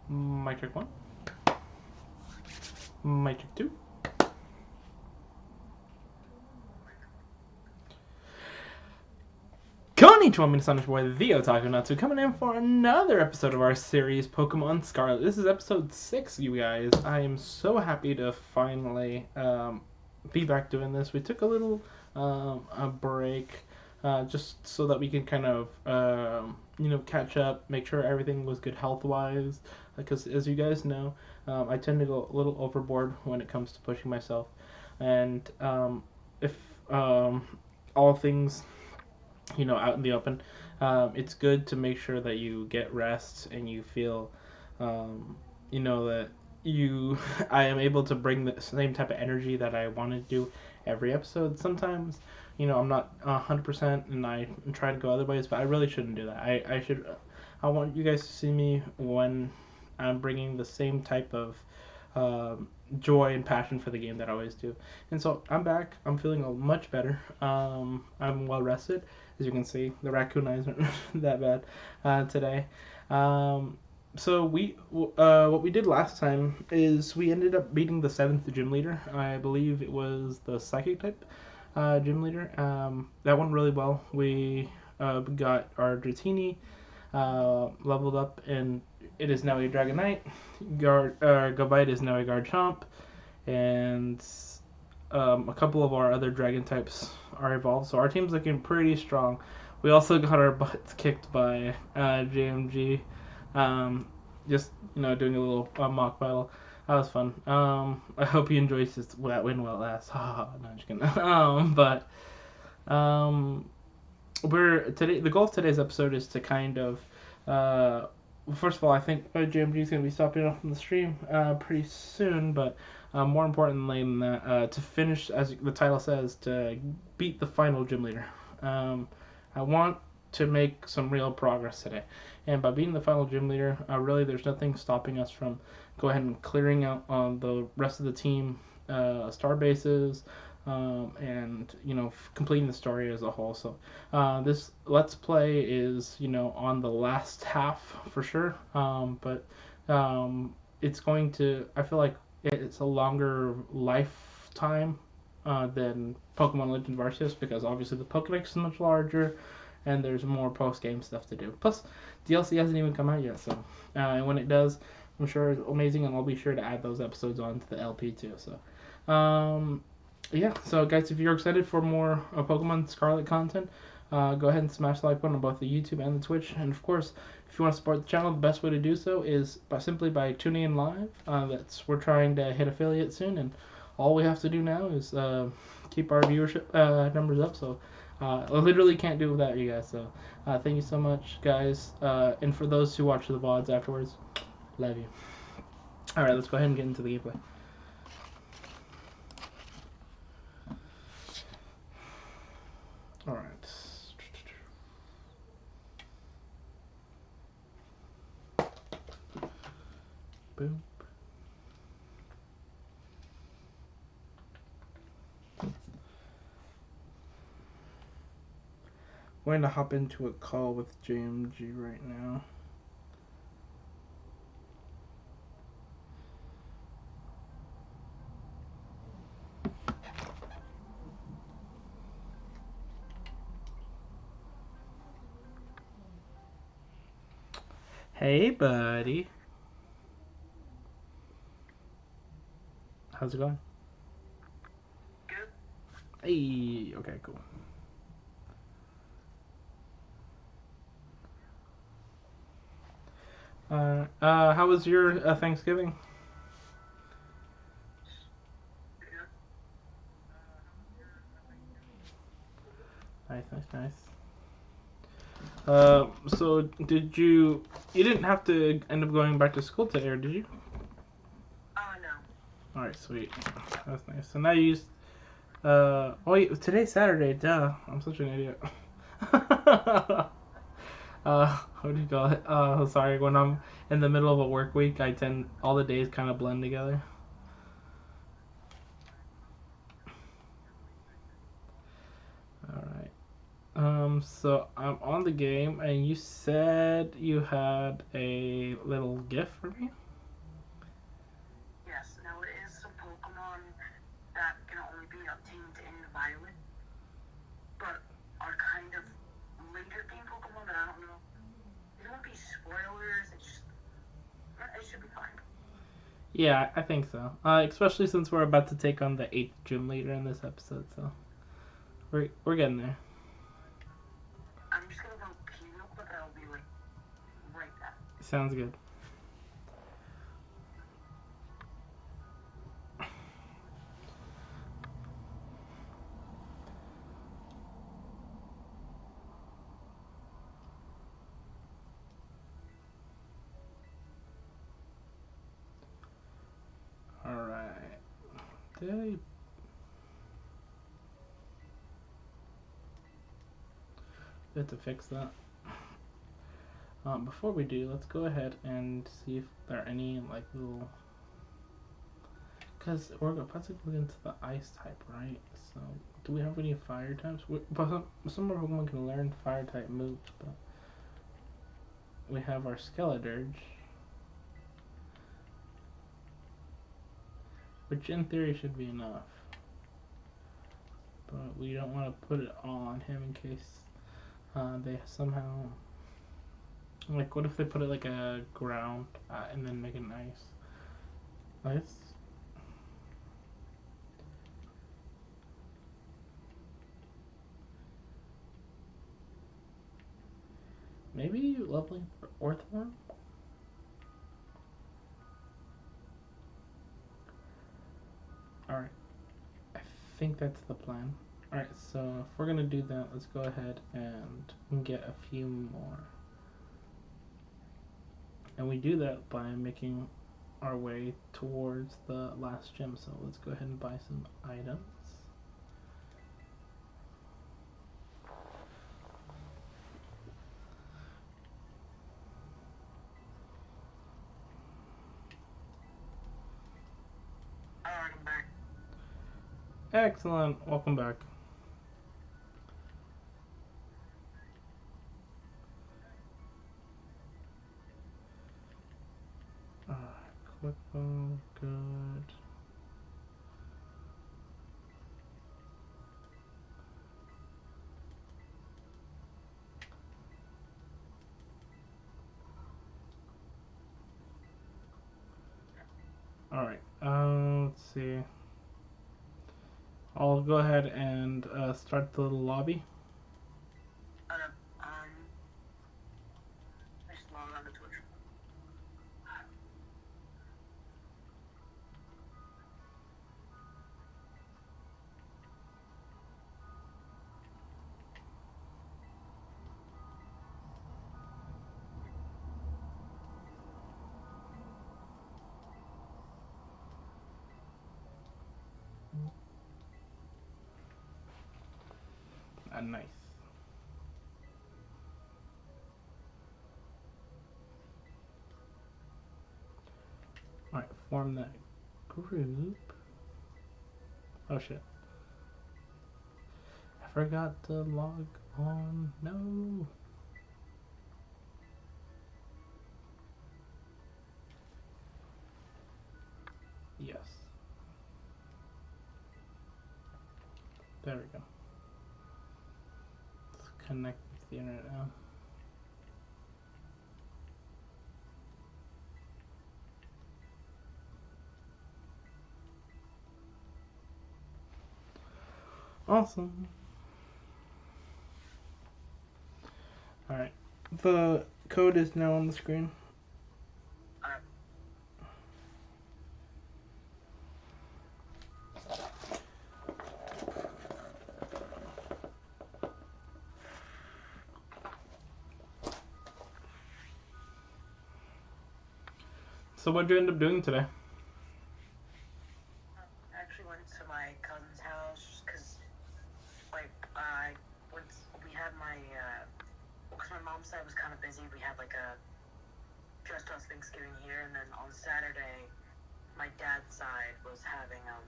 Mic check 1. Mic check 2. Konnichiwa, minasan, it's your boy, the Otaku Natsu, coming in for another episode of our series, Pokemon Scarlet. This is episode 6, you guys. I am so happy to finally be back doing this. We took a little a break just so that we can kind of, catch up, make sure everything was good health-wise. Because as you guys know, I tend to go a little overboard when it comes to pushing myself. And if all things out in the open, it's good to make sure that you get rest and you feel that you I am able to bring the same type of energy that I want to do every episode. Sometimes I'm not 100% and I try to go other ways, but I really shouldn't do that. I want you guys to see me when I'm bringing the same type of joy and passion for the game that I always do. And so I'm back. I'm feeling much better. I'm well rested. As you can see, the raccoon eyes aren't that bad today. So what we did last time is we ended up beating the 7th gym leader. I believe it was the psychic type gym leader. That went really well. We got our Dratini leveled up, and it is now a Dragonite. Gabite is now a Garchomp, and a couple of our other Dragon types are evolved. So our team's looking pretty strong. We also got our butts kicked by JMG. Just doing a little mock battle. That was fun. I hope he enjoys that win while it lasts. No, I'm just kidding. The goal of today's episode is to kind of first of all, I think JMG is going to be stopping off from the stream pretty soon, but more importantly than that, to finish, as the title says, to beat the final gym leader. I want to make some real progress today, and by beating the final gym leader, really there's nothing stopping us from go ahead and clearing out on the rest of the team star bases, and completing the story as a whole. So this let's play is on the last half for sure, but it's going to, I feel like it's a longer lifetime than Pokemon Legends Arceus, because obviously the Pokedex is much larger and there's more post-game stuff to do. Plus, DLC hasn't even come out yet, so and when it does, I'm sure it's amazing, and I'll be sure to add those episodes onto the LP too. So yeah, so guys, if you're excited for more Pokemon Scarlet content, go ahead and smash the like button on both the YouTube and the Twitch. And of course, if you want to support the channel, the best way to do so is simply by tuning in live. We're trying to hit affiliate soon, and all we have to do now is keep our viewership numbers up. So I literally can't do without you guys. So thank you so much, guys. And for those who watch the VODs afterwards, love you. All right, let's go ahead and get into the gameplay. All right. Boom. I'm going to hop into a call with JMG right now. Hey, buddy. How's it going? Good. Hey, okay, cool. How was your Thanksgiving? Good. Nice, nice, nice. So did you didn't have to end up going back to school today, or did you? No. Alright, sweet. That's nice. So now you used, oh wait, today's Saturday, duh. I'm such an idiot. What do you call it? Sorry, when I'm in the middle of a work week, all the days kind of blend together. Alright. So I'm on the game, and you said you had a little gift for me. Yes, now it is some Pokemon that can only be obtained in Violet, but are kind of later game Pokemon that I don't know. It won't be spoilers, it should be fine. Yeah, I think so. Especially since we're about to take on the eighth gym leader in this episode, so we're getting there. I'm just gonna go pee real quick and I'll be like right back. Sounds good. All right. Did I? We have to fix that. Before we do, let's go ahead and see if there are any like little. Because we're about to go into the ice type, right? So, do we have any fire types? But some of our Pokemon can learn fire type moves, but we have our Skeledirge, which in theory should be enough. But we don't want to put it on him in case they somehow. Like, what if they put it like a ground and then make it ice? Ice? Maybe leveling for Orthworm? Alright, I think that's the plan. Alright, so if we're gonna do that, let's go ahead and get a few more. And we do that by making our way towards the last gym. So let's go ahead and buy some items. Alright, I'm back. Excellent. Welcome back. Quick ball, good. Alright, let's see. I'll go ahead and start the lobby. Just log on to Twitch. Nice. Alright, form that group. Oh shit. I forgot to log on. No. Yes. There we go. Let's connect with the internet now. Awesome. Alright. The code is now on the screen. Alright. So what'd you end up doing today? I actually went to my cousin's house because, like, I once we had because my mom's side was kind of busy. We had like a just us Thanksgiving here, and then on Saturday, my dad's side was having a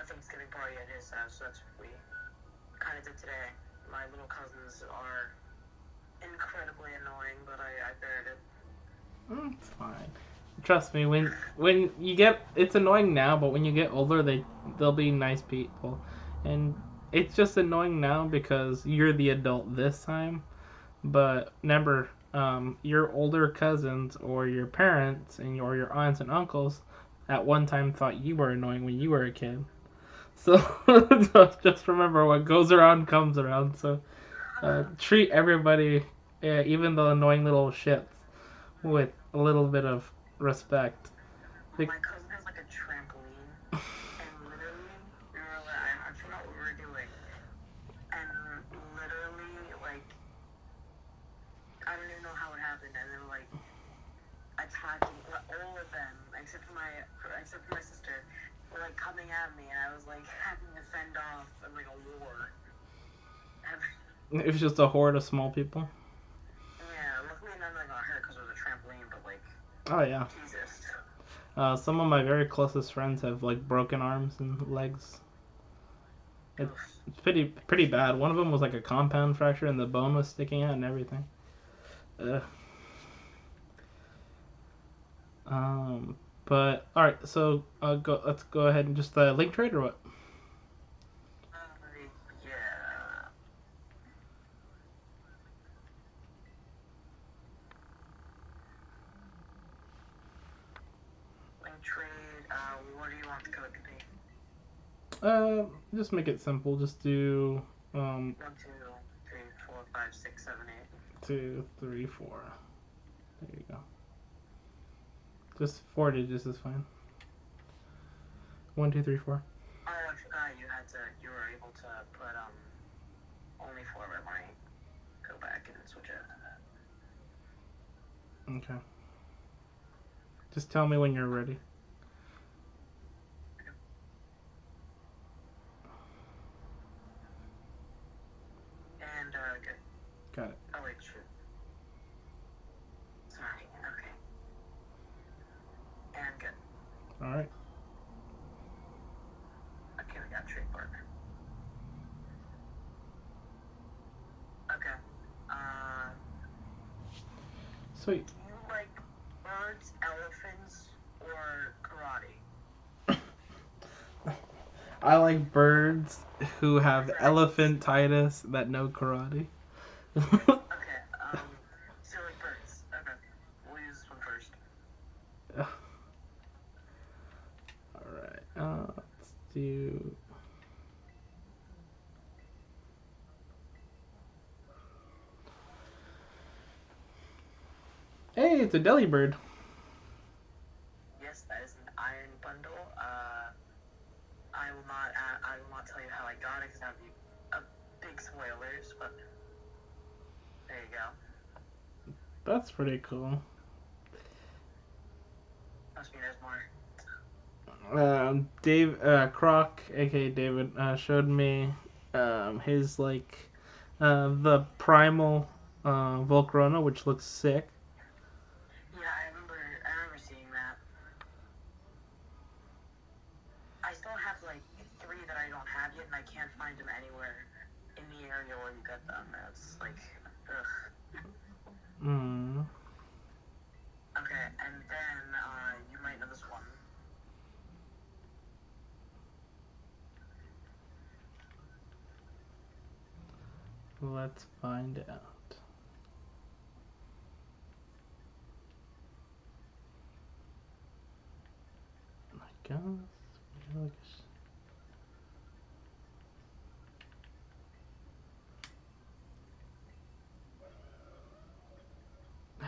Thanksgiving party at his house. So that's what we kind of did today. my little cousins are incredibly annoying, but I bared it. It's fine. Trust me, when you get, it's annoying now, but when you get older, they'll be nice people, and it's just annoying now because you're the adult this time. But remember, your older cousins or your parents and your aunts and uncles at one time thought you were annoying when you were a kid. So just remember, what goes around comes around. So treat everybody, even the annoying little shits, with a little bit of respect. My cousin has like a trampoline, and literally, we were like, I forgot what we were doing, and literally, like, I don't even know how it happened, and they were like attacking all of them except for my sister, were like coming at me, and I was like having to fend off in like a war. It was just a horde of small people. Yeah, luckily none of them got hurt because it was a trampoline, but like, Oh yeah. Jesus. Some of my very closest friends have like broken arms and legs. It's pretty bad. One of them was like a compound fracture and the bone was sticking out and everything. Ugh. But all right, so let's go ahead and just link trade or what? Yeah. Link trade. What do you want the code to be? Just make it simple. Just do 1, 2, 3, 4, 5, 6, 7, 8. 2, 3, 4. There you go. Just 4 digits is fine. 1, 2, 3, 4. Oh, I forgot you were able to put only 4 red money. Go back and switch it. Okay. Just tell me when you're ready. And good. Got it. Oh wait, shoot. Sorry. Okay. And good. All right. Okay, we got trade partner. Okay. Sweet. Do you like birds, elephants, or karate? I like birds who have elephantitis that know karate. Okay. So you like birds. Okay. We'll use this one first. Alright, let's do. Hey, it's a deli bird. Yes, that is an iron bundle. I will not tell you how I got it because that would be a big spoilers. But there you go. That's pretty cool. Must be there's more. Dave Croc, aka David, showed me his like the primal Volcarona, which looks sick. Yeah, I remember seeing that. I still have like 3 that I don't have yet, and I can't find them anywhere in the area where you get them. It's like, ugh. Mm. Okay, and then you might know this one. Let's find out. I guess.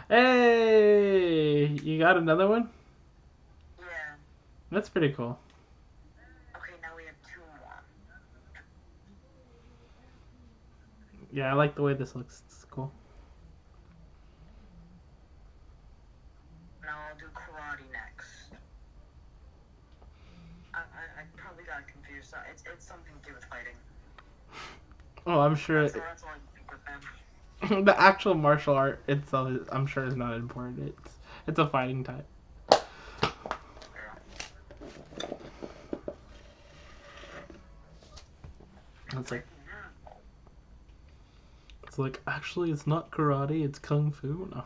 Hey, you got another one? Yeah. That's pretty cool. Okay, now we have 2 more. Yeah, I like the way this looks. It's cool. Now I'll do karate next. I probably got confused. So it's something to do with fighting. Oh, I'm sure. That's all I can think with them. The actual martial art itself, I'm sure, is not important. It's a fighting type. It's like It's like, actually, it's not karate, it's kung fu. No.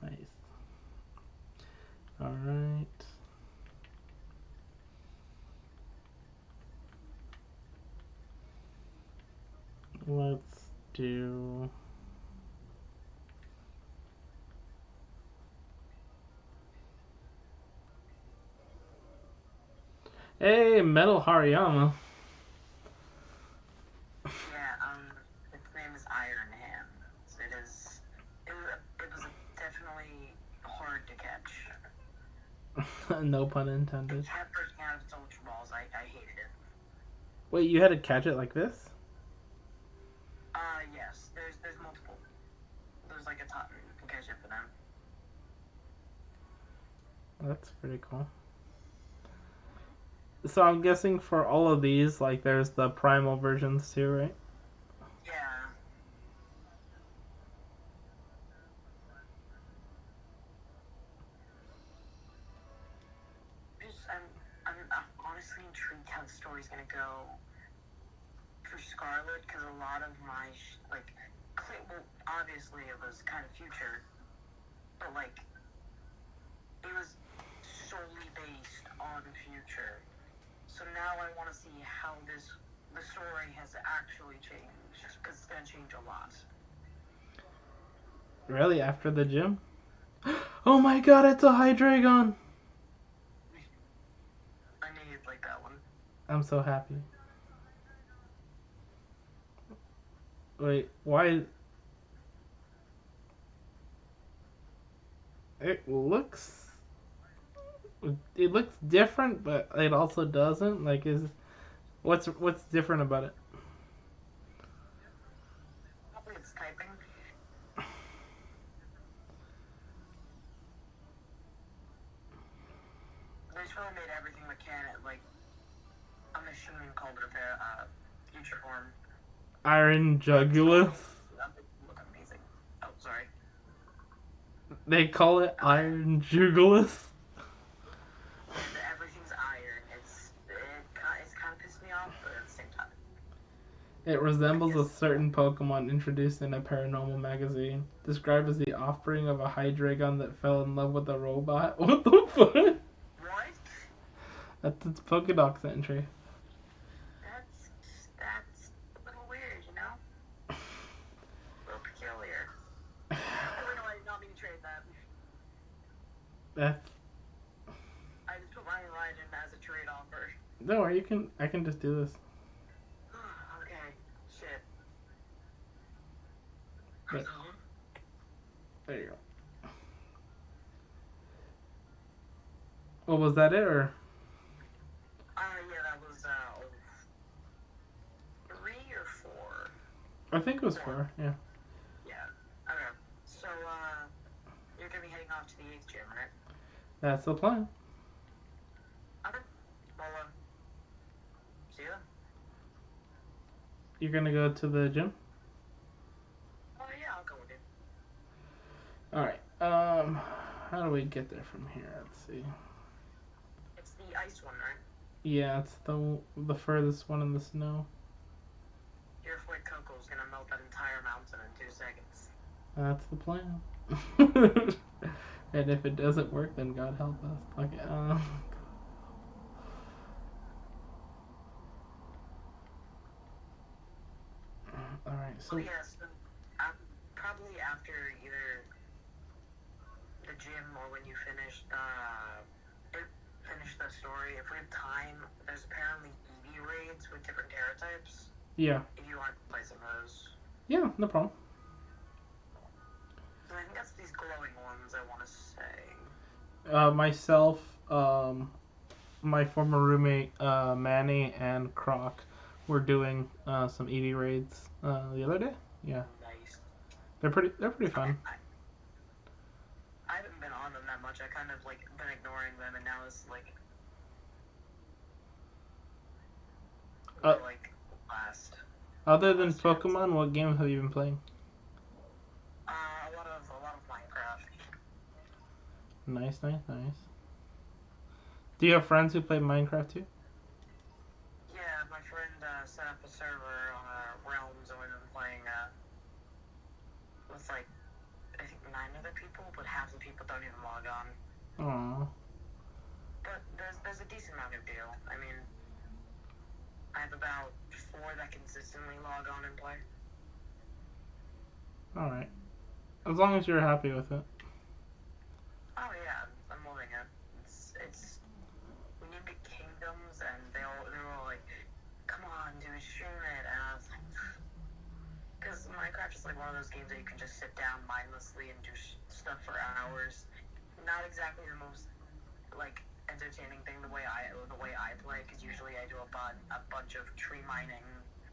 Nice. Alright. Let's do... Hey, Metal Hariyama. Yeah, its name is Iron Hands. It was definitely hard to catch. No pun It intended. kept breaking out of its ultra balls. I hated it. Wait, you had to catch it like this? Yes. There's multiple. There's like a ton. You can catch it for them. That's pretty cool. So I'm guessing for all of these, like, there's the primal versions too, right? Yeah. I'm honestly intrigued how the story's gonna go for Scarlet, because a lot of my well, obviously it was kind of future, but like it was solely based on future. So now I want to see how the story has actually changed, because it's gonna change a lot. Really? After the gym? Oh my god, it's a Hydreigon! I knew you'd like that one. I'm so happy. Wait, why? It looks... It looks different, but it also doesn't. Like, what's different about it? Probably it's typing. They just really made everything mechanic, like a machine called it a future form. Iron Jugulus? That would look amazing. Oh, sorry. They call it Iron Jugulus? Everything's iron. It's kind of pissed me off, but at the same time. It resembles a certain Pokemon introduced in a paranormal magazine, described as the offspring of a Hydreigon that fell in love with a robot. What the fuck? What? That's its Pokedex entry. That's a little weird, you know? A little peculiar. Oh, wait, no, I did not mean to trade that. That's... I just put my line in as a trade offer. No, I can just do this. Okay, shit. But, there you go. Well, was that it, or? Yeah, that was, 3 or 4. I think it was 4, yeah. Yeah. Okay. So, you're gonna be heading off to the 8th gym, right? That's the plan. Okay. Well, see ya. You're gonna go to the gym? Oh, yeah, I'll go with you. Alright, how do we get there from here? Let's see. It's the ice one, right? Yeah, it's the furthest one in the snow. Your Flight Coco's gonna melt that entire mountain in 2 seconds. That's the plan. And if it doesn't work, then God help us. Okay, alright, so... Well, yes, probably after either the gym or when you finish the story, if we have time, there's apparently EV raids with different Terra types. Yeah. If you want to play some of those. Yeah, no problem. So I think that's these glowing ones I want to say. Myself, my former roommate, Manny, and Croc were doing some EV raids the other day. Yeah. Nice. They're pretty fun. I haven't been on them that much. I kind of like been ignoring them, and now it's like last. Other than Pokemon, what games have you been playing? A lot of Minecraft. Nice. Do you have friends who play Minecraft too? Yeah, set up a server on a Realms, and we've been playing with like I think 9 other people, but half the people don't even log on. Aww. But there's a decent amount who do. I mean, I have about 4 that consistently log on and play. Alright. As long as you're happy with it. Oh yeah, I'm loving it. It's we named it Kingdoms, and they were all like, "Come on, dude, stream it." And I was like, because Minecraft is like one of those games that you can just sit down mindlessly and do stuff for hours. Not exactly the most like entertaining thing the way I play, because usually I do a bunch of tree mining,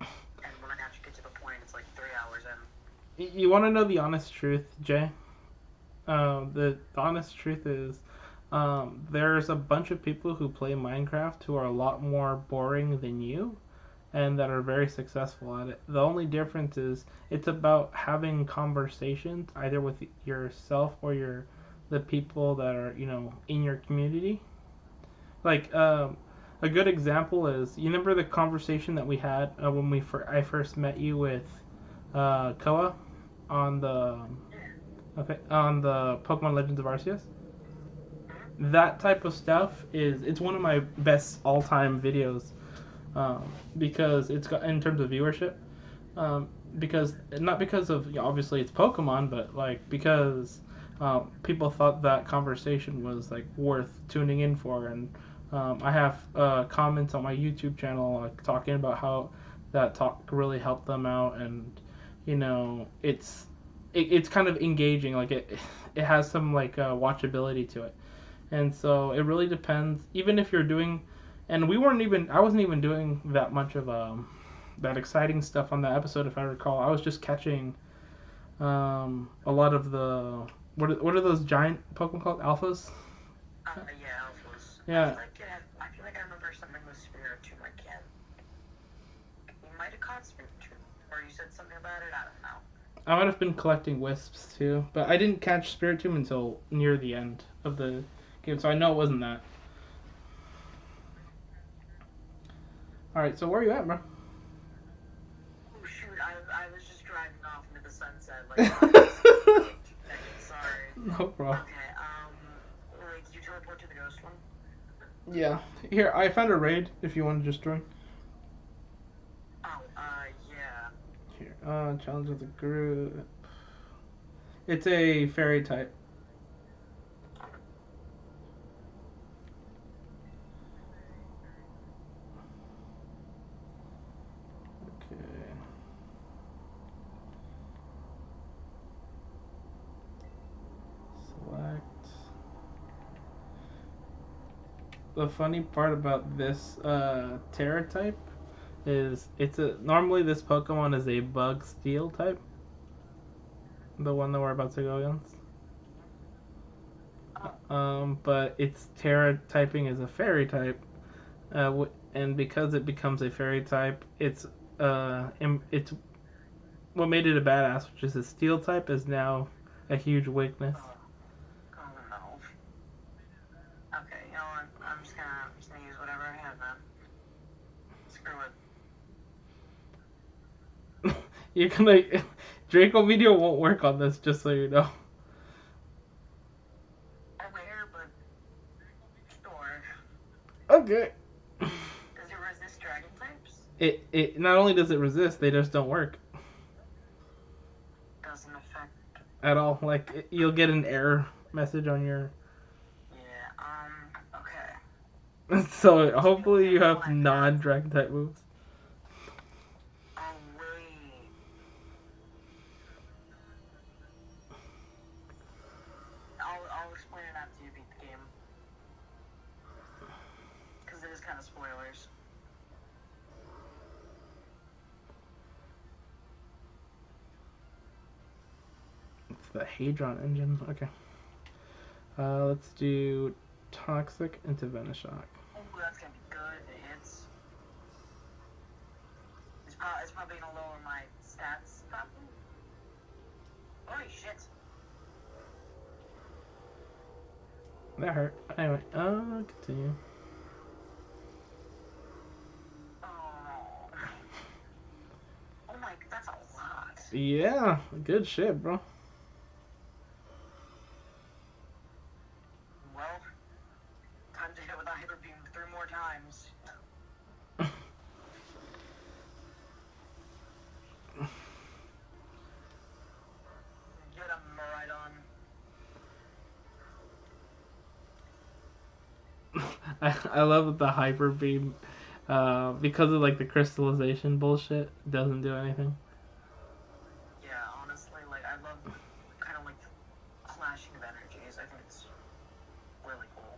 and when I actually get to the point, it's like 3 hours in. You want to know the honest truth, Jay? The honest truth is, there's a bunch of people who play Minecraft who are a lot more boring than you, and that are very successful at it. The only difference is it's about having conversations either with yourself or the people that are in your community. Like a good example is, you remember the conversation that we had when I first met you with Koa on the on the Pokemon Legends of Arceus. That type of stuff it's one of my best all time videos, because it's got in terms of viewership. Because not because of obviously it's Pokemon, but like because people thought that conversation was like worth tuning in for, and I have comments on my YouTube channel like talking about how that talk really helped them out, and it's kind of engaging, like it has some like watchability to it, and so it really depends. Even if you're doing, and I wasn't even doing that much of that exciting stuff on that episode, if I recall. I was just catching a lot of the what are those giant Pokemon called? Alphas? Yeah, Alphas. Yeah. I feel like I remember something with Spiritomb. I can't. You might have caught Spiritomb, or you said something about it. I don't know. I might have been collecting wisps too, but I didn't catch Spiritomb until near the end of the game, so I know it wasn't that. Alright, so where are you at, bro? Oh shoot! I was just driving off into the sunset. Like, 2 seconds. Sorry. No problem. Okay. Like, did you teleport to the ghost one? Yeah. Here, I found a raid if you want to just join. Oh, yeah. Here, challenge of the group. It's a fairy type. Okay. Select. The funny part about this Terra type is normally this Pokemon is a Bug Steel type. The one that we're about to go against. But its Terra typing is a Fairy type, and because it becomes a Fairy type, it's what made it a badass, which is a Steel type, is now a huge weakness. Oh no. Okay, you know what? I'm just gonna use whatever I have, man. Screw it. You're gonna Draco Meteor won't work on this, just so you know. Aware, but sure. Okay. Does it resist dragon types? It not only does it resist, they just don't work Doesn't affect. at all. Like you'll get an error message on your. Yeah. Okay. So hopefully you have non-dragon type moves. Oh wait. I'll explain it after you beat the game. Because it is kind of spoilers. It's the Hadron engine. Okay. Let's do Toxic into Venoshock. Oh, that's gonna be good if it hits. It's probably gonna lower my stats, probably. Holy shit. That hurt. Anyway, continue. Oh. Yeah, good shit, bro. Well, time to hit with a hyper beam 3 more times. Get him right on. I love the hyper beam, because of like the crystallization bullshit. Doesn't do anything. Yeah, honestly, like I love kind of like clashing of energies. I think it's really cool.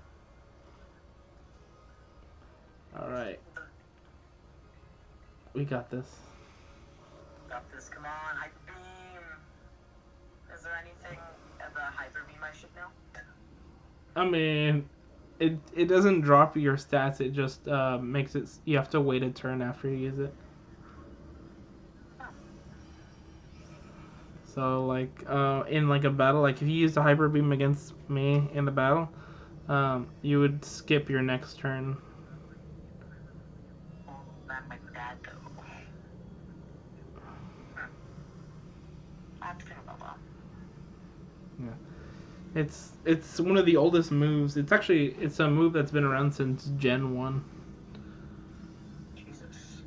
All right, we got this. Got this. Come on, hyper beam. Is there anything about hyper beam I should know? I mean, it doesn't drop your stats. It just makes it. You have to wait a turn after you use it. So like in like a battle, like if you used a hyper beam against me in the battle, you would skip your next turn. Well, that might be bad though. I have to think about that. Yeah. It's one of the oldest moves. It's a move that's been around since Gen 1. Jesus.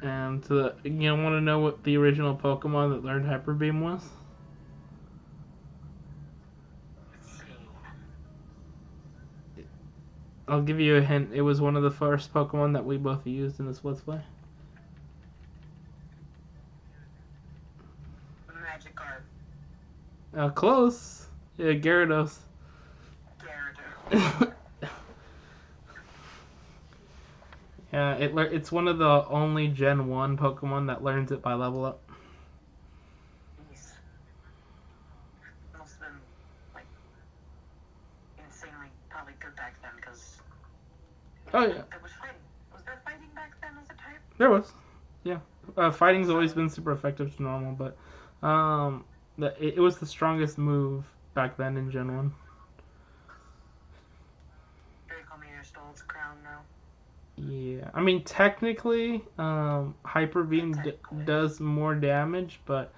And you want to know what the original Pokemon that learned Hyper Beam was? Let's see. I'll give you a hint. It was one of the first Pokemon that we both used in this Let's Play. Magikarp. Close. Yeah, Gyarados. Gyarados. Yeah, it's one of the only Gen 1 Pokemon that learns it by level up. Jeez. Must have been like insanely probably good back then because Oh yeah, there was fighting. Was there fighting back then as a type? there was. Yeah, fighting's always been super effective to normal, but it was the strongest move back then in Gen 1. Dracometer stole its crown now. Yeah, I mean technically, Hyper Beam does more damage, but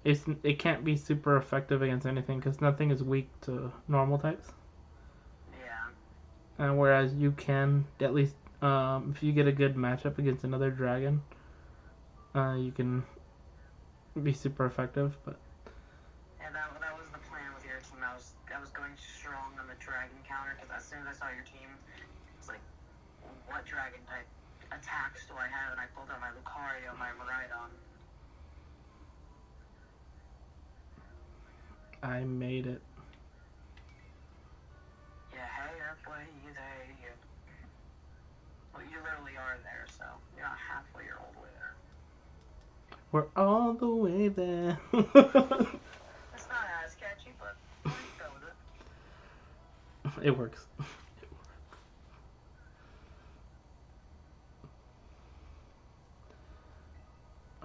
it can't be super effective against anything because nothing is weak to normal types. Yeah. Whereas you can at least, if you get a good matchup against another dragon, you can be super effective. But Yeah, that was the plan with your team. I was going strong on the dragon counter because as soon as I saw your team, it's like, what dragon type attacks do I have? And I pulled out my Lucario, my Miraidon. I made it. Yeah, hey, halfway there. Well, you literally are there, so you're not halfway, you're all the way there. We're all the way there. It's not as catchy, but you go with it. It works.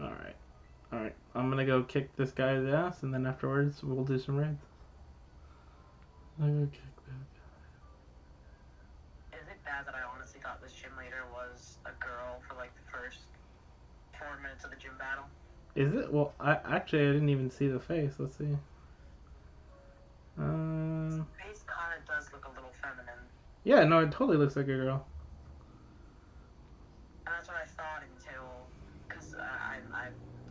Alright. Alright. I'm gonna go kick this guy's ass, and then afterwards we'll do some raids. I'm gonna kick that guy. Is it bad that I honestly thought this gym leader was a girl for like the first 4 minutes of the gym battle? Is it? Well, I didn't even see the face. Let's see. His face kind of does look a little feminine. Yeah, no, it totally looks like a girl. And that's what I thought until, because I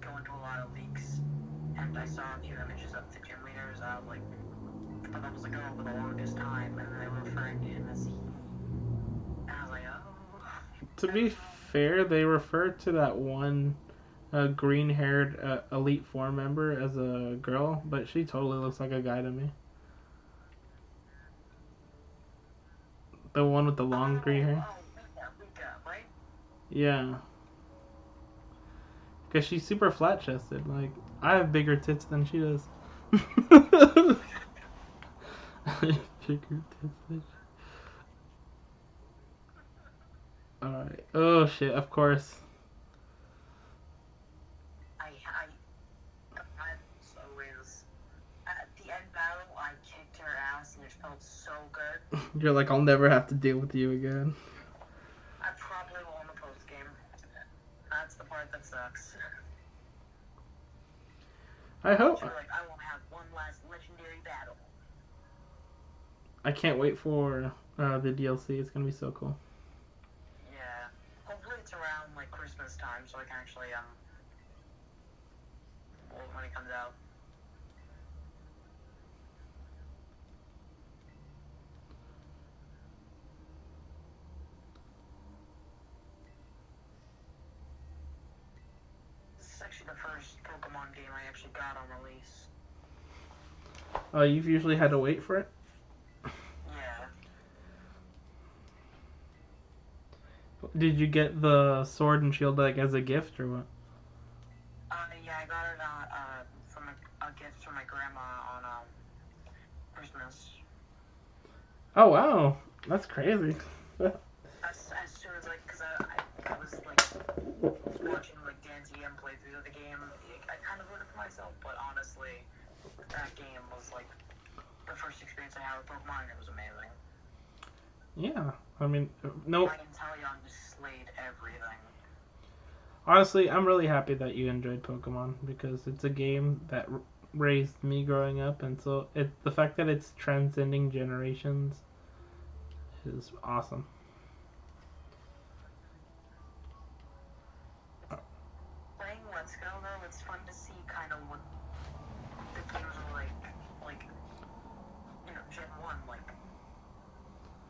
go into a lot of leaks, and I saw a few images of the gym leaders. I was like, I thought that was a girl for the longest time, and they were referring to him as he. And I was like, oh. To be fair, they referred to that one green-haired Elite Four member as a girl, but she totally looks like a guy to me. The one with the long green hair. Oh, Mika, right? Yeah. Because she's super flat-chested. Like, I have bigger tits than she does. I have bigger tits than she. Alright. Oh, shit, of course. So is at the end battle, I kicked her ass, and it felt so good. You're like, I'll never have to deal with you again. I probably will in the post game. That's the part that sucks. I hope. So like, I won't have one last legendary battle. I can't wait for the DLC. It's gonna be so cool. Yeah. Hopefully it's around like Christmas time, so I can actually when it comes out. This is actually the first Pokemon game I actually got on release. You've usually had to wait for it. Yeah. Did you get the Sword and Shield like as a gift or what? Yeah, I got it from a gift from my grandma on Christmas. Oh wow, that's crazy. As soon as like, cause I was like watching like Dan's EM playthrough of the game, I kind of rooted for myself, but honestly, that game was like the first experience I had with Pokemon, and it was amazing. Yeah, I mean, no. My Inteleon just slayed everything. Honestly, I'm really happy that you enjoyed Pokemon because it's a game that raised me growing up, and so the fact that it's transcending generations is awesome. Playing Let's Go though, it's fun to see kind of what the games are like Gen 1, like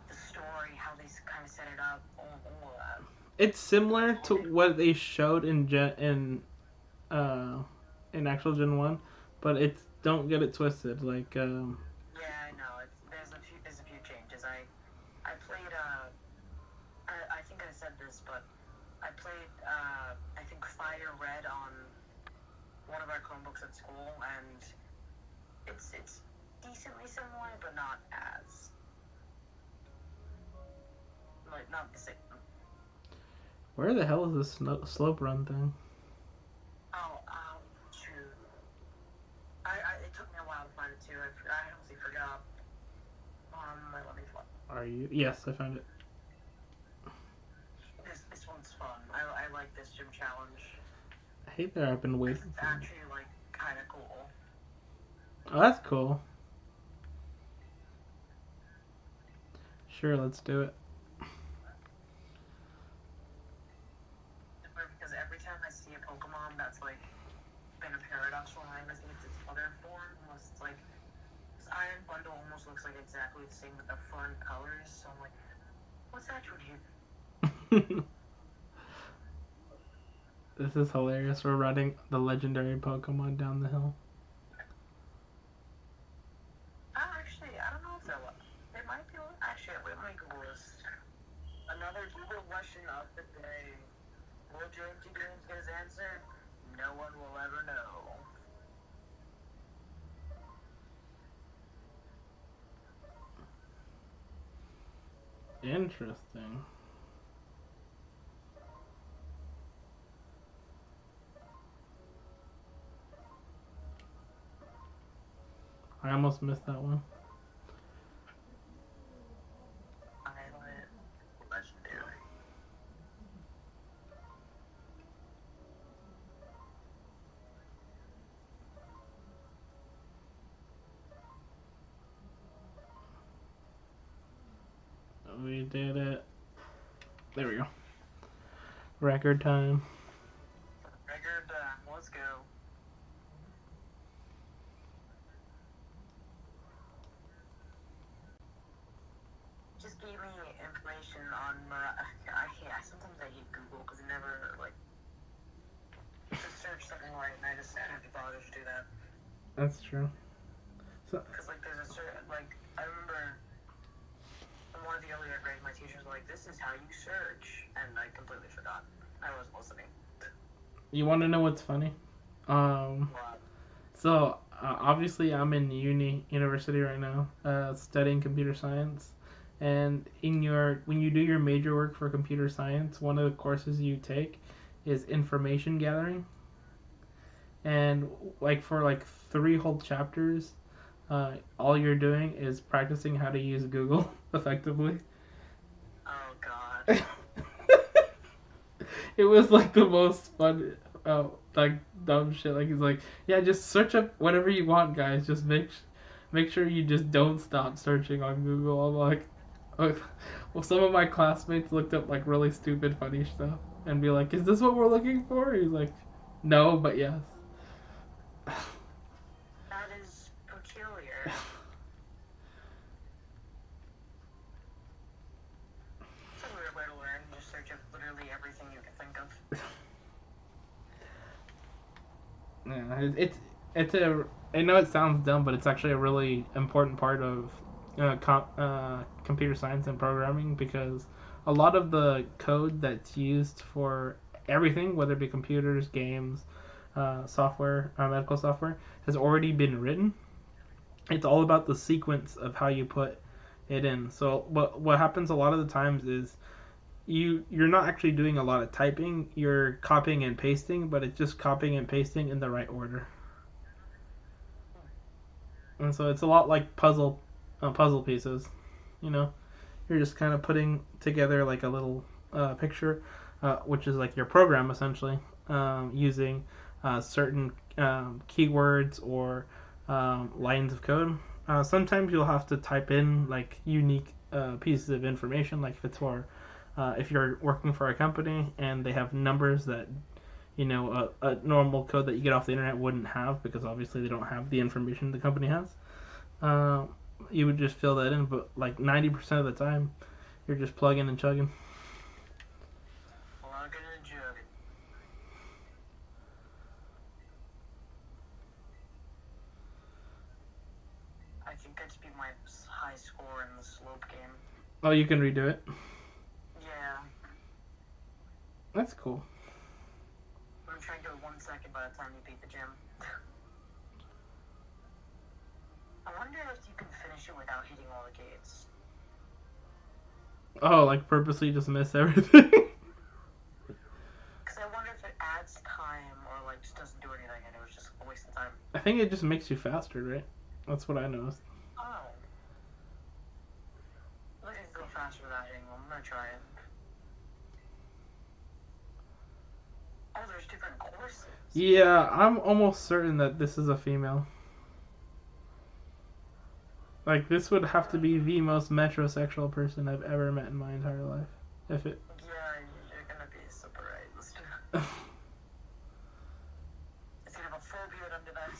the story, how they kind of set it up, all that. It's similar to what they showed uh in actual Gen 1, but it's don't get it twisted. Like Yeah, I know. There's a few changes. I played I think I said this, but I played I think Fire Red on one of our Chromebooks at school, and it's decently similar, but not as like not the same. where the hell is this slope run thing? Oh, shoot. It took me a while to find it too. I honestly forgot. Let me find. Are you? Yes, I found it. This one's fun. I like this gym challenge. Hey there, I've been waiting It's for you. actually like kind of cool. Oh, that's cool. Sure, let's do it. Because every time I see a Pokemon that's like been a Paradox form, I always think it's its other form. Unless it's like this Iron Bundle almost looks like exactly the same with the front colors. So I'm like, what's that one here? This is hilarious. We're running the legendary Pokemon down the hill. Actually, I don't know if they're. They might be. Actually, wait, let me Google this. Another Google question of the day. Will James James get his answer? No one will ever know. Interesting. I almost missed that one. Violet, legendary. We did it. There we go. Record time. Record, let's go. Just gave me information on sometimes I hate Google because it never like to search something right, and I just can't be bothered to do that. That's true. So Because like there's a certain like I remember in one of the earlier grades my teachers were like, "This is how you search," and I completely forgot. I wasn't listening. you want to know what's funny? Wow. So obviously I'm in university right now, studying computer science. And when you do your major work for computer science, one of the courses you take is information gathering. And like for like 3 whole chapters, all you're doing is practicing how to use Google effectively. Oh God. It was like the most fun. like dumb shit. Like he's like, yeah, just search up whatever you want, guys. Just make sure you just don't stop searching on Google. I'm like, oh. Well, some of my classmates looked up like really stupid, funny stuff and be like, is this what we're looking for? He's like, no, but yes. That is peculiar. It's a weird way to learn. Just search up literally everything you can think of. Yeah, it's a. I know it sounds dumb, but it's actually a really important part of computer science and programming because a lot of the code that's used for everything, whether it be computers, games, software, medical software, has already been written. It's all about the sequence of how you put it in. So what happens a lot of the times is you're not actually doing a lot of typing. You're copying and pasting, but it's just copying and pasting in the right order. And so it's a lot like puzzle pieces. You know, you're just kind of putting together like a little picture, which is like your program essentially, using certain keywords or lines of code. Sometimes you'll have to type in like unique pieces of information, like if it's for if you're working for a company and they have numbers that a normal code that you get off the internet wouldn't have because obviously they don't have the information the company has. Uh, you would just fill that in, but like 90% of the time, you're just plugging and chugging. Plugging and jugging. I think that should be my high score in the slope game. Oh, you can redo it. Yeah. That's cool. I'm trying to do it 1 second by the time you beat the gym. I wonder if you can finish it without hitting all the gates. Oh, like purposely just miss everything. Because I wonder if it adds time or like just doesn't do anything and it was just a waste of time. I think it just makes you faster, right? That's what I noticed. Oh. I can go faster without hitting them. I'm gonna try it. Oh, there's different courses. Yeah, I'm almost certain that this is a female. Like this would have to be the most metrosexual person I've ever met in my entire life. If it. Yeah, you're gonna be surprised. It's gonna have a full beard under that.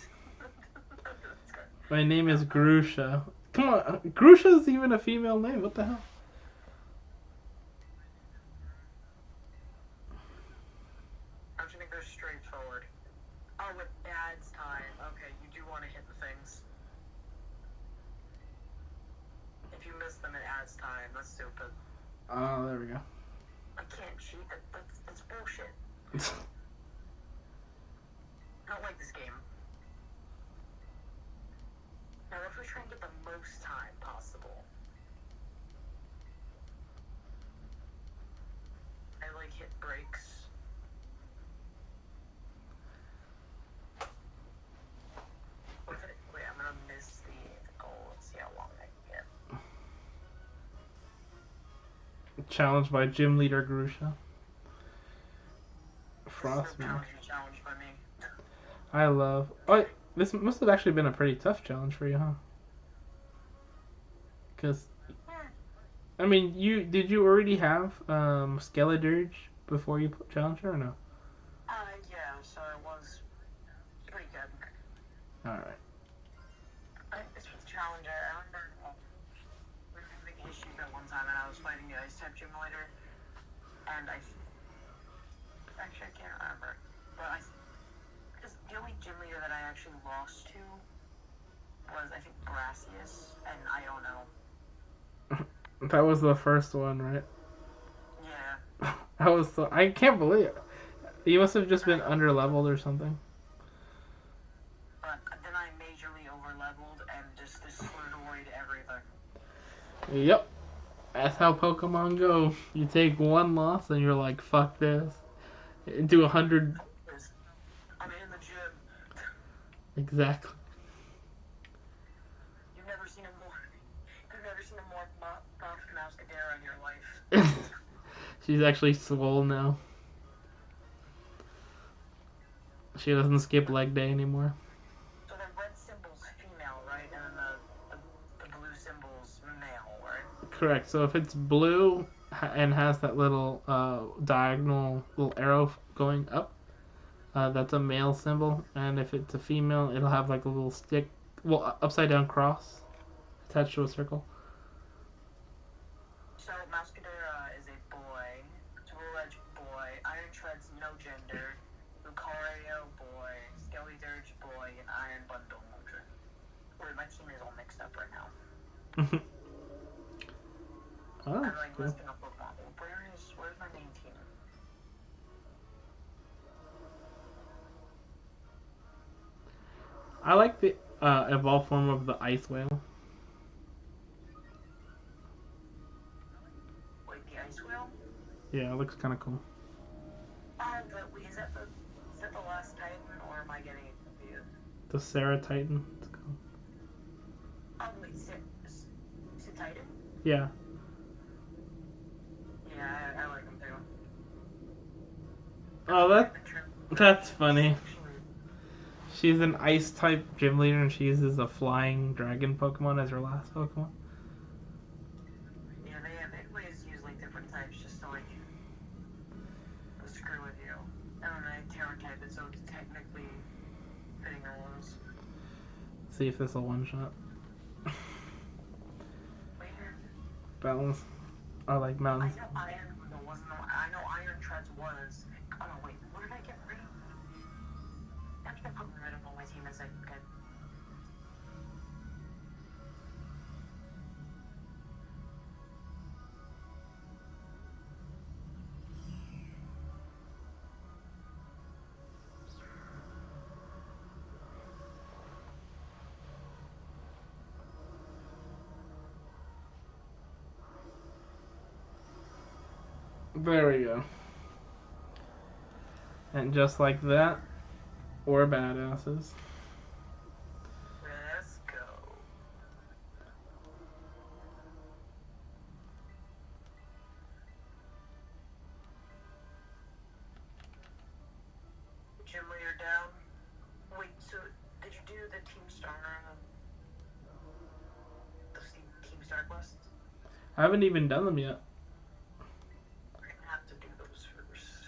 My name is Grusha. Come on, Grusha is even a female name. What the hell? I'm just gonna go straight forward. Oh, it adds time. Okay, you do want to hit the things. If you miss them, it adds time. That's stupid. Oh, there we go. I can't cheat. That's bullshit. I don't like this game. Now, if we try and get the most time possible, I like hit breaks. Wait, I'm gonna miss the goal. Let's see how long I can get. Challenged by gym leader Grusha. Frost Frostman. challenged by me. I love. Oh, this must have actually been a pretty tough challenge for you, huh? Because, I mean, did you already have Skeledirge before you challenged her or no? Yeah, so it was pretty good. All right. This was a challenge. I remember we were having issues at one time, and I was fighting the ice type gym leader, and actually I can't remember, but because the only gym leader that I actually lost to was I think Brassius, and I don't know. That was the first one, right? Yeah. That was so. I can't believe it. You must have just been under leveled or something. But then I majorly over leveled and just destroyed everything. Yep. That's how Pokemon go. You take one loss and you're like, fuck this. Do 100. I'm in the gym. Exactly. You've never seen a more buff Mascadera in your life. She's actually swole now. She doesn't skip leg day anymore. So the red symbol's female, right? And then the blue symbol's male, right? Correct. So if it's blue and has that little diagonal little arrow going up, that's a male symbol. And if it's a female, it'll have like a little stick, well, upside down cross attached to a circle. So Mascadera is a boy, Dual Edge boy, Iron Tread's no gender, Lucario boy, Skelly Dirge boy, and Iron Bundle Moldrin. Wait, my team is all mixed up right now. Oh, I'm like cool. listing up Pokemon. Where's my main team? I like the evolved form of the ice whale. Wait, the Ice Whale? Yeah, it looks kind of cool. Wait, is that the last Titan, or am I getting it confused? The Sarah Titan. It's cool. Oh, wait, is it Titan? Yeah. Yeah, I like him too. Oh, that's funny. She's an ice type gym leader and she uses a flying dragon Pokemon as her last Pokemon. Yeah, they always use like different types just to like screw with you. And then I Terran type it, so it's technically fitting rules. See if this will one shot. Where? Balance. I like I mountains. know Iron wasn't. I know Iron Treads was. Oh no, wait. What did I get rid of? I'm just gonna put rid of all my team and say, okay. There we go. And just like that, we're badasses. Let's go. Gym leader down. Wait, so did you do the Team Star? The Team Star quest? I haven't even done them yet. We're gonna have to do those first.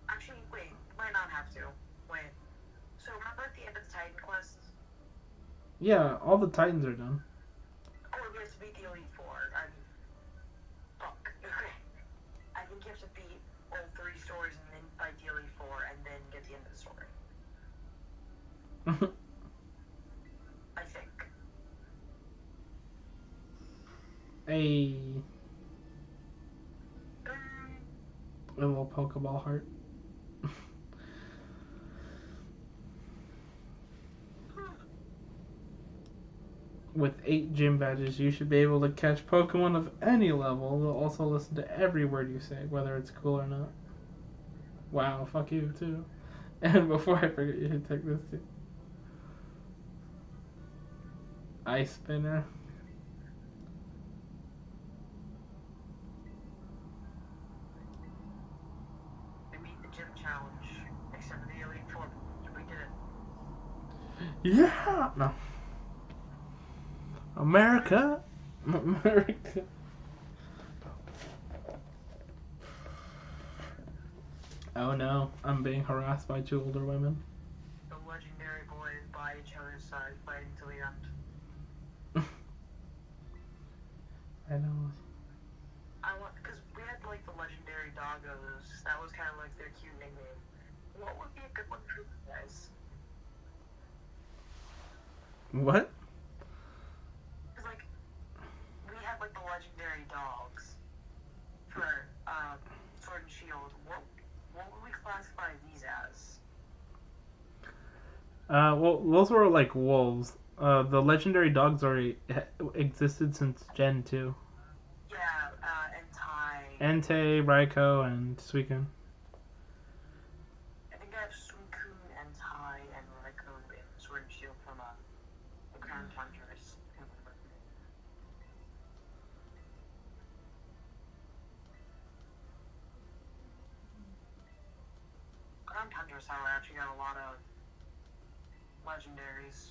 Actually, wait, might not have to. Wait. So remember at the end of the Titan quest? Yeah, all the Titans are done. Oh, we have to beat the Elite Four. Fuck. Okay. I think you have to beat all 3 stories and then fight the Elite Four and then get the end of the story. I think. A little Pokeball heart. With 8 gym badges, you should be able to catch Pokemon of any level. They'll also listen to every word you say, whether it's cool or not. Wow, fuck you too. And before I forget, you should take this too. Ice Spinner. We beat the gym challenge. Except for the Elite Four. We did it. Yeah! No. America! America. Oh no, I'm being harassed by 2 older women. The legendary boys by each other's side fighting till the end. I know. Because we had like the legendary doggos. That was kind of like their cute nickname. What would be a good one for you guys? What? Because like we had like the legendary dogs for Sword and Shield. What would we classify these as? Well, those were like wolves. The legendary dogs already existed since Gen 2. Yeah, Entei. Entei, Raikou, and Suicune. I think I have Suicune, Entei, and Raikou in Sword and Shield from the Crown Tundras. Crown notice how I actually got a lot of legendaries.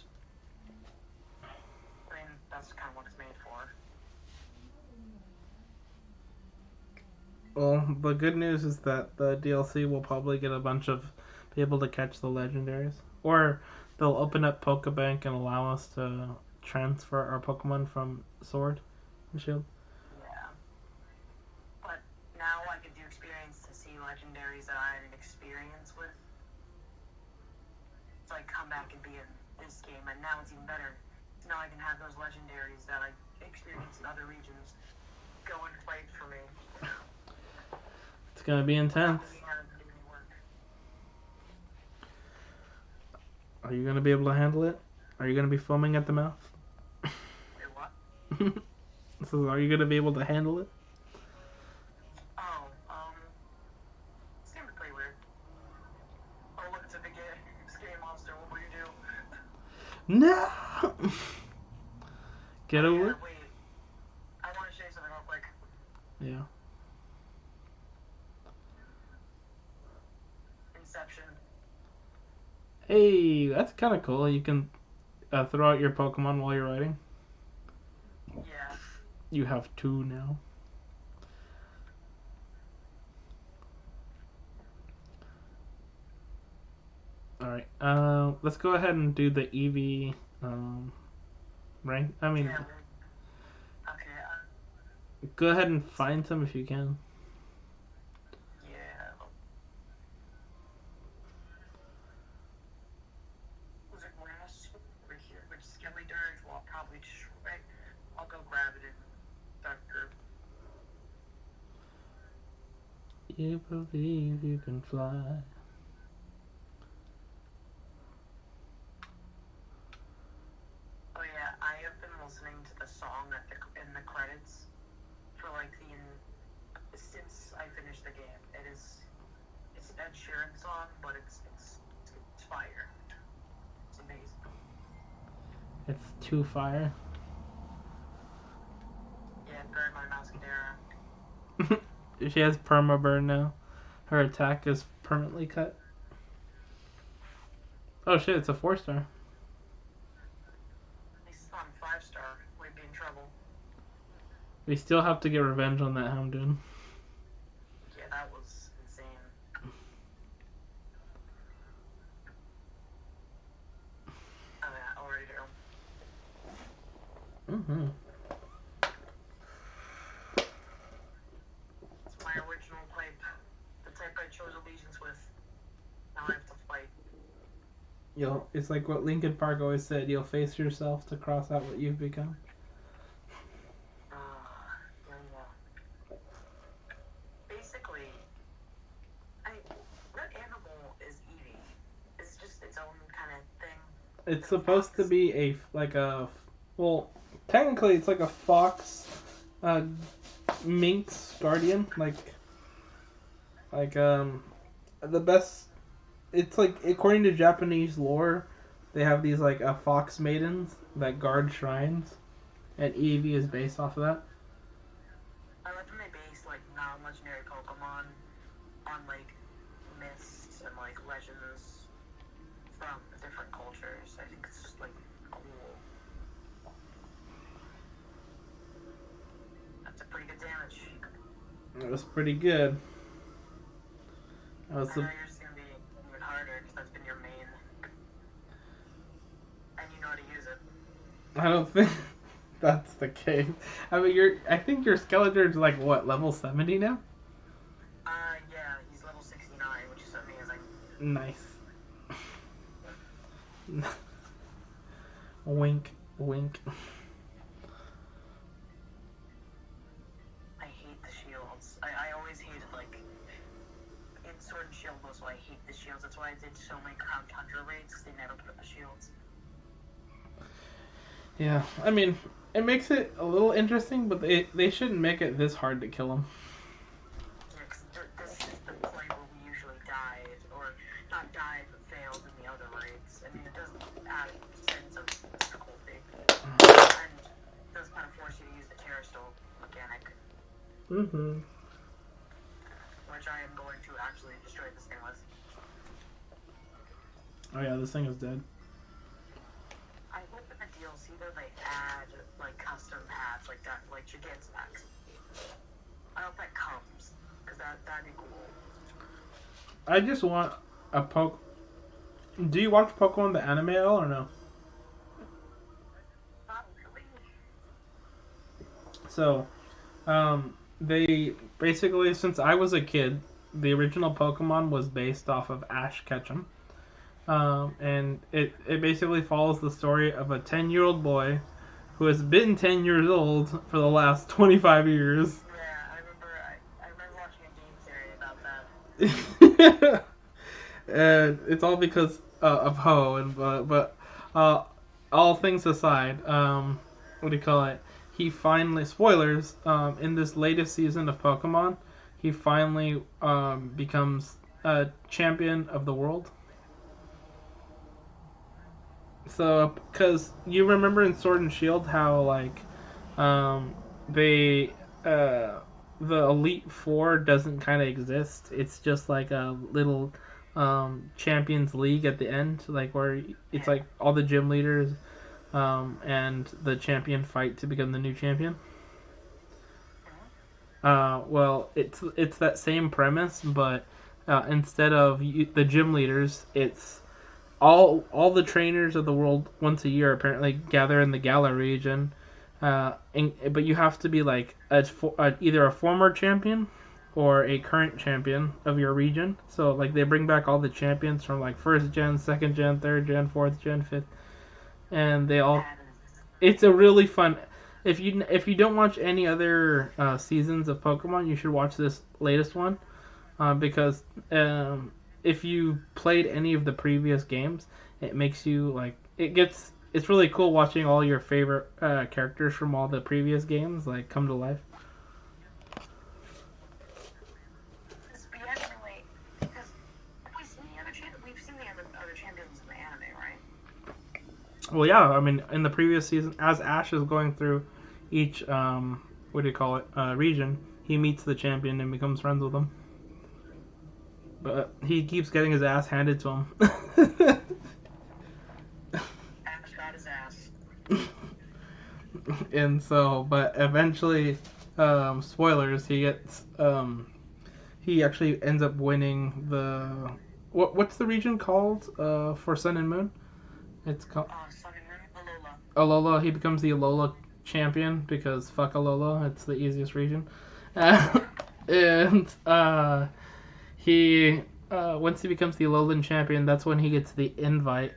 I mean, that's kind of what it's made for. Well, the good news is that the DLC will probably get a bunch of people to catch the legendaries. Or they'll open up Pokebank and allow us to transfer our Pokemon from Sword and Shield. Yeah. But now I get the experience to see legendaries that I had an experience with. So I come back and be in this game, and now it's even better. So now I can have those legendaries that I experienced in other regions go and fight for me. It's gonna be intense. Are you gonna be able to handle it? Are you gonna be foaming at the mouth? Wait, what? So are you gonna be able to handle it? Oh, it's gonna be pretty weird. Oh, look, it's a big skinny monster. What will you do? No! Get over yeah, it? wait. I want to show you something real quick. Yeah. Inception. Hey, that's kind of cool. You can throw out your Pokemon while you're riding. Yeah. You have 2 now. Alright, let's go ahead and do the EV rank. I mean, Yeah. Okay. go ahead and find some if you can. Yeah. There's a grass over here, which is Skelly Dirge. Well, I'll probably destroy. I'll go grab it in Thunder. You believe you can fly. Oh yeah, I have been listening to the song in the credits for like since I finished the game. It's an Ed Sheeran song, but it's fire. It's amazing. It's too fire. Yeah, burn my mascara. She has perma burn now. Her attack is permanently cut. Oh shit, it's a 4-star. At least it's on 5-star. We'd be in trouble. We still have to get revenge on that Houndoom. Yeah, that was insane. Oh yeah, already do. Mm-hmm. It's my original type. The type I chose allegiance with. Now I have to fight. It's like what Linkin Park always said, you'll face yourself to cross out what you've become. Yeah. Basically, what animal is Eevee? It's just its own kind of thing. It's supposed to be well, technically it's like a fox, minx guardian, the best. It's like according to Japanese lore, they have these like fox maidens that guard shrines, and Eevee is based off of that. I like when they base like non-legendary Pokemon on like myths and like legends from different cultures. I think it's just like cool. That's a pretty good damage. It was pretty good. I know yours is gonna be even harder because that's been your main, and you know how to use it. I don't think that's the case. I mean, I think your Skeletor's like what, level 70 now? Yeah, he's level 69, which is amazing. Nice. Wink, wink. I hate the shields. I always hated like in Sword and Shield was why I hate the shields. That's why I did so many Crown Tundra raids because they never put up the shields. Yeah, I mean, it makes it a little interesting, but they shouldn't make it this hard to kill him. Yeah, because this is the point where we usually died, or not died, but failed in the other raids. I mean, it does add a sense of difficulty, and it does kind of force you to use the Terrastone mechanic. Mm-hmm. Which I am going to actually destroy this thing with. Oh yeah, this thing is dead. I hope in the DLC though they add like custom hats like that, like Gigantamax. I hope that comes because that'd be cool. I just want a poke. Do you watch Pokemon the anime at all or no? Not really. So, they basically, since I was a kid, the original Pokemon was based off of Ash Ketchum. And it basically follows the story of a 10-year-old boy who has been 10 years old for the last 25 years. Yeah, I remember watching a game theory about that. And it's all because of Ho. And but uh, all things aside, what do you call it? He finally, spoilers, in this latest season of Pokemon, he finally becomes a champion of the world. So, because you remember in Sword and Shield how like um, they the Elite Four doesn't kind of exist. It's just like a little Champions League at the end, like where it's Yeah. like all the gym leaders and the champion fight to become the new champion. Well, it's that same premise, but instead of the gym leaders, it's all the trainers of the world once a year apparently gather in the Galar region, but you have to be like either a former champion or a current champion of your region. So like they bring back all the champions from like first gen, second gen, third gen, fourth gen, fifth, and they all. That is It's a really fun. If you don't watch any other seasons of Pokemon, you should watch this latest one because if you played any of the previous games, it makes you like it gets. It's really cool watching all your favorite characters from all the previous games like come to life. we haven't really because have we seen the other we've seen the other champions in the anime, right? Well, yeah, I mean, in the previous season, as Ash is going through each what do you call it region, he meets the champion and becomes friends with him. But he keeps getting his ass handed to him. Ash got his ass. And so, but eventually, spoilers, he actually ends up winning the what's the region called for Sun and Moon? It's called Sun and Moon, Alola. He becomes the Alola champion because fuck Alola, it's the easiest region. And he once he becomes the Alolan champion, that's when he gets the invite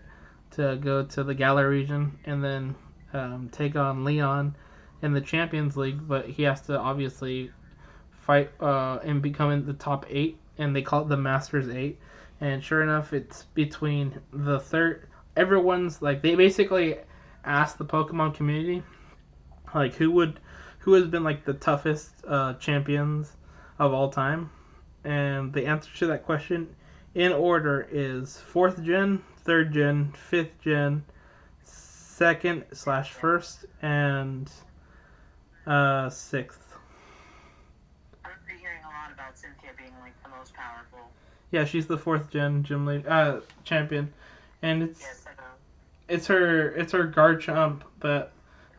to go to the Galar region and then take on Leon in the Champions League. But he has to obviously fight and become in the top 8, and they call it the Masters 8. And sure enough, it's between the third. Everyone's like they basically asked the Pokemon community like who has been like the toughest champions of all time, and the answer to that question in order is fourth gen, third gen, fifth gen, second slash first, and sixth. I remember hearing a lot about Cynthia being like the most powerful. Yeah, she's the fourth gen gym lead champion, and Yes, I know. it's her Garchomp that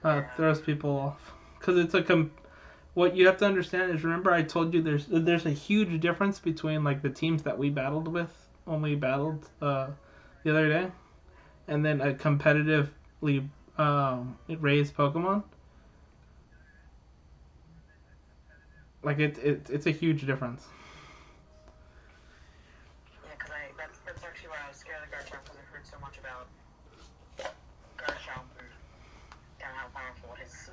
Yeah. throws people off because it's what you have to understand is remember I told you there's a huge difference between like the teams that we battled with when we battled the other day, and then a competitively raised Pokemon. Like it's a huge difference. Yeah, because that's actually why I was scared of Garchomp because I've heard so much about Garchomp and how powerful it is.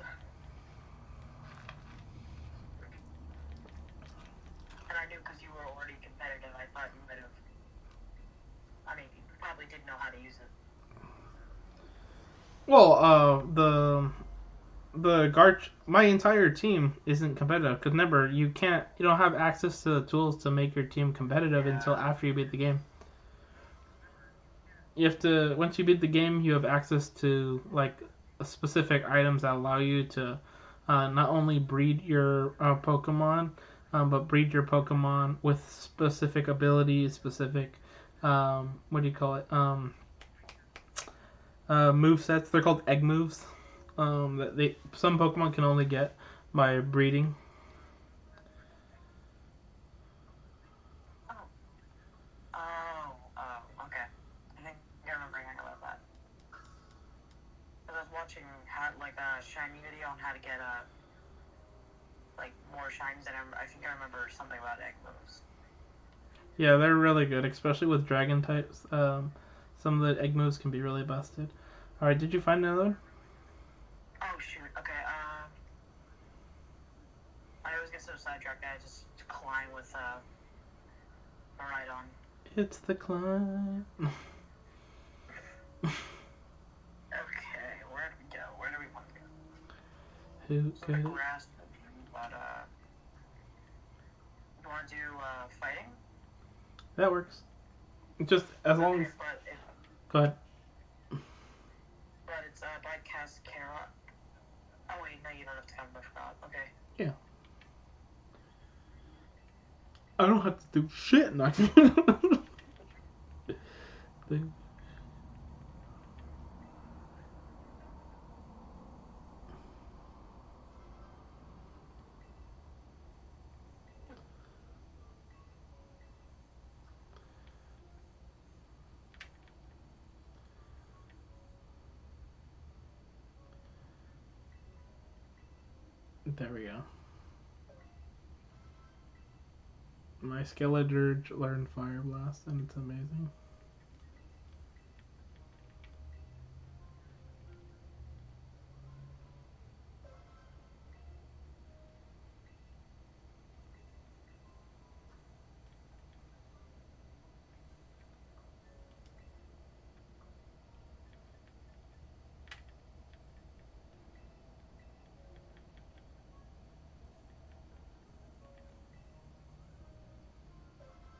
And I knew because you were already competitive, I thought you might have. I mean, you probably did know how to use it. Well, the Garch, my entire team isn't competitive because remember you don't have access to the tools to make your team competitive until after you beat the game. You have to once you beat the game, you have access to like specific items that allow you to not only breed your Pokemon, but breed your Pokemon with specific abilities, specific what do you call it? Move sets. They're called egg moves. That they some Pokemon can only get by breeding. Oh. Okay. I think I remember hearing about that. Because I was watching like a shiny video on how to get like more shinies, and I think I remember something about egg moves. Yeah, they're really good, especially with dragon types. Some of the egg moves can be really busted. All right, did you find another? Oh shoot. Okay. I always get so sidetracked that I just climb with Maridon. It's the climb. Okay, where do we go? Where do we want to go? Who So the could? grass, but you want to do fighting? That works. Just as long Okay, as. but Go ahead. it's by Cascara. Oh wait, no, you don't have to count. I forgot. Okay. Yeah. I don't have to do shit. Not. There we go. My Skeledirge learned Fire Blast, and it's amazing.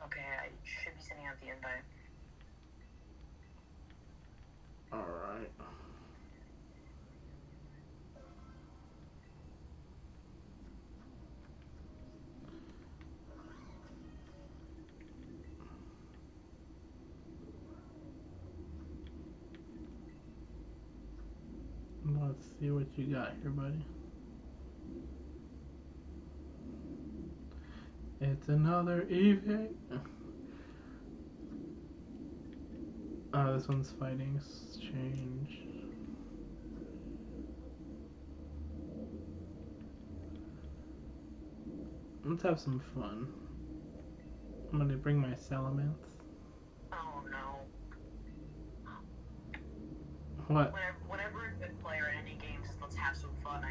Okay, I should be sending out the invite. Alright. Let's see what you got here, buddy. It's another Eevee. Oh, this one's fighting exchange. Let's have some fun. I'm gonna bring my Salamence. Oh no. What? Whenever a good player in any game says let's have some fun,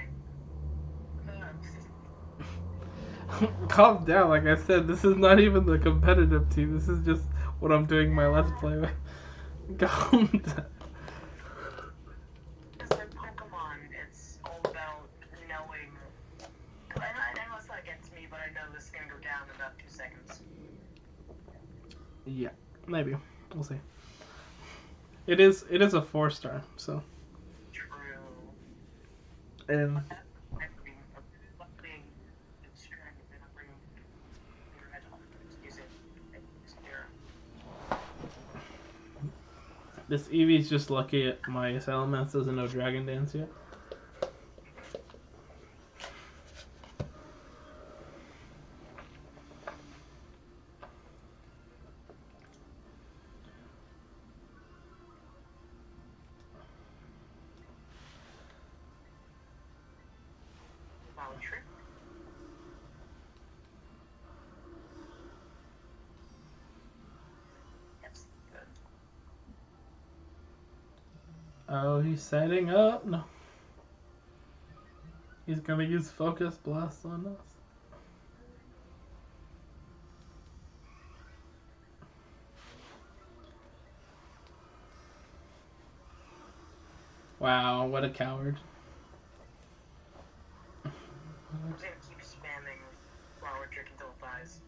Calm down. Like I said, this is not even the competitive team. This is just what I'm doing my Let's Play with. Calm down. Because in Pokemon, it's all about knowing. I know it's not against me, but I know this is gonna go down in about 2 seconds. Yeah, maybe. We'll see. It is a 4-star, so. True. And this Eevee's just lucky my Salamence doesn't know Dragon Dance yet. True. That's good. Oh, he's setting up. No. He's gonna use Focus Blast on us. Wow, what a coward. I'm just gonna keep spamming Flower Trick until it dies.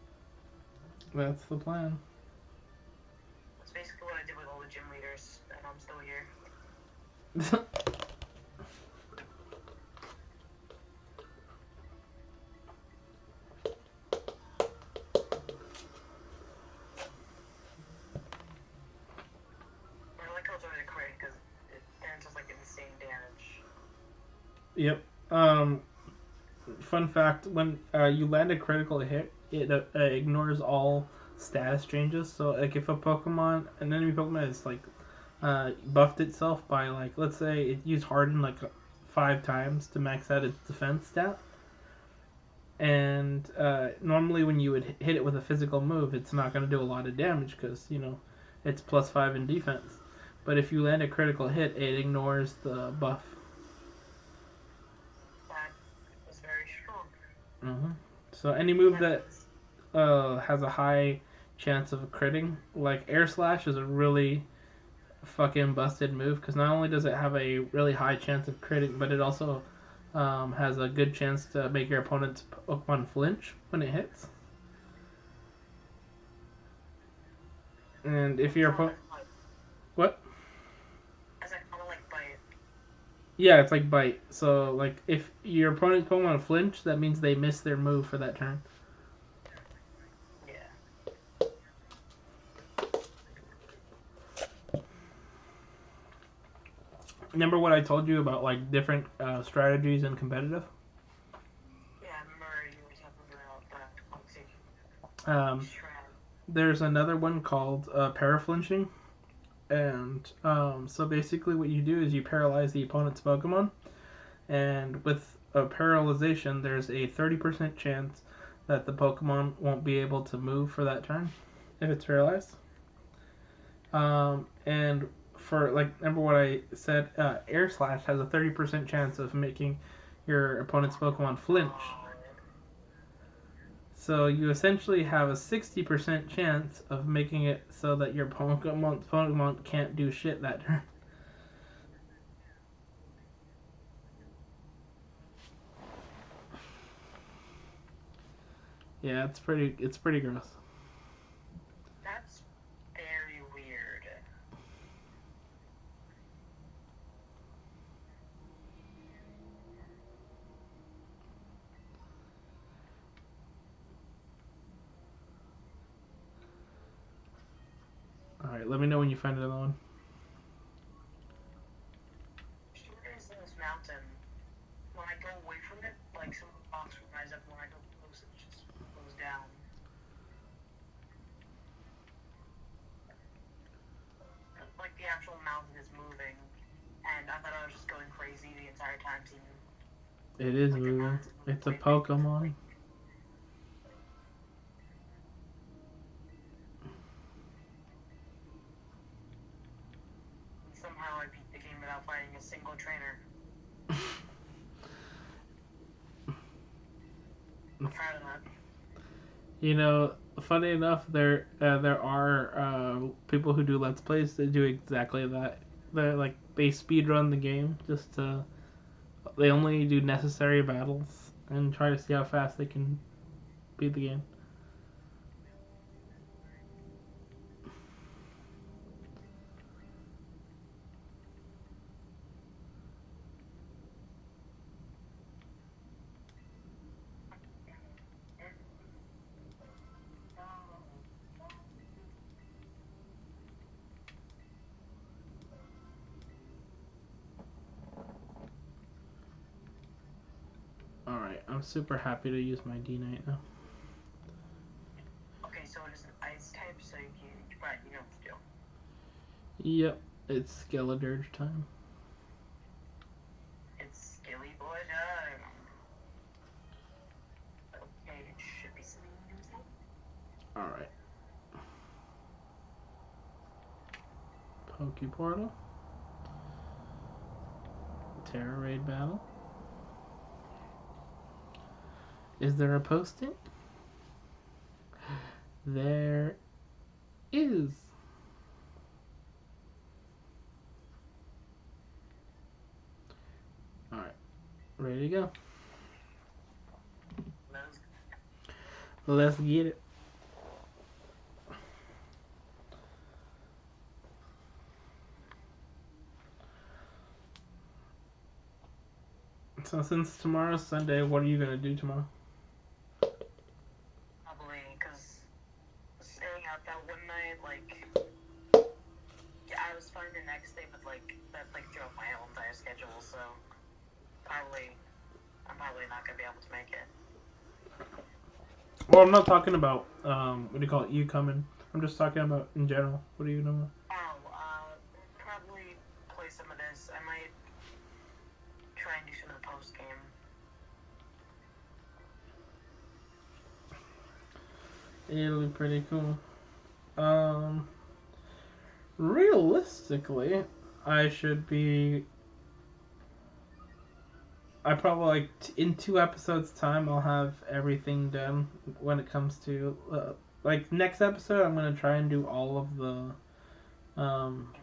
That's the plan. That's basically what I did with all the gym leaders, and I'm still here. Yep. Fun fact: when you land a critical hit, it ignores all status changes. So, like, if a Pokemon, an enemy Pokemon is like buffed itself by, like, let's say it used Harden like 5 times to max out its defense stat, and normally when you would hit it with a physical move, it's not going to do a lot of damage because it's +5 in defense. But if you land a critical hit, it ignores the buff. That was very strong. So any move That that means has a high chance of critting, like Air Slash, is a really fucking busted move because not only does it have a really high chance of critting, but it also has a good chance to make your opponent's Pokemon flinch when it hits. And if your kind of opponent, like bite. what? As I kind of like bite. Yeah, it's like bite. So like if your opponent's Pokemon flinch, that means they miss their move for that turn. Yeah. Remember what I told you about like different strategies in competitive? Yeah, I remember you were talking about that conversation. Um, Shred. there's another one called paraflinching, and so basically what you do is you paralyze the opponent's Pokemon, and with a paralyzation, there's a 30% chance that the Pokemon won't be able to move for that turn if it's paralyzed. And for like, remember what I said? Air Slash has a 30% chance of making your opponent's Pokemon flinch. So you essentially have a 60% chance of making it so that your Pokemon can't do shit that turn. Yeah, it's pretty gross. That's very weird. All right, let me know when you find another one. Where is this mountain? When I go away from it, like some rocks rise up. When I go close, it just goes down. Like the actual mountain is moving, and I thought I was just going crazy the entire time, seeing It is like the moving. mountain's moving It's a with me. Pokemon. Like and somehow I beat the game without fighting a single trainer. I'm proud of that. Funny enough, there are people who do Let's Plays that do exactly that. They speed run the game just to. They only do necessary battles and try to see how fast they can beat the game. All right, I'm super happy to use my D-Knight now. Okay, so it is an ice type, so you can. Right, you know what to do. Yep, it's Skeledirge time. It's Skilly Boy time. Okay, it should be something new with that. All right, Pokeportal, Terra Raid battle. Is there a posting? There is. All right, ready to go. Let's get it. So since tomorrow's Sunday, what are you gonna do tomorrow? Probably because staying out that one night, like, yeah, I was fine the next day, but like that like threw up my whole entire schedule. So I'm probably not gonna be able to make it. Well, I'm not talking about what do you call it? You coming? I'm just talking about in general. What are you gonna? Oh, probably play some of this. I might try and do some of the post game. It'll be pretty cool. Realistically, I should be. I probably in 2 episodes time I'll have everything done when it comes to like next episode I'm gonna try and do all of um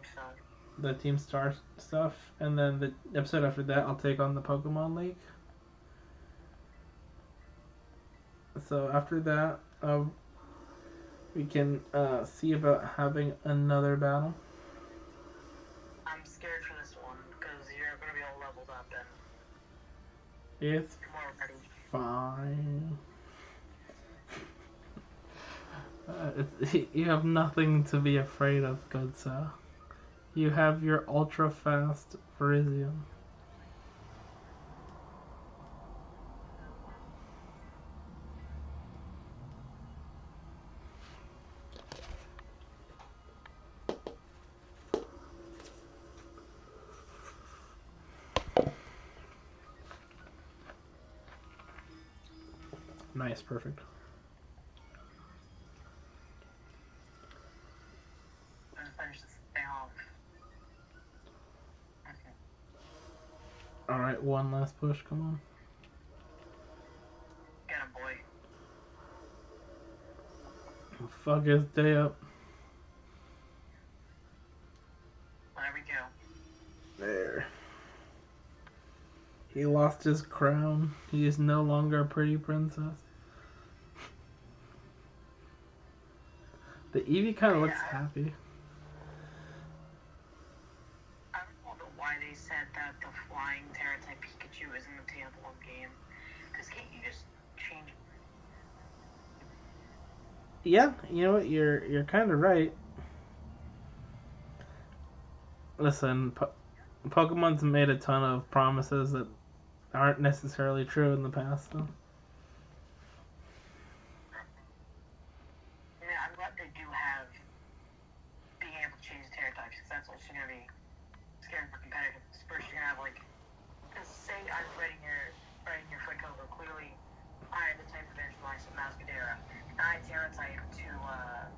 the Team Star stuff, and then the episode after that I'll take on the Pokemon League. So after that, we can see about having another battle. I'm scared for this one because you're gonna be all leveled up and It's more ready. fine. You have nothing to be afraid of, good sir. You have your ultra fast Virizion. Nice, perfect. I'm gonna finish this thing off. Okay. Alright, one last push, come on. Get him, boy. Fuck his day up. There we go. There. He lost his crown. He is no longer a pretty princess. The Eevee kind of looks happy. I don't know why they said that the flying Terra-type Pikachu is in the Tampon game. Because can't you just change? Yeah, you know what? You're kind of right. Listen, Pokemon's made a ton of promises that aren't necessarily true in the past. So. Yeah, I'm glad they do have being able to change Terra types because that's also gonna be scary for competitive. First, you're gonna have like, say I'm fighting your foot cover. Clearly, I have the type of Vengevine and Mascadera. And I Terra type to a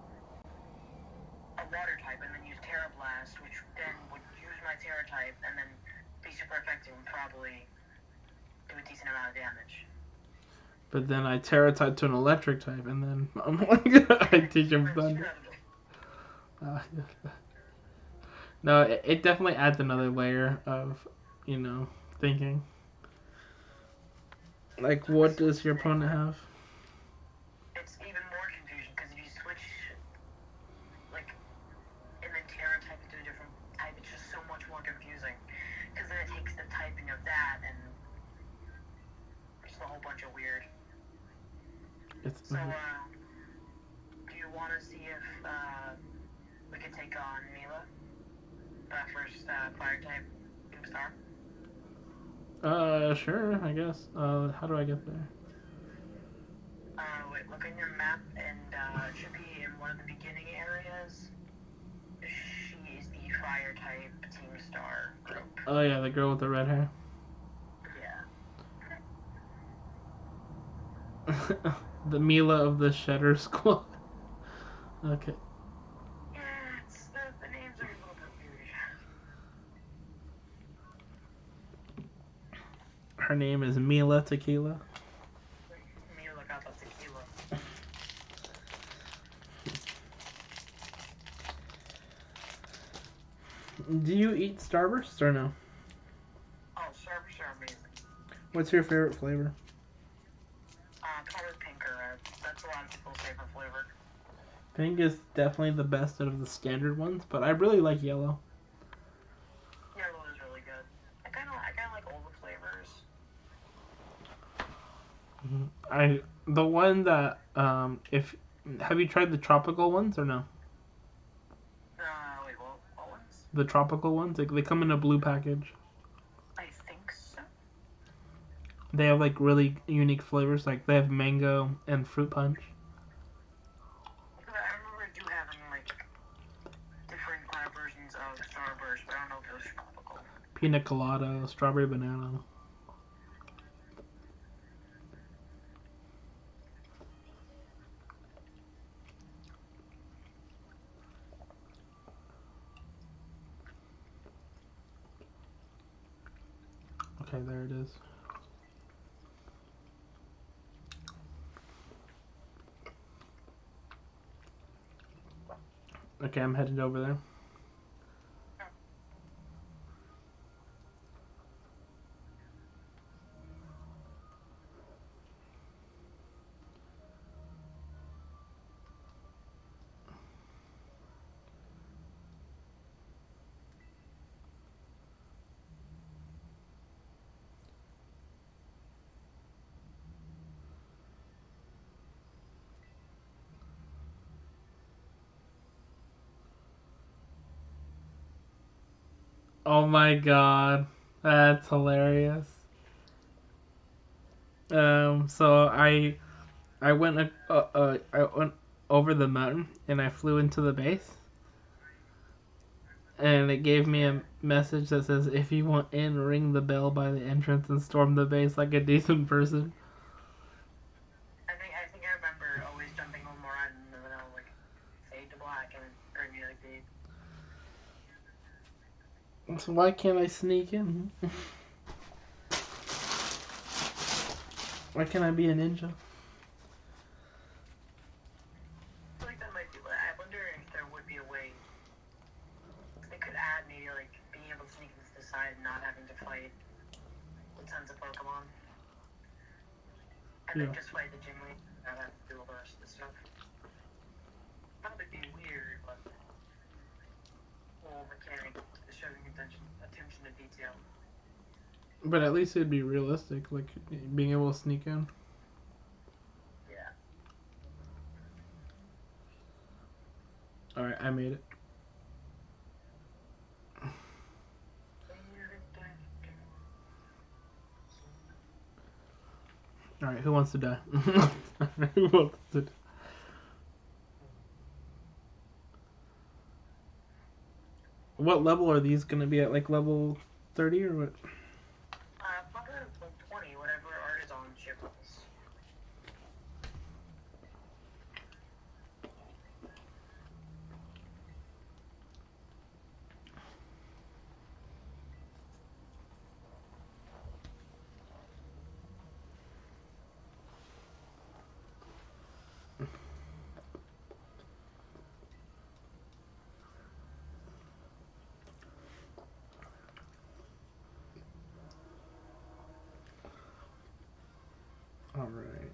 water type, and then use Terra Blast, which then would use my Terra type, and then be super effective and probably do a decent amount of damage. But then I Terra type to an electric type, and then I'm like, I teach him thunder. No, it definitely adds another layer of, thinking. Like, what does your opponent have? It's even more confusion because if you switch, like, and then Terra type into a different type, it's just so much more confusing. Because then it takes the typing of that and just a whole bunch of weird. So, do you want to see if we can take on Mila? That first fire type star? Sure, I guess. How do I get there? Wait, look on your map, and it should be in one of the beginning areas. She is the fire type Team Star group. Oh yeah, the girl with the red hair. Yeah. The Mila of the Shedder Squad. Okay. Yeah, the names are a little bit weird. Her name is Mila Tequila. Mila got the tequila. Do you eat Starbursts or no? Oh, Starbursts are amazing. What's your favorite flavor? Probably pink or red. That's a lot of people's favorite flavor. Pink is definitely the best out of the standard ones, but I really like yellow. Yellow is really good. I kind of like all the flavors. The one that if have you tried the tropical ones or no? Wait, what ones? The tropical ones, they come in a blue package. I think so. They have like really unique flavors. Like they have mango and fruit punch. Because I remember you having like different versions of Starburst, but I don't know if it was tropical. Pina colada, strawberry banana. Okay, there it is. Okay, I'm headed over there. Oh my god, that's hilarious. So I went over the mountain and I flew into the base, and it gave me a message that says, "If you want in, ring the bell by the entrance and storm the base like a decent person." I think I remember always jumping on more and then I'll like fade to black and or me like the So why can't I sneak in? Why can't I be a ninja? I feel like that might be. I wonder if there would be a way they could add maybe like being able to sneak into the side and not having to fight with tons of Pokemon, and Yeah. then just fight the gym lead and not have to do all the rest of the stuff. Probably be weird, but cool mechanic showing attention to detail. But at least it'd be realistic, like being able to sneak in. Yeah. All right, I made it. All right, who wants to die? Who wants to? What level are these gonna be at? Like level 30 or what? Probably like 20, whatever art is on shipments. All right.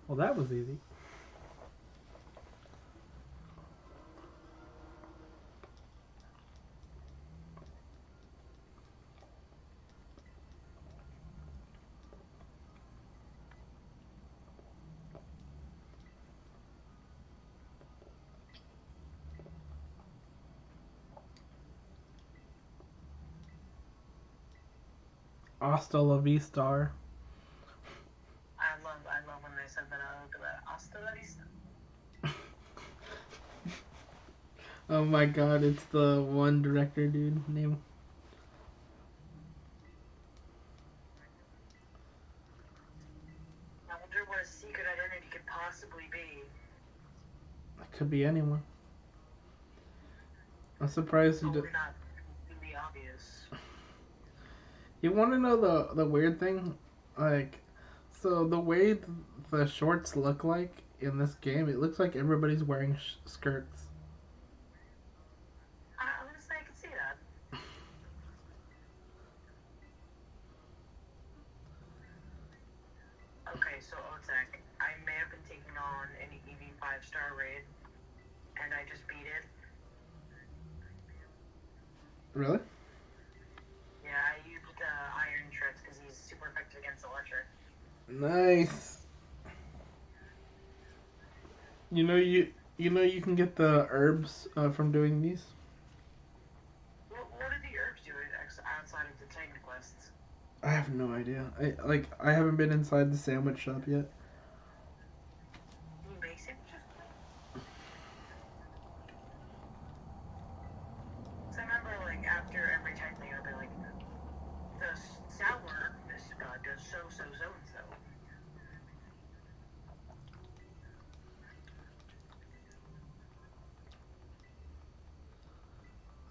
Well, that was easy. Hasta la vista. I love when they said that. I look at that. Hasta la vista. Oh my god, it's the one director dude name. I wonder what his secret identity could possibly be. It could be anyone. I'm surprised he did. Hopefully not completely obvious. You want to know the weird thing? Like, so the way the shorts look like in this game, it looks like everybody's wearing skirts. Honestly, I can see that. Okay, so Otek, I may have been taking on an EV 5-star raid, and I just beat it. Really? Yeah, I used Iron Shreds because he's super effective against electric. Nice. You know you. You know you can get the herbs from doing these. What do the herbs do outside of the Titan quests? I have no idea. I haven't been inside the sandwich shop yet. You make sandwiches? So I remember, like, after every Titan thing, I'll be like, the sour this does so and so.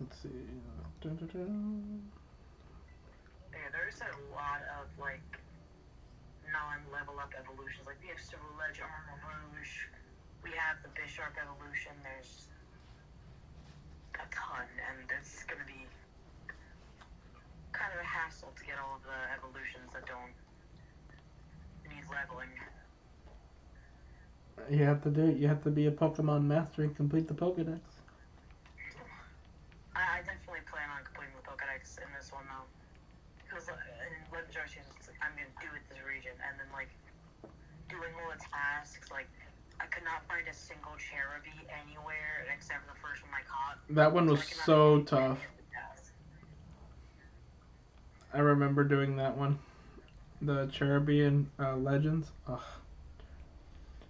Let's see. Dun, dun, dun. Yeah, there's a lot of, like, non-level up evolutions. Like, we have Silver Ledge, Armor Rouge, we have the Bisharp evolution. There's a ton, and it's gonna be kind of a hassle to get all of the evolutions that don't need leveling. You have to do it. You have to be a Pokemon master and complete the Pokedex. I definitely plan on completing the Pokedex in this one, though. Because in Legends Arceus, I'm going to do it this region, and then, like, doing all the tasks, like, I could not find a single Cherubi anywhere except for the first one I caught. That one was so tough. I remember doing that one. The Cherubian Legends. Ugh.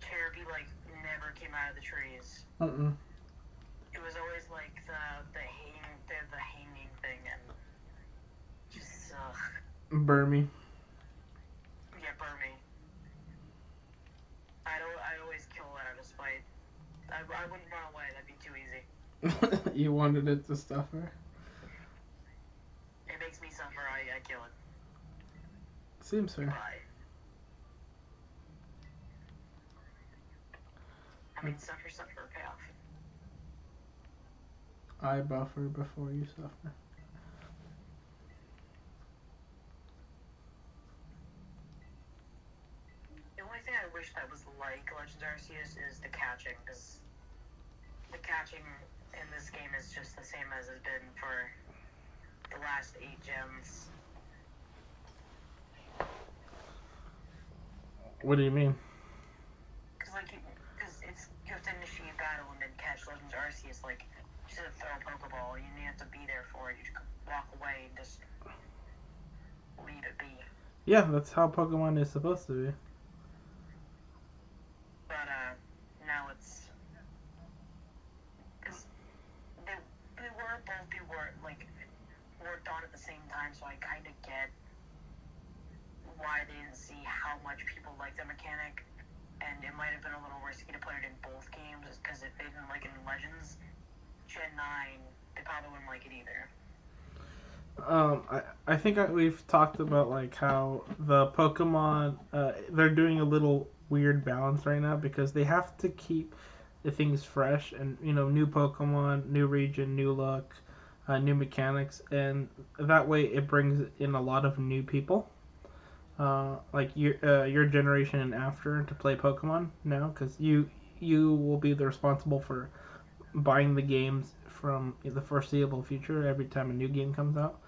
Cherubi, like, never came out of the trees. Uh-uh. It was always, like, the hanging thing, and just, Burmy. Yeah, Burmy. I'd always kill that out of spite. I wouldn't run away, that'd be too easy. You wanted it to suffer. It makes me suffer, I kill it. Seems fair. Bye. I mean, suffer, payoff. I buffer before you suffer. The only thing I wish that was like Legends Arceus is the catching, because the catching in this game is just the same as it's been for the last 8 gens. What do you mean? Because you have to initiate battle and then catch Legends Arceus, like, just to throw a Pokeball, you have to be there for it, you just walk away and just leave it be. Yeah, that's how Pokemon is supposed to be. But, now it's... Because they were worked on at the same time, so I kind of get why they didn't see how much people like the mechanic, and it might have been a little risky to put it in both games, because if they didn't like it in Legends, Gen 9, they probably wouldn't like it either. I think we've talked about like how the Pokemon they're doing a little weird balance right now because they have to keep the things fresh and new Pokemon, new region, new look, new mechanics, and that way it brings in a lot of new people, like your generation and after to play Pokemon now because you will be the responsible for buying the games from the foreseeable future every time a new game comes out.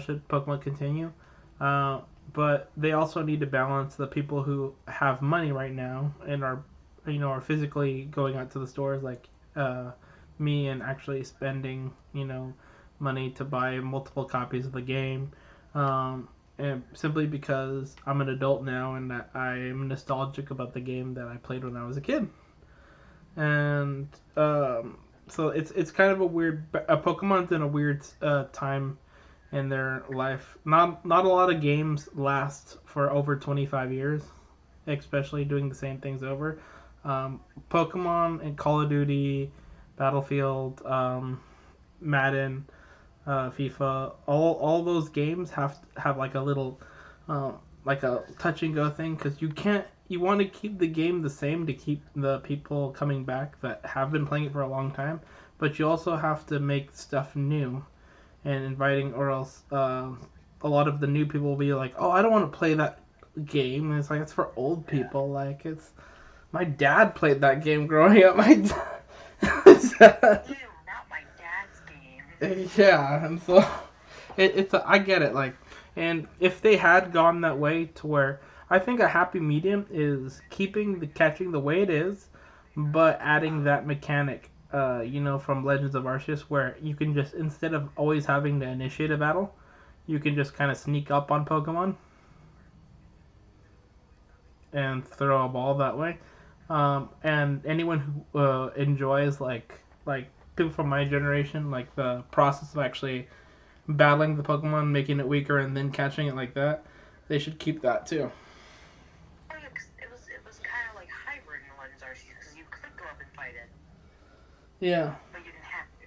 Should Pokemon continue. But they also need to balance the people who have money right now and are physically going out to the stores like me and actually spending money to buy multiple copies of the game. And simply because I'm an adult now and that I'm nostalgic about the game that I played when I was a kid. And so it's kind of a weird. Pokemon's in a weird time in their life. Not a lot of games last for over 25 years, especially doing the same things over. Pokemon and Call of Duty, Battlefield, Madden, FIFA, all those games have like a little like a touch and go thing because you want to keep the game the same to keep the people coming back that have been playing it for a long time, but you also have to make stuff new and inviting, or else a lot of the new people will be like, "Oh, I don't want to play that game." And it's like it's for old people. Like it's my dad played that game growing up. My dad. Ew, not my dad's game. Yeah, and so I get it. Like, and if they had gone that way to where I think a happy medium is keeping the catching the way it is, but adding that mechanic, from Legends of Arceus, where you can just, instead of always having to initiate a battle, you can just kind of sneak up on Pokemon and throw a ball that way. And anyone who enjoys like people from my generation, like the process of actually battling the Pokemon, making it weaker, and then catching it like that, they should keep that too. Oh yeah, 'cause it was kind of like hybrid in Legends Arceus because you could go up and fight it, Yeah. but you didn't have to.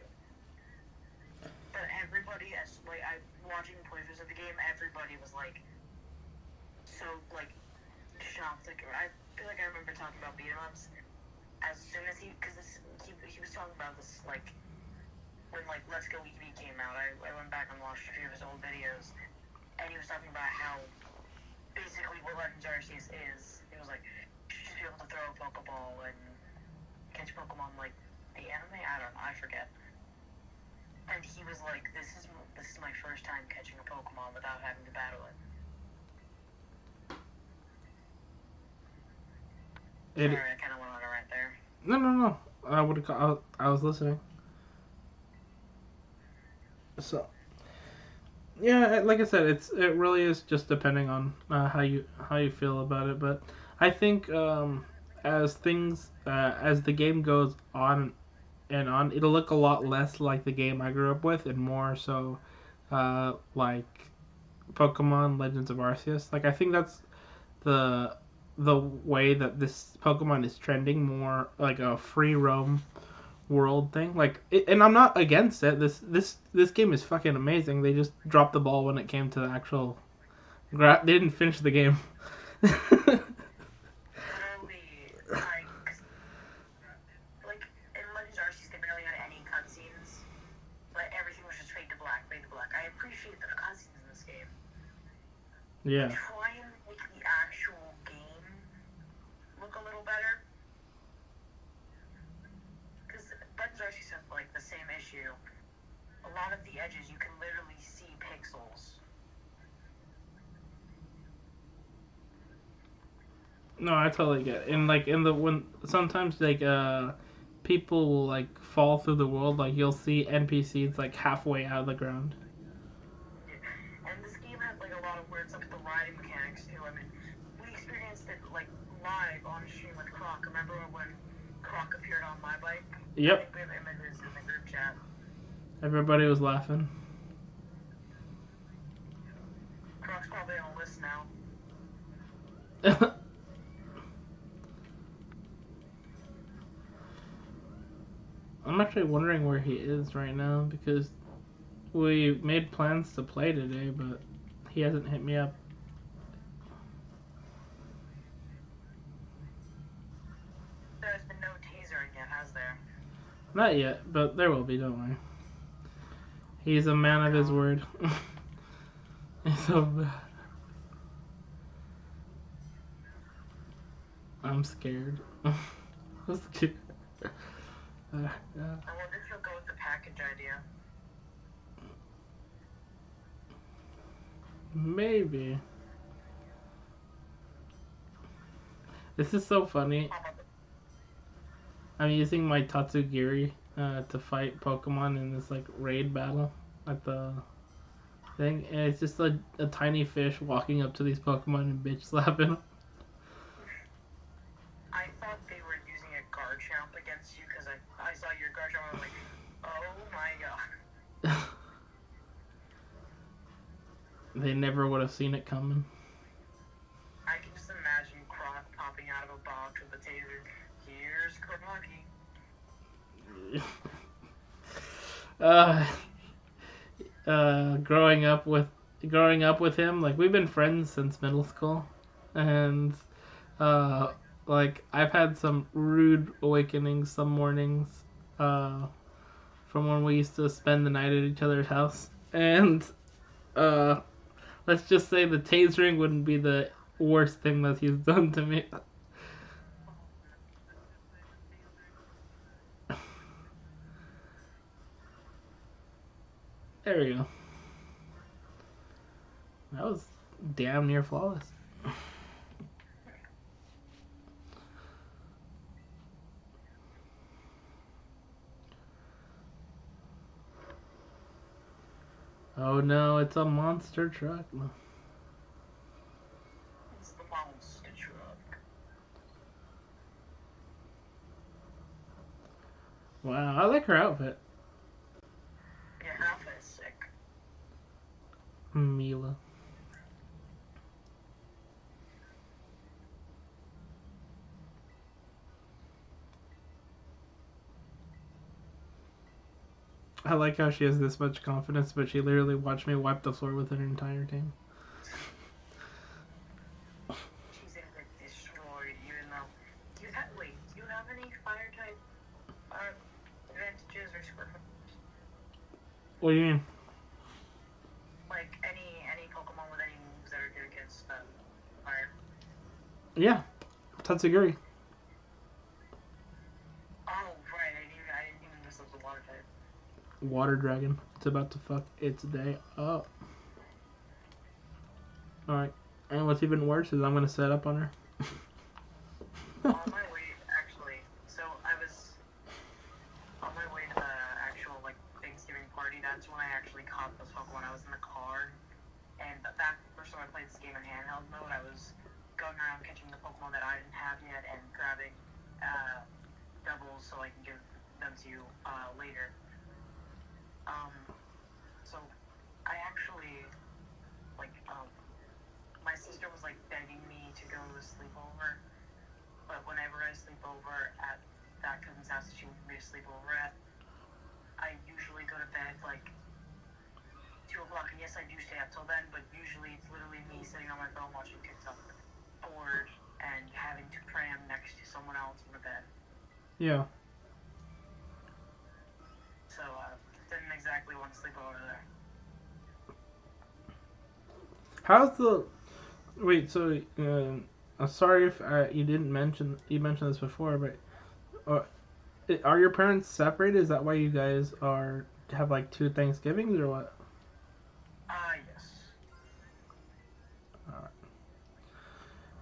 But everybody, as like I watching playthroughs of the game, everybody was like so like shocked. Like I feel like I remember talking about beat 'em ups as soon as he was talking about this like when like Let's Go EV came out. I went back and watched a few of his old videos, and he was talking about how basically what Legends Arceus is. He was like, you should just be able to throw a Pokeball and catch Pokemon like the anime. I don't know, I forget. And he was like, this is my first time catching a Pokemon without having to battle it. Sorry, I kind of went on a rant there. No. I was listening. So yeah, like I said, it really is just depending on how you feel about it. But I think as the game goes on and on, it'll look a lot less like the game I grew up with, and more so like Pokemon Legends of Arceus. Like I think that's the the way that this Pokemon is trending, more like a free roam world thing. And I'm not against it. This game is fucking amazing. They just dropped the ball when it came to the actual. They didn't finish the game. Literally, like in Legends Arceus, they barely had any cutscenes, but everything was just fade to black, fade to black. I appreciate the cutscenes in this game. Yeah. Try and make the actual game look a little better, because Legends Arceus have like the same issue. A lot of the edges you can literally see pixels. No, I totally get it. And like in the when sometimes people will like fall through the world. Like you'll see NPCs like halfway out of the ground. And this game had like a lot of weird stuff with the riding mechanics too. I mean, we experienced it like live on stream with Croc. Remember when Croc appeared on my bike? I Yep. think we have images in the group chat. Everybody was laughing. Croc's probably on a list now. I'm actually wondering where he is right now because we made plans to play today, but he hasn't hit me up. There's been no tasering yet, has there? Not yet, but there will be, don't worry. He's a man of his word. So I'm scared. I'm scared. I wonder if he'll go with the package idea. Maybe. This is so funny. I'm using my Tatsugiri to fight Pokemon in this like raid battle at the thing, and it's just a tiny fish walking up to these Pokemon and bitch slapping them. I thought they were using a Garchomp against you because I saw your Garchomp and I was like, oh my god. They never would have seen it coming. I can just imagine Croc popping out of a box with a taser. Here's Crocky. uh, growing up with him, like we've been friends since middle school, and uh, like I've had some rude awakenings some mornings, from when we used to spend the night at each other's house, and uh, let's just say the tasering wouldn't be the worst thing that he's done to me. There we go. That was damn near flawless. Oh no, it's a monster truck. It's the monster truck. Wow, I like her outfit. Yeah, her outfit is sick. Mila. I like how she has this much confidence, but she literally watched me wipe the floor with an entire team. She's gonna get destroyed, even though. Do you have any fire type advantages or square foot? What do you mean? Like any Pokemon with any moves that are good against fire? Yeah, Tatsuguri. Oh, right. I didn't even this was a water type. Water Dragon. It's about to fuck its day up. Alright. And what's even worse is I'm gonna set up on her. On my way, actually. So I was on my way to the actual like Thanksgiving party. That's when I actually caught this Pokemon. I was in the car, and that first time I played this game in handheld mode, I was going around catching the Pokemon that I didn't have yet and grabbing doubles so I can give them to you later. Um, so I actually like my sister was like begging me to go to a sleepover, but whenever I sleep over at that cousin's house that she wanted me to sleep over at, I usually go to bed like 2 o'clock, and yes, I do stay up till then, but usually it's literally me sitting on my phone watching TikTok, bored, and having to cram next to someone else in the bed. Yeah. So, didn't exactly want to sleep over there. How's the. Wait, so. I'm sorry if you didn't mention. You mentioned this before, but. Are your parents separated? Is that why you guys are. Have like two Thanksgivings or what? Yes.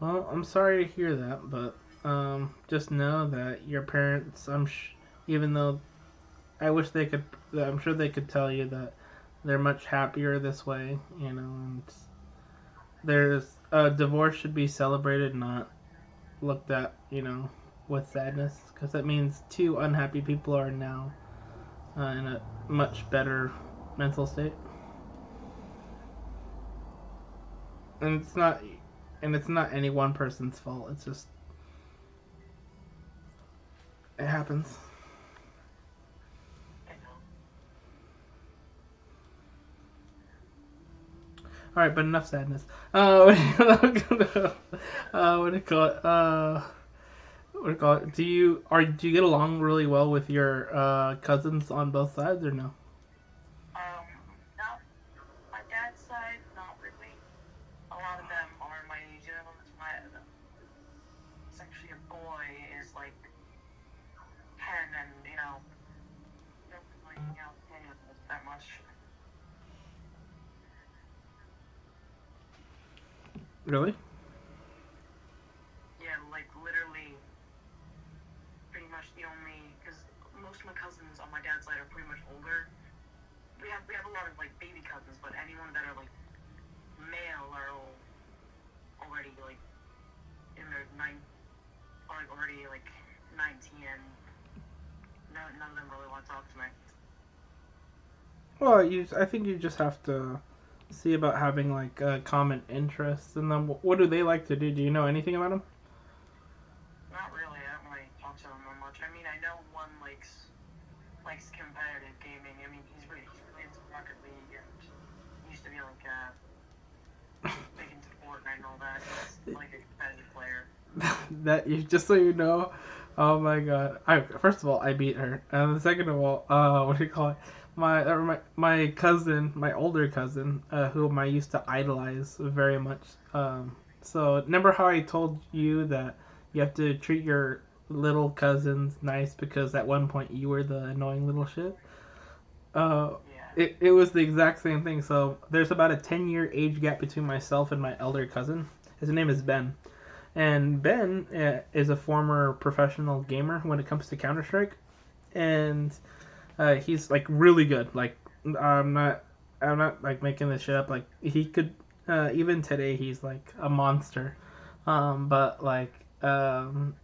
Well, I'm sorry to hear that, but just know that your parents, even though I wish they could, I'm sure they could tell you that they're much happier this way, and there's a divorce should be celebrated, not looked at, with sadness, because that means two unhappy people are now in a much better mental state, and it's not any one person's fault. It's just it happens. I know. All right, but enough sadness. What do you call it? What do you call it? Do you get along really well with your cousins on both sides or no? Not my dad's side, not really. A lot of them are my age. It's actually a boy is like 10, and don't really hang out with any of us that much. Really? Yeah, like literally, pretty much the only because most of my cousins on my dad's side are pretty much older. We have a lot of like baby cousins, but anyone that are like male are all already like in their are like already like 19, and none of them really want to talk to me. Well, I think you just have to see about having like common interests, and then what do they like to do? Do you know anything about them? Not really. I don't really talk to them that much. I mean, I know one likes competitive gaming. I mean, he's really into Rocket League, and he used to be like big into Fortnite and all that. He's like a competitive player. That you just so you know. Oh my god! First of all, I beat her, and second of all, what do you call it? My cousin, my older cousin, whom I used to idolize very much. So remember how I told you that you have to treat your little cousins nice because at one point you were the annoying little shit. Uh, Yeah. it was the exact same thing. So there's about a 10-year age gap between myself and my elder cousin. His name is Ben. And Ben is a former professional gamer when it comes to Counter Strike, and he's like really good. Like I'm not. I'm not like making this shit up. Like he could, even today he's like a monster. But like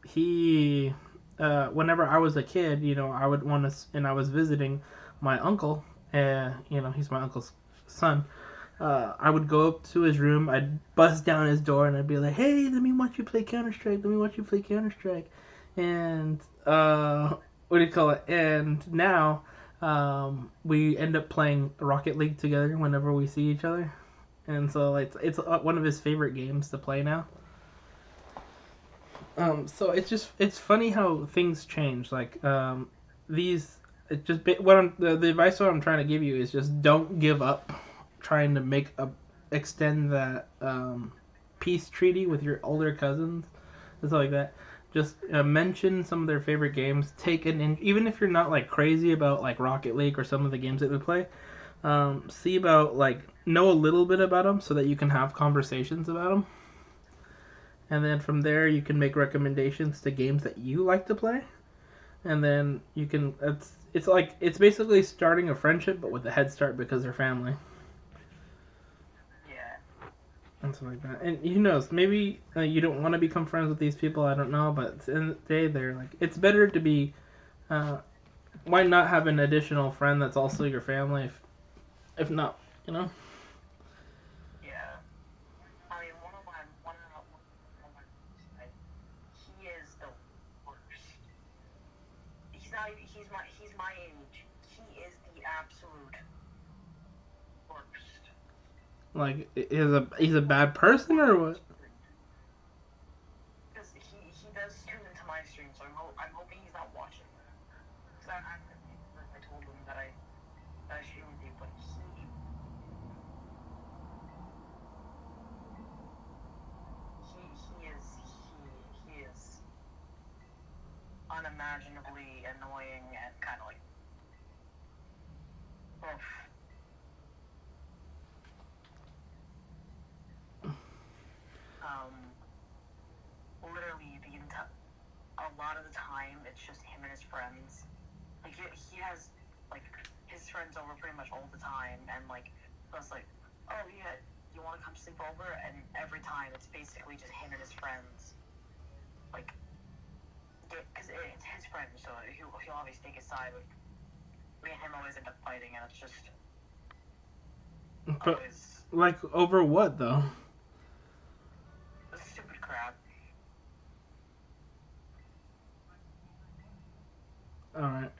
he, whenever I was a kid, I would want to, and I was visiting my uncle. He's my uncle's son. I would go up to his room. I'd bust down his door, and I'd be like, "Hey, let me watch you play Counter Strike. Let me watch you play Counter Strike." And what do you call it? And now we end up playing Rocket League together whenever we see each other, and so it's one of his favorite games to play now. So it's funny how things change. Like these, it just what the advice what I'm trying to give you is just don't give up trying to extend that peace treaty with your older cousins and stuff like that. Just mention some of their favorite games. Take it in, even if you're not like crazy about like Rocket League or some of the games that they play. See about like know a little bit about them so that you can have conversations about them, and then from there you can make recommendations to games that you like to play, and then you can it's basically starting a friendship but with a head start because they're family. Yeah. And something like that. And who knows? Maybe you don't want to become friends with these people. I don't know, but at the end of the day, they're like it's better to be. Uh, why not have an additional friend that's also your family? If not, you know. Yeah. I mean, one of my he is the worst. He's not even, he's my age. He is the absolute worst. Like, he's a bad person or what? Because he does tune into my stream, so I'm hoping he's not watching. Because I told him that I stream with you, but he is unimaginably annoying and kind of like, oof. Um, literally a lot of the time it's just him and his friends. Like he has like his friends over pretty much all the time, and like I was like, oh yeah, you want to come sleep over? And every time it's basically just him and his friends. Like, because it's his friend, so he'll always take his side. But me and him always end up fighting, and it's just But always like over what though? stupid crap. All right.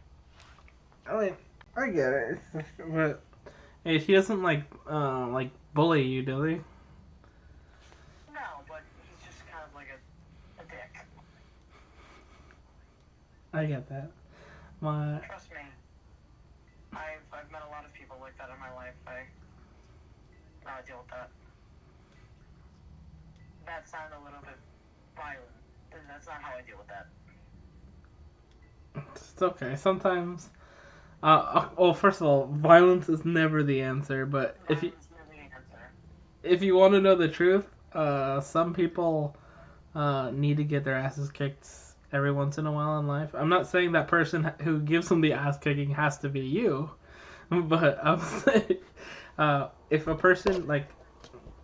I mean, I get it, but hey, he doesn't like bully you, does he? No, but he's just kind of like a dick. I get that. My Trust me, I've met a lot of people like that in my life. I know how to deal with that. That sounded a little bit violent. That's not how I deal with that. it's okay. Sometimes, well, first of all, violence is never the answer. But Violence is the answer. if you want to know the truth, some people need to get their asses kicked every once in a while in life. I'm not saying that person who gives them the ass kicking has to be you, but I'm saying if a person like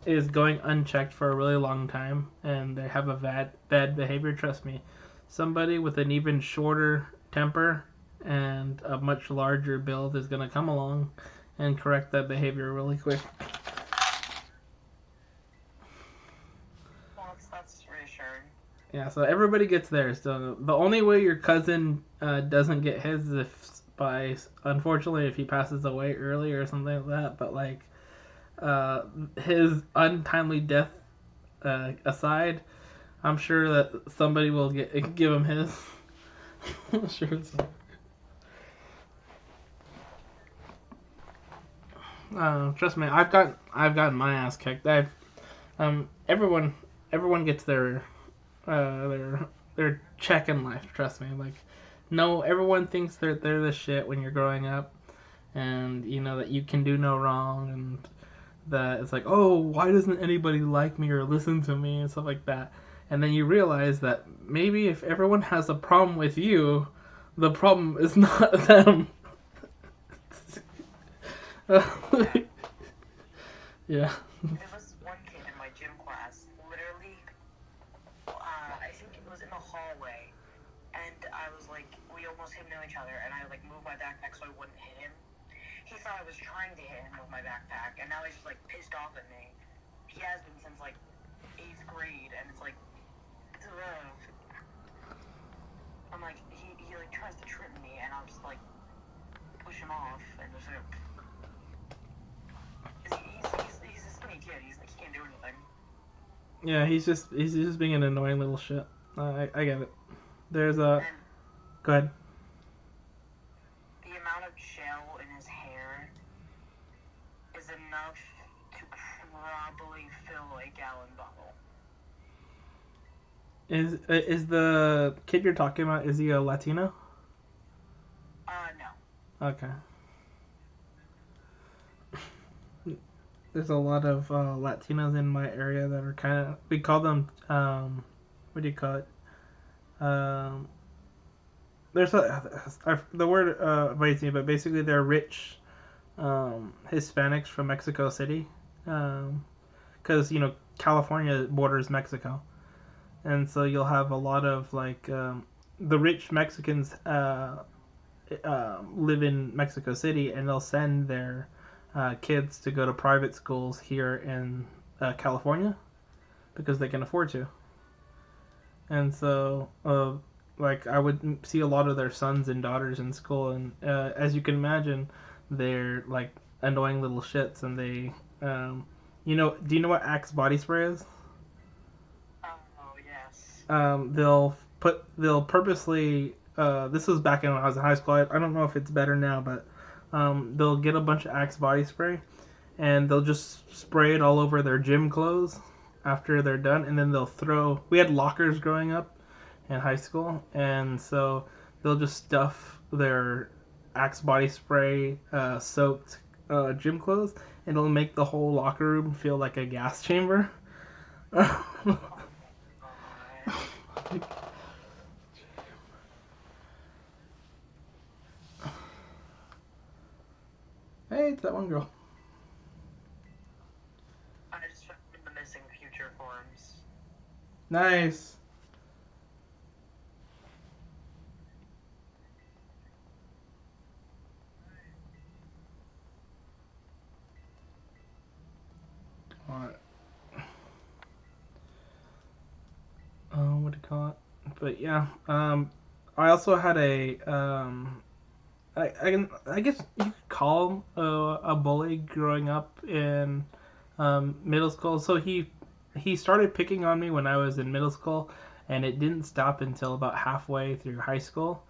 is going unchecked for a really long time and they have a bad behavior, trust me, somebody with an even shorter temper and a much larger build is gonna come along and correct that behavior really quick. Well, that's reassuring. Yeah, so everybody gets theirs. So the only way your cousin doesn't get his is if by unfortunately if he passes away early or something like that. But like his untimely death aside, I'm sure that somebody will give him his. I'm sure. Trust me, I've gotten my ass kicked. I've everyone gets their their check in life. Trust me, like no, everyone thinks they're the shit when you're growing up, and you know that you can do no wrong, and that it's like, oh, why doesn't anybody like me or listen to me and stuff like that. And then you realize that maybe if everyone has a problem with you, the problem is not them. Yeah. There was one kid in my gym class, literally, I think it was in the hallway, and I was like, we almost hit into each other, and I like moved my backpack so I wouldn't hit him. He thought I was trying to hit him with my backpack, and now he's just like pissed off at me. He has been since like 8th grade, and it's like, ugh. I'm like, he like tries to trip me, and I'll just like push him off, and just like, he's a skinny kid. He can't do anything. Yeah, he's just being an annoying little shit. I get it. There's a. And Go ahead. the amount of gel in his hair is enough to probably fill a gallon bottle. Is the kid you're talking about? Is he a Latino? No. Okay. There's a lot of Latinos in my area that are kind of. We call them. What do you call it? There's the word avoids me, but basically they're rich Hispanics from Mexico City, because California borders Mexico, and so you'll have a lot of like the rich Mexicans live in Mexico City, and they'll send their kids to go to private schools here in California because they can afford to, and so like I would see a lot of their sons and daughters in school, and as you can imagine, they're like annoying little shits, and they, do you know what Axe body spray is? Oh yes. They'll purposely. This was back when I was in high school. I don't know if it's better now, but they'll get a bunch of Axe body spray, and they'll just spray it all over their gym clothes after they're done, and then they'll throw. We had lockers growing up in high school, and so they'll just stuff their Axe body spray soaked gym clothes, and it'll make the whole locker room feel like a gas chamber. Hey, it's that one girl. I just found the missing future forms. Nice. Alright. What do you call it? But yeah, I also had I guess you could call him a bully growing up in middle school. So he started picking on me when I was in middle school, and it didn't stop until about halfway through high school.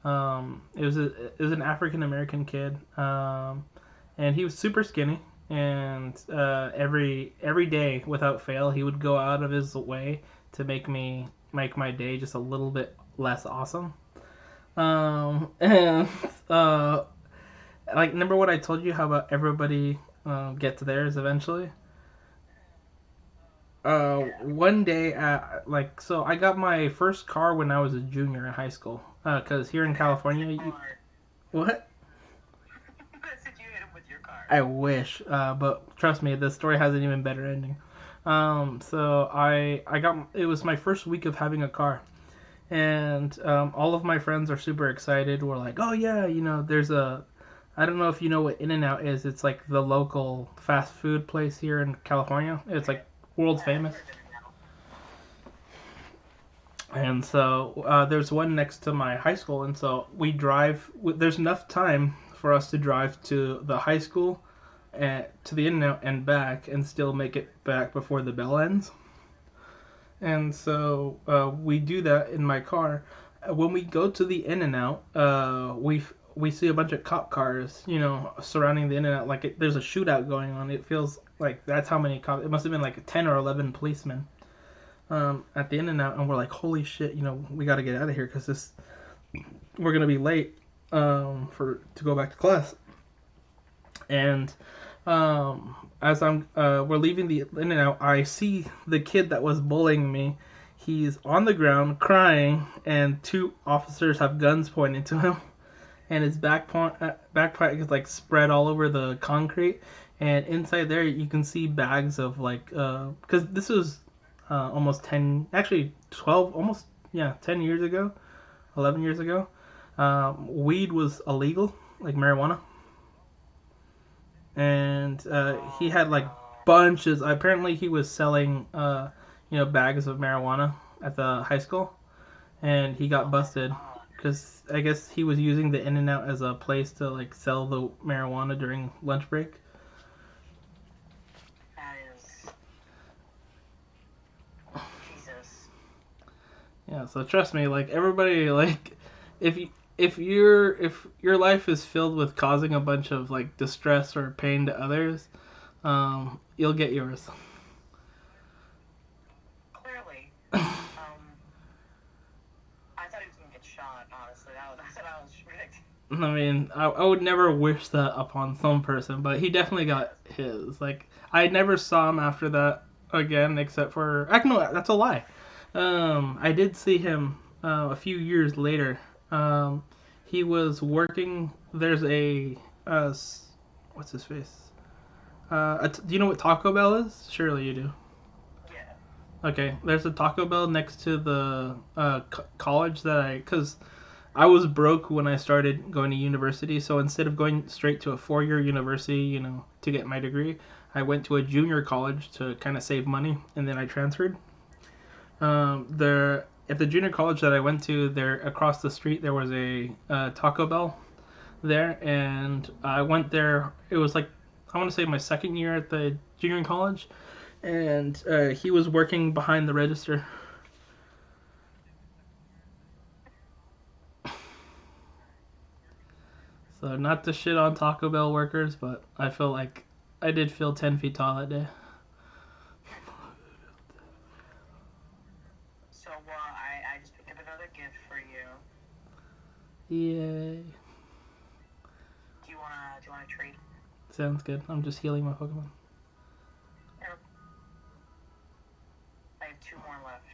It was an African American kid, and he was super skinny. And every day without fail, he would go out of his way to make my day just a little bit less awesome. And like, remember what I told you? How about everybody gets theirs eventually? Yeah. One day, so I got my first car when I was a junior in high school. Cause here in California, what? I said you hit him with your car. I wish, but trust me, the story has an even better ending. So I got it was my first week of having a car, and all of my friends are super excited. We're like, oh yeah, there's a, I don't know if you know what In-N-Out is. It's like the local fast food place here in California. It's like world famous. And so there's one next to my high school, and so we drive. There's enough time for us to drive to the high school, to the In-N-Out and back, and still make it back before the bell ends. And so we do that in my car. When we go to the In-N-Out, we see a bunch of cop cars, surrounding the In-N-Out. Like there's a shootout going on. It feels like that's how many cops. It must have been like 10 or 11 policemen at the In-N-Out, and we're like, holy shit, we got to get out of here because we're gonna be late to go back to class. And as we're leaving the In-N-Out, I see the kid that was bullying me. He's on the ground crying, and two officers have guns pointed to him, and his backpack is like spread all over the concrete, and inside there you can see bags of like because this was almost 10, actually 12, almost, yeah, 10 years ago, 11 years ago. Weed was illegal, like marijuana, and he had like bunches. Apparently, he was selling bags of marijuana at the high school, and he got busted because I guess he was using the In and Out as a place to like sell the marijuana during lunch break. That is Jesus. Yeah, so trust me, like everybody, like if your life is filled with causing a bunch of like distress or pain to others, you'll get yours. Clearly. I thought he was gonna get shot, honestly. That's what I was predicting. I mean, I would never wish that upon some person, but he definitely got his. Like, I never saw him after that again, except for. Actually, no, that's a lie. I did see him a few years later. He was working. There's what's his face? Do you know what Taco Bell is? Surely you do. Yeah. Okay, there's a Taco Bell next to the college because I was broke when I started going to university, so instead of going straight to a 4-year university, to get my degree, I went to a junior college to kind of save money, and then I transferred. There at the junior college that I went to, there across the street there was a Taco Bell there, and I went there. It was like I want to say my second year at the junior college, and he was working behind the register. So not to shit on Taco Bell workers, but I feel like I did feel 10 feet tall that day. So, I just picked up another gift for you. Yay. Do you wanna trade? Sounds good. I'm just healing my Pokemon. Yep. I have 2 more left.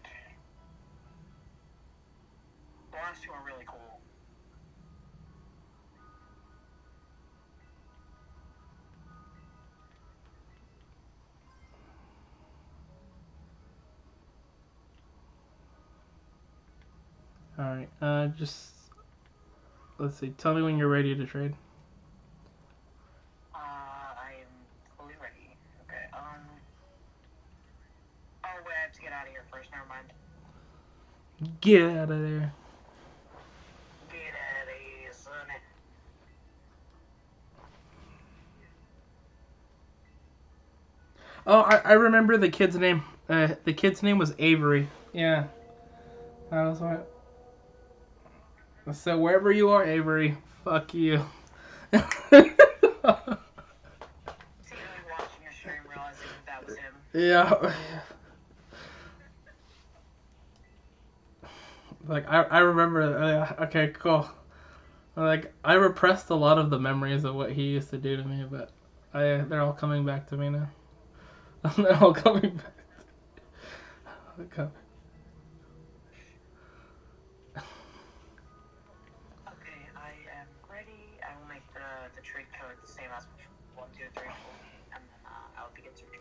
The last 2 are really cool. Alright, just. Let's see. Tell me when you're ready to trade. I am fully ready. Okay, oh wait, I have to get out of here first, never mind. Get out of there. Get out of here, son. Oh, I remember the kid's name. The kid's name was Avery. Yeah. That was what. So wherever you are, Avery, fuck you. Secretly watching your stream, realizing that was him. Yeah. Like I remember. Okay, cool. Like I repressed a lot of the memories of what he used to do to me, but they're all coming back to me now. They're all coming back. Okay. Okay, I am ready. I will make the trade code the same as 1, 2, 3, 4, and then I'll begin searching.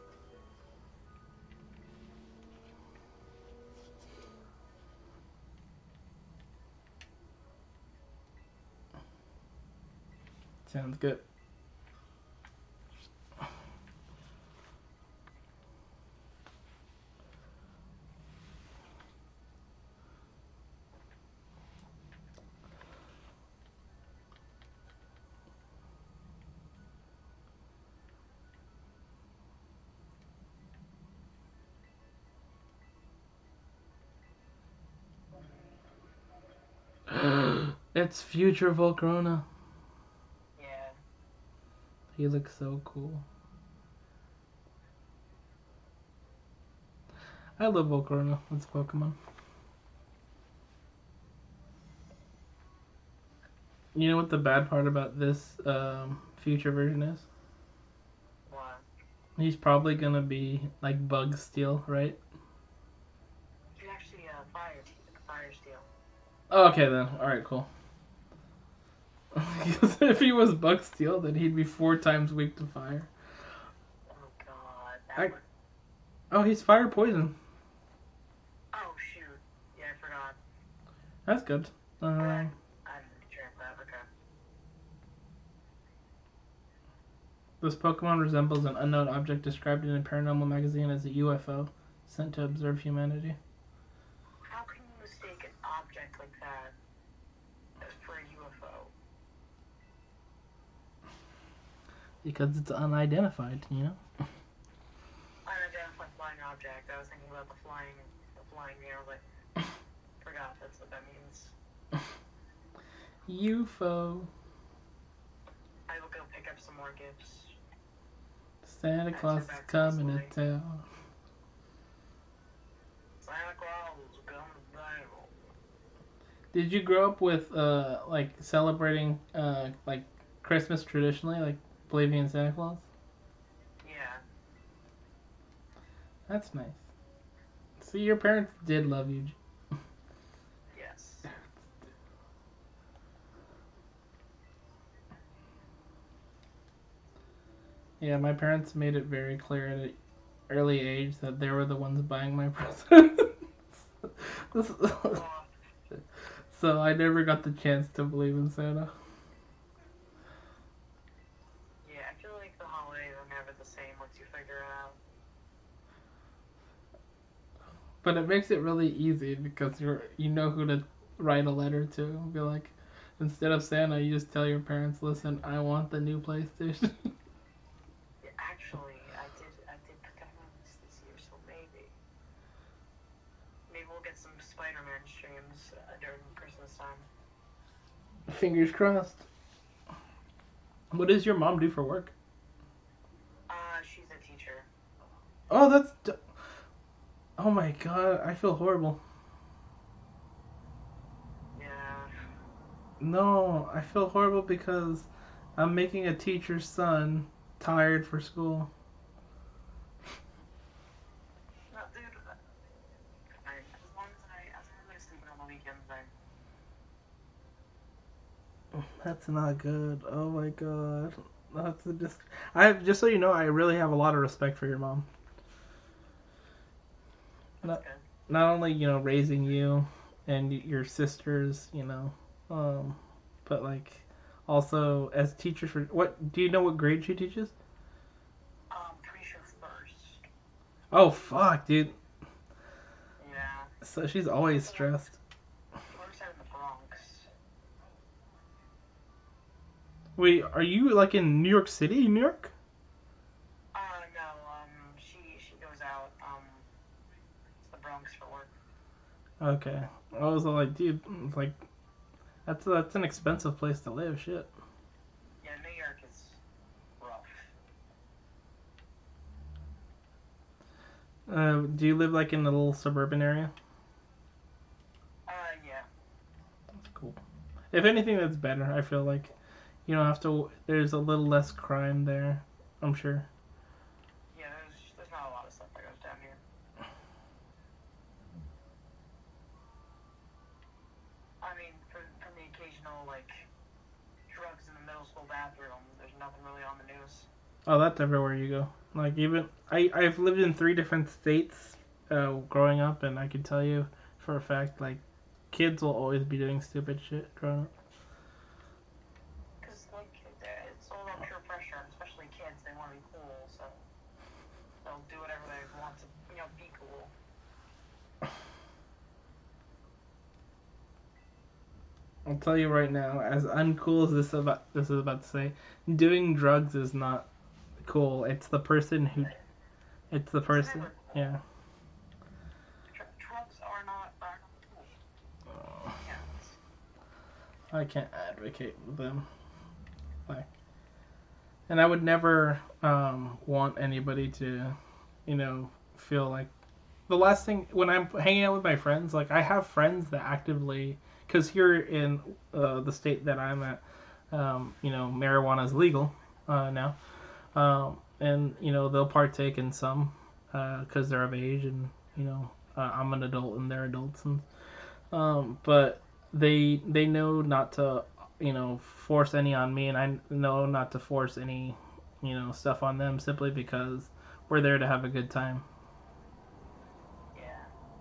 Sounds good. It's future Volcarona. Yeah. He looks so cool. I love Volcarona. It's Pokemon. You know what the bad part about this future version is? What? He's probably gonna be like Bug Steel, right? He's actually fire steel. Oh, okay then. All right, cool. Because if he was Bug Steel, then he'd be 4 times weak to fire. I oh, he's fire poison. Oh shoot. Yeah, I forgot. That's good. I Um, didn't check that. Okay. this Pokemon resembles an unknown object described in a paranormal magazine as a UFO sent to observe humanity. How can you mistake an object like that for a UFO? Because it's unidentified, you know? Unidentified flying object. I was thinking about the flying, you know, like, forgot that's what that means. UFO. I will go pick up some more gifts. Santa Claus is coming to town. Santa Claus is coming to town. Did you grow up with like celebrating like Christmas traditionally, like believing in Santa Claus? Yeah. That's nice. See, your parents did love you. Yes. Yeah, my parents made it very clear at an early age that they were the ones buying my presents. So I never got the chance to believe in Santa. Yeah, I feel like the holidays are never the same once you figure it out. But it makes it really easy because you know who to write a letter to. Be like, instead of Santa, you just tell your parents, "Listen, I want the new PlayStation." Yeah, actually, I did put that on this year, so maybe we'll get some Spider-Man streams during Christmas time. Fingers crossed. What does your mom do for work? She's a teacher. Oh, oh my god, I feel horrible. Yeah. No, I feel horrible because I'm making a teacher's son tired for school. No, dude. As long as I sleep on the weekends, then. That's not good. Oh my god. That's just. I just so you know, I really have a lot of respect for your mom. That's Not good. not only raising you and your sisters, um, but like also as teachers for what? Do you know what grade she teaches? Pretty sure first. Oh fuck, dude. Yeah. So she's always stressed. She works out in the Bronx. Wait, are you like in New York City, New York? No, she goes out, to the Bronx for work. Okay. I was like, dude, like that's an expensive place to live. Shit. Yeah, New York is rough. Do you live like in a little suburban area? Yeah. That's cool. If anything, that's better. I feel like you don't have to. There's a little less crime there. I'm sure. Yeah, there's not a lot of stuff that goes down here. I mean, from the occasional, like, drugs in the middle school bathroom, there's nothing really on the news. Oh, that's everywhere you go. Like even I've lived in 3 different states, growing up, and I can tell you for a fact, like kids will always be doing stupid shit growing up. Because, like, it's all about peer pressure, and especially kids, they want to be cool, so they'll do whatever they want to, be cool. I'll tell you right now, as uncool as this is about to say, doing drugs is not cool. It's the person who. It's the It's person. never cool. Yeah. Drugs are not cool. Oh, Yeah. I can't advocate them. Like, and I would never want anybody to, feel like the last thing when I'm hanging out with my friends. Like, I have friends that actively, because here in the state that I'm at, marijuana is legal now, and they'll partake in some because they're of age, and I'm an adult and they're adults, and but they know not to force any on me, and I know not to force any stuff on them simply because We're there to have a good time. Yeah.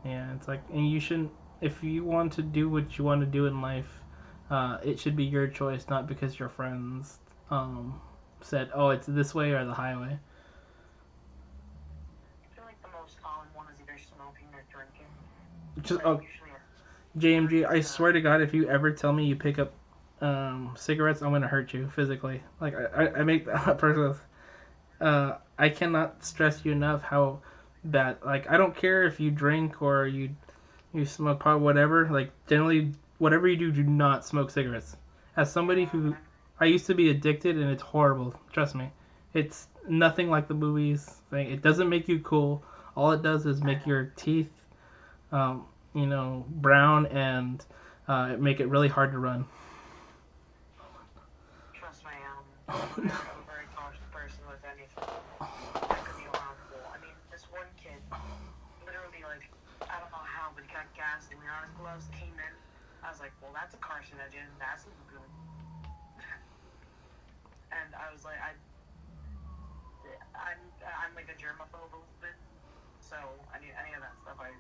Yeah, it's like, and you shouldn't. If you want to do what you want to do in life, it should be your choice, not because your friends um, said, "Oh, it's this way or the highway." I feel like the most common one is either smoking or drinking. Just But oh, usually JMG, I drinking's swear to God, if you ever tell me you pick up cigarettes, I'm gonna hurt you physically. Like I make that personal. I cannot stress you enough how bad. Like I don't care if you drink or you smoke pot, whatever. Like generally, whatever you do, do not smoke cigarettes. As somebody yeah, who I used to be addicted, and it's horrible. Trust me, it's nothing like the movies thing. It doesn't make you cool. All it does is make your teeth, um, brown and make it really hard to run. trust me, I'm a very cautious person with anything that could be harmful. I mean, this one kid, literally, like, I don't know how, but he got gasoline on his gloves, came in. I was like, well, that's a carcinogen. That's not good. And I was like, I'm like a germaphobe a little bit, so any of that stuff I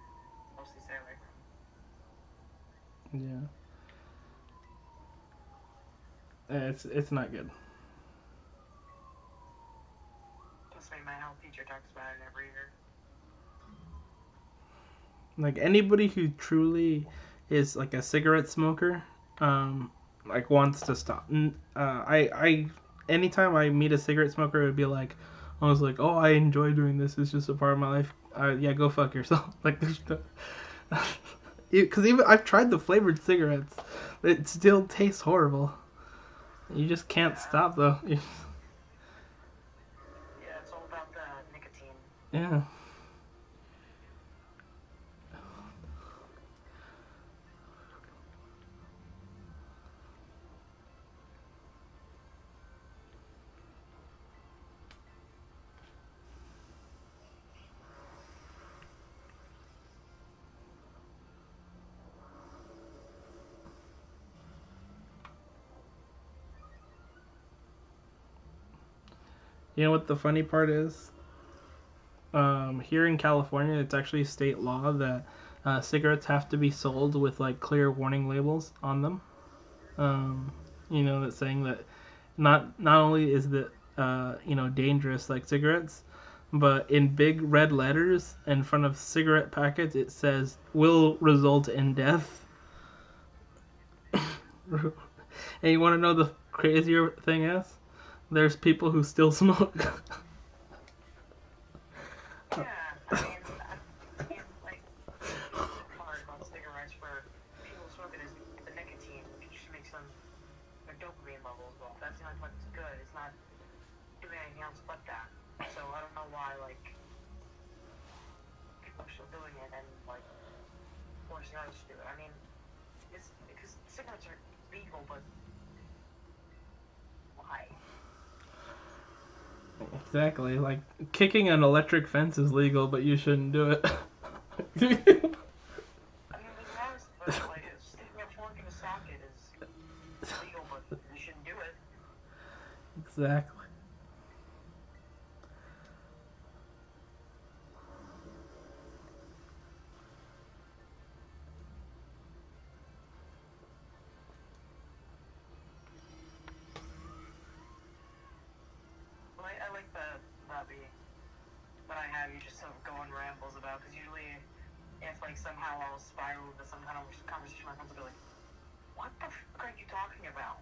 mostly stay away from. Yeah, it's not good. Trust me, my health teacher talks about it every year. Like anybody who truly is like a cigarette smoker, like wants to stop. Anytime I meet a cigarette smoker, it would be like, I was like, oh, I enjoy doing this. It's just a part of my life. Yeah, go fuck yourself. Like there's no, because even I've tried the flavored cigarettes, it still tastes horrible. You just can't Yeah, stop though. yeah, it's all about the nicotine. Yeah. You know what the funny part is? Here in California, it's actually state law that cigarettes have to be sold with like clear warning labels on them. Um, that's saying that not only is that dangerous like cigarettes, but in big red letters in front of cigarette packets it says will result in death. And you want to know the crazier thing is? There's people who still smoke. Yeah, I mean, like, the good part about cigarettes for people smoking is the nicotine. It just makes them, their dopamine levels go up. That's the only part that's good. It's not doing anything else but that. So I don't know why, like, people are still doing it and, like, forcing others to do it. I mean, it's because cigarettes are legal, but why? Exactly. Like kicking an electric fence is legal, but you shouldn't do it. I mean, yes, but, like, sticking a fork in a socket is legal, but you shouldn't do it. Exactly. Well, I like the hobby that I have. You just sort of go on rambles about, because usually if like somehow I'll spiral into some kind of conversation, my friends will be like, "What the fuck are you talking about?"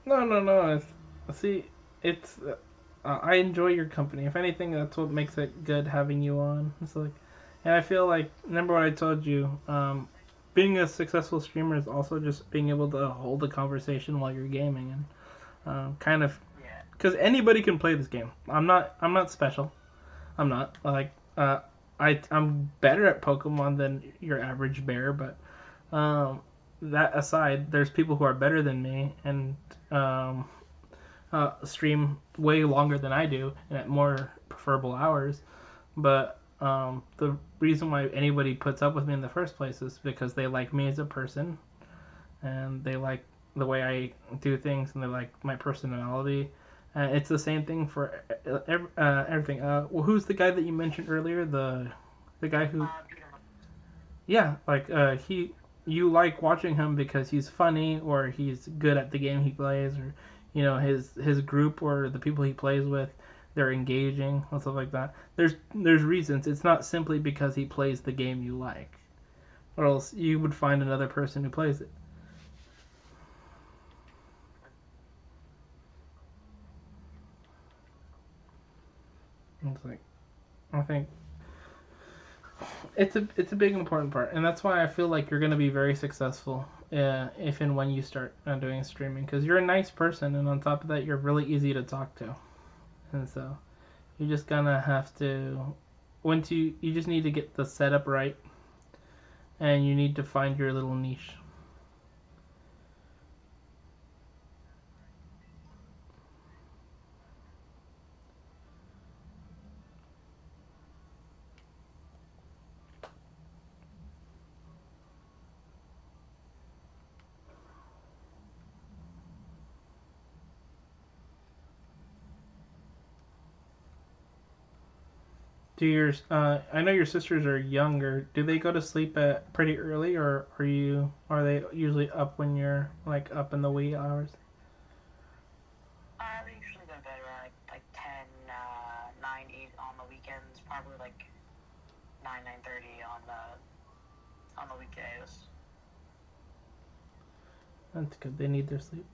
No, no, no. See, it's. I enjoy your company. If anything, that's what makes it good having you on. It's like, and I feel like remember what I told you. Being a successful streamer is also just being able to hold a conversation while you're gaming and kind of Yeah, because anybody can play this game. I'm not special. I'm not like I'm better at Pokemon than your average bear, but um, that aside, there's people who are better than me and um, stream way longer than I do and at more preferable hours. But the reason why anybody puts up with me in the first place is because they like me as a person and they like the way I do things and they like my personality It's the same thing for everything. Well, who's the guy that you mentioned earlier? The guy who, Peter. yeah, like he, you like watching him because he's funny or he's good at the game he plays, or his group or the people he plays with, they're engaging and stuff like that. There's reasons. It's not simply because he plays the game you like, or else you would find another person who plays it. It's like, I think it's a big important part, and that's why I feel like you're gonna be very successful if and when you start doing streaming, because you're a nice person, and on top of that, you're really easy to talk to, and so you're just gonna have to once you just need to get the setup right, and you need to find your little niche. Do your I know your sisters are younger. Do they go to sleep at pretty early, or are they usually up when you're like up in the wee hours? We usually go to bed around like 10, 9, 8 on the weekends. Probably like 9, 9:30 on the weekdays. That's good. They need their sleep.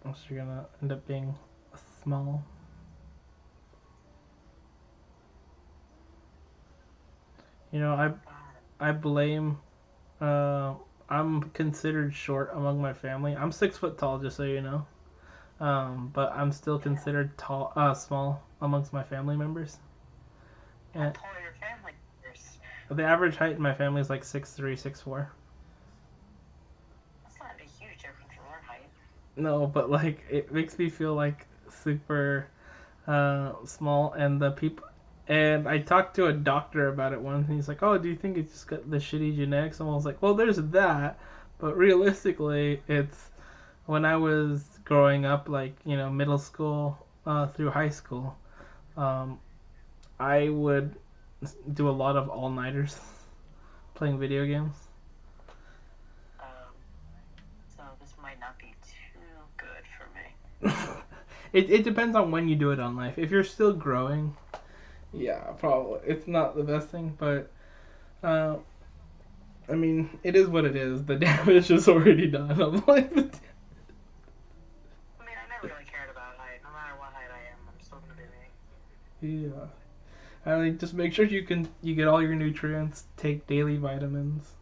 So you're gonna end up being small. I blame. Uh, I'm considered short among my family. I'm 6 foot tall, just so you know. But I'm still considered small amongst my family members. How And tall are your family members? the average height in my family is like 6'3", 6'4". That's not a huge difference from our height. No, but like it makes me feel like super small, and the people. And I talked to a doctor about it once, and he's like, "Oh, do you think it's just got the shitty genetics?" And I was like, "Well, there's that, but realistically, it's when I was growing up, like middle school through high school, um, I would do a lot of all nighters playing video games." Um, so this might not be too good for me. It depends on when you do it on life. If you're still growing, yeah, probably it's not the best thing, but uh, I mean, it is what it is. The damage is already done. I'm like, I mean, I never really cared about height. No matter what height I am, I'm still gonna be me. yeah. I mean, just make sure you get all your nutrients, take daily vitamins,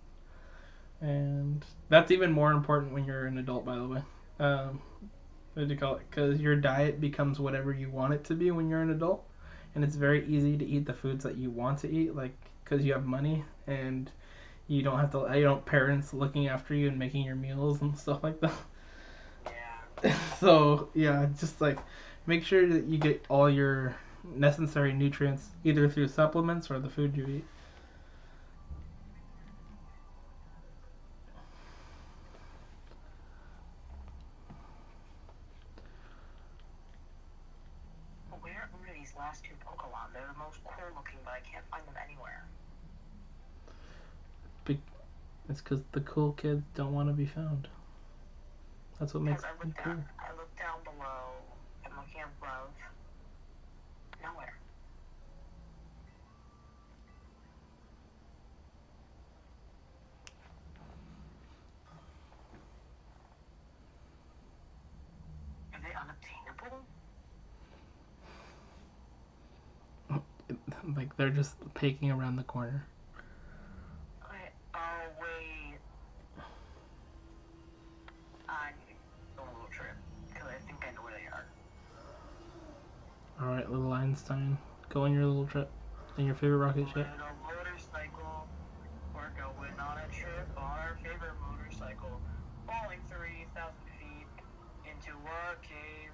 and that's even more important when you're an adult. By the way, what do you call it? Because your diet becomes whatever you want it to be when you're an adult, and it's very easy to eat the foods that you want to eat, like because you have money and you don't have to. You don't parents looking after you and making your meals and stuff like that. Yeah. So yeah, just like make sure that you get all your necessary nutrients either through supplements or the food you eat. But where are these last two Pokemon? They're the most cool looking, but I can't find them anywhere. It's because the cool kids don't want to be found. That's what makes Because them cool. I looked down below. I'm looking above. Nowhere. Are they unobtainable? Like they're just peeking around the corner. Okay. Oh wait. I need to go on a little trip because I think I know where they are. All right, little Einstein, go on your little trip in your favorite rocket ship. Little motorcycle. We're going on a trip on our favorite motorcycle, falling 3,000 feet into a cave.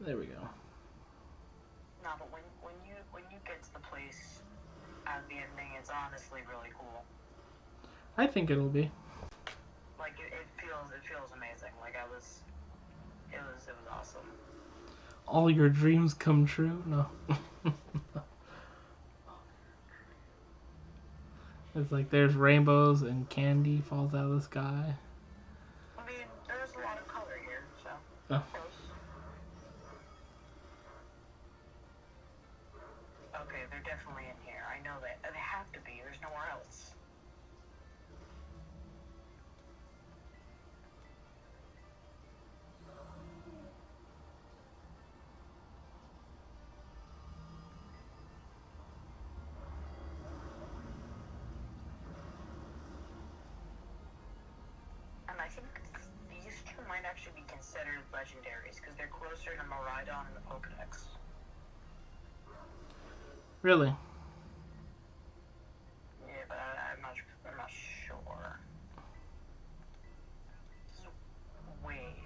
There we go. No, but when you get to the place at the ending, it's honestly really cool. I think it'll be. Like it feels amazing. Like it was awesome. All your dreams come true? No. It's like there's rainbows and candy falls out of the sky. I mean, there's a lot of color here, so Oh. close. Okay, they're definitely in here. I know that they have to be. There's nowhere else. And I think these two might actually be considered legendaries because they're closer to Miraidon and the Pokedex. Really? Yeah, but I'm not sure. Wait.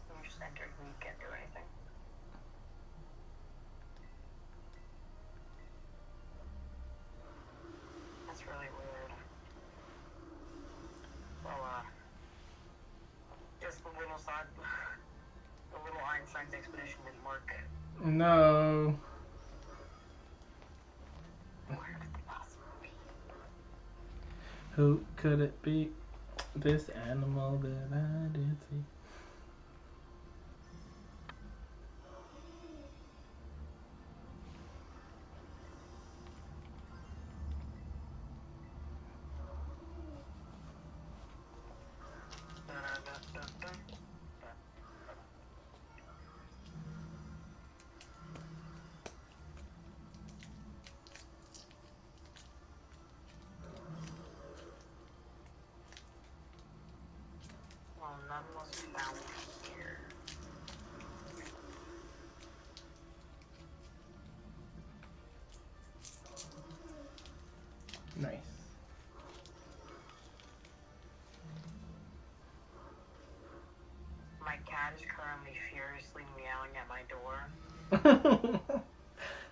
You just entered and you can't do anything. That's really weird. Well, just the little side, the little Einstein's expedition didn't work. No. Where could they possibly be? Who could it be? This animal that I did see. Well, none was found here. Nice. My cat is currently furiously meowing at my door.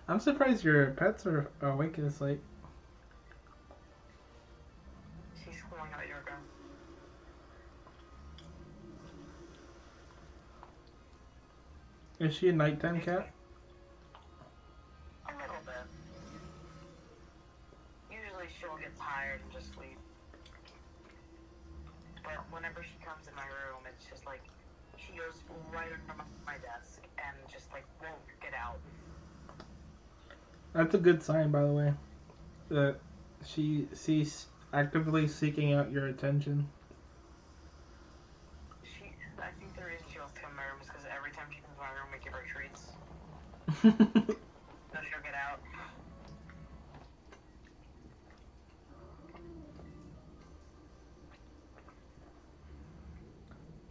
I'm surprised your pets are awake this late. She's schooling out yoga. Is she a nighttime Makes me cat? a little bit. Usually she'll get tired and just sleep. But whenever she comes in my room, it's just like she goes right under my desk and just like won't get out. That's a good sign, by the way. That she's actively seeking out your attention. I think the reason she wants to come in my room is because every time she comes in my room, we give her treats. So she'll get out.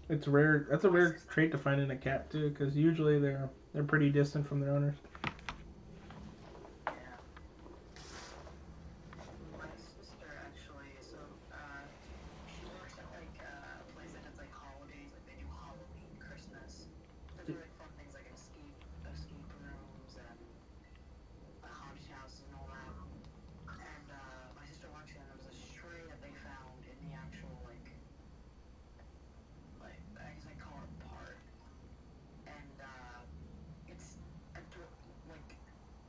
It's rare. That's a rare trait to find in a cat too, because usually they're pretty distant from their owners. Yeah. My sister actually, so she works at like a place that does like holidays, like they do Halloween, Christmas. They do like fun things like escape rooms and haunted houses and all that. And my sister works here, and there was a stray that they found in the actual like I guess I call it part, and it's like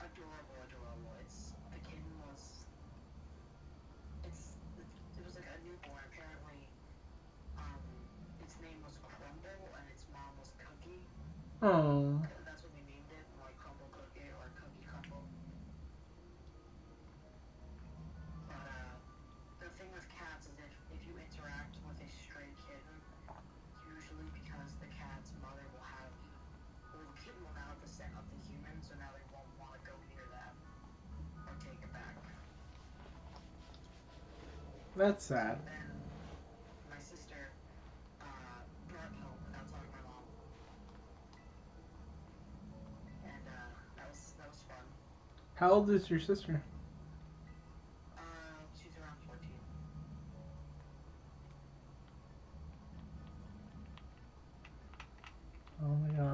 adorable. It's the kitten was it was like a newborn. Apparently, um, its name was Crumble and its mom was Cookie. Oh, That's what they named it, like Crumble Cookie or Cookie Crumble. But the thing with cats is if you interact with a stray kitten, usually because the cat's mother will have, well, the kitten will now have the scent of the human, so now they won't want to go near that or take it back. that's So sad. then my sister brought it home without telling my mom, and that was fun. How old is your sister? She's around 14.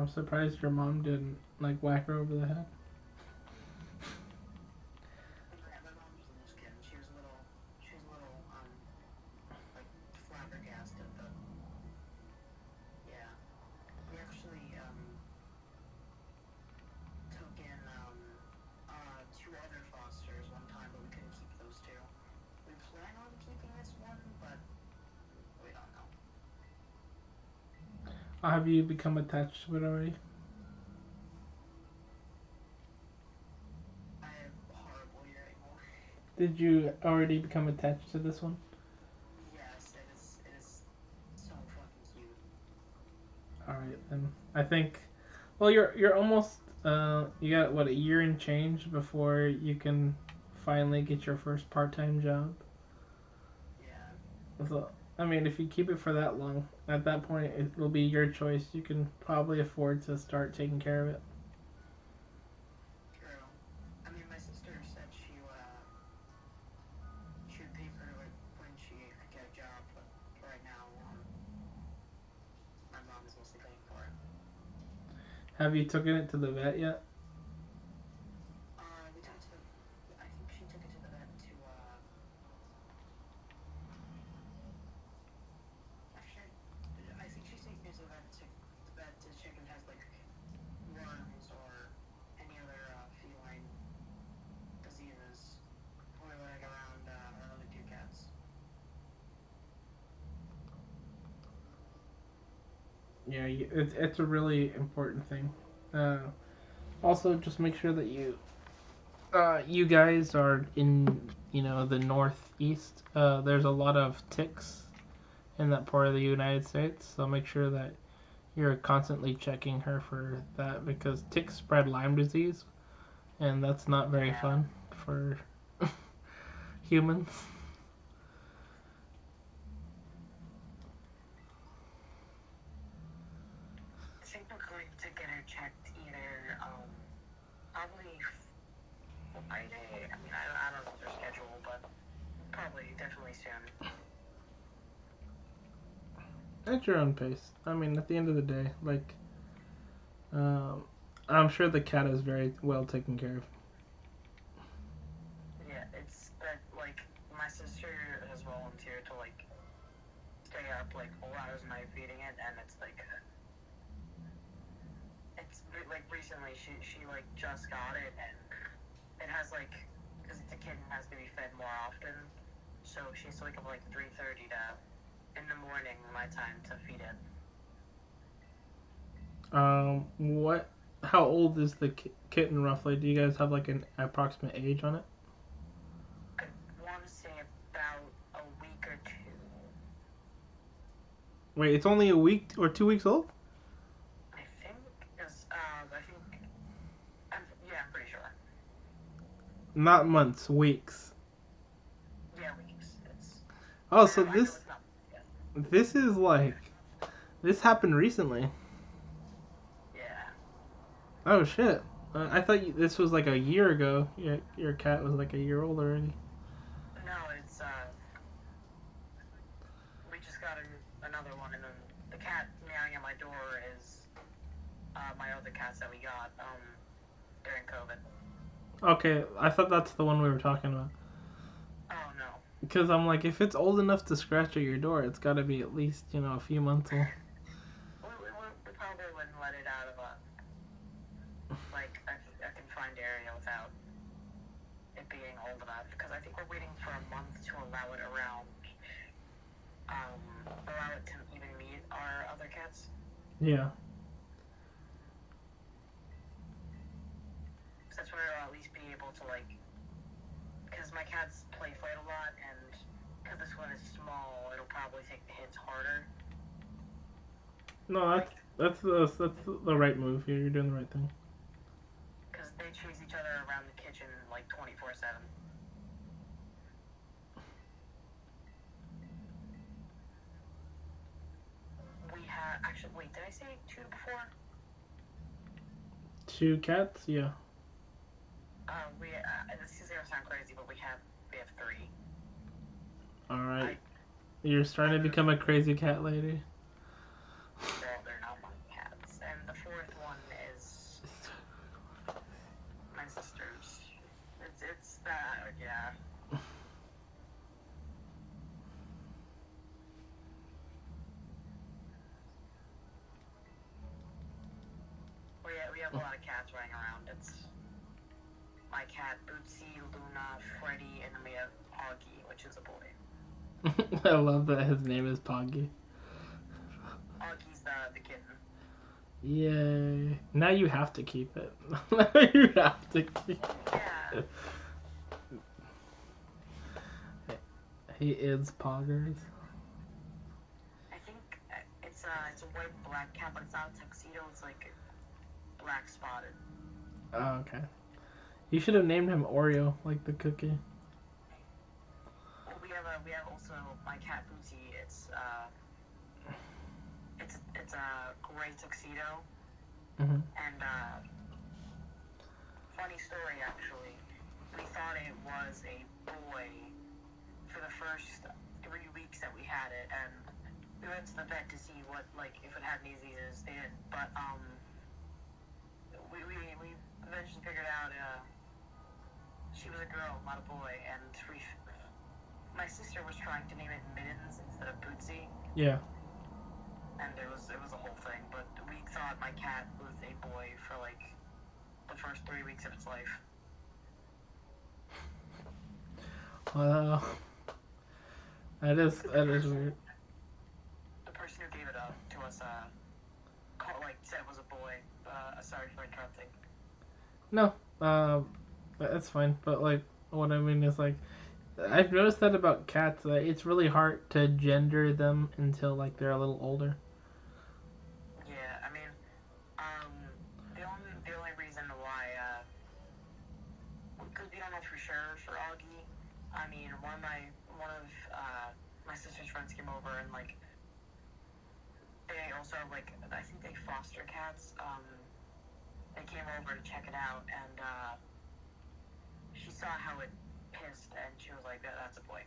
I'm surprised your mom didn't like whack her over the head. My mom was a loose cannon. She was a little like flabbergasted, but yeah. We actually took in two other fosters one time, but we couldn't keep those two. We plan on keeping this one, but we don't know. Have you become attached to it already? I am horribly anymore. Did you already become attached to this one? Yes, it is. It is so fucking cute. All right, then. I think. Well, you're almost. You got what, a year and change before you can finally get your first part-time job. Yeah. So, I mean, if you keep it for that long, at that point it will be your choice. You can probably afford to start taking care of it. True. I mean, my sister said she would pay for it when she could get a job, but right now, my mom is mostly paying for it. Have you taken it to the vet yet? We took it to the. I think she took it to the vet to. Actually, I think she's taking it to the vet to check if it has like worms or any other feline diseases. Or like around our other two cats. Yeah, it's a really important thing. Uh, Also, just make sure that you guys are in the northeast. There's a lot of ticks in that part of the United States, so make sure that you're constantly checking her for that because ticks spread Lyme disease, and that's not very Yeah. fun for humans. I think we're going to get her checked either probably Friday. I mean, I don't know their schedule, but probably definitely soon. At your own pace. I mean, at the end of the day, like, um, I'm sure the cat is very well taken care of. Yeah, it's that like my sister has volunteered to like stay up like 4 hours a night feeding it, and it's like recently she like just got it, and it has like because it's a kitten has to be fed more often, so she has to wake up like 3:30 to in the morning my time to feed it. What? How old is the kitten roughly? Do you guys have like an approximate age on it? I want to say about a week or two. Wait, it's only a week or 2 weeks old? I think is I think I'm pretty sure. Not months, weeks. Yeah, weeks. It's Oh, I so know this it's not yet. this is like this happened recently. Yeah. Oh shit! I thought this was like a year ago. Your cat was like a year old already. No, it's we just got another one, and then the cat meowing at my door is my other cats that we got during COVID. Okay, I thought that's the one we were talking about. Oh no. Because I'm like, if it's old enough to scratch at your door, it's got to be at least a few months old. We probably wouldn't let it out of a confined area without it being old enough, because I think we're waiting for a month to allow it allow it to even meet our other cats. Yeah. So that's when it'll at least be able to because my cats play fight a lot, and because this one is small, it'll probably take the hits harder. No, that's the right move. You're doing the right thing. Because they chase each other around the kitchen like 24/7. We have actually. Wait, did I say two before? 2 cats? Yeah. We. This is gonna sound crazy, but we have three. All right. I. You're starting to become a crazy cat lady. They're not my cats, and the fourth have a lot of cats running around. It's my cat, Bootsy, Luna, Freddy, and then we have Augie, which is a boy. I love that his name is Poggy. Augie's the kitten. Yay. Now you have to keep it. You have to keep Yeah. it. He is Poggers. I think it's a white and black cat, but it's not a tuxedo. It's like black spotted. Oh, okay. You should have named him Oreo, like the cookie. Well, we have also my cat Bootsy. It's a gray tuxedo, Mm-hmm. and funny story actually. We thought it was a boy for the first 3 weeks that we had it, and we went to the vet to see what like if it had any diseases. They didn't, but we eventually figured out she was a girl, not a boy, and my sister was trying to name it Mittens instead of Bootsy. Yeah. And it was a whole thing, but we thought my cat was a boy for like the first 3 weeks of its life. Wow. That is weird. The person who gave it up to us said it was a boy. Sorry for interrupting. No, that's fine. But like, what I mean is like, I've noticed that about cats. It's really hard to gender them until like they're a little older. Yeah, I mean, the only reason why, because we don't know for sure for Augie. I mean, one of my sister's friends came over and like they also like I think they foster cats. They came over to check it out and she saw how it pissed and she was like, "That's a boy."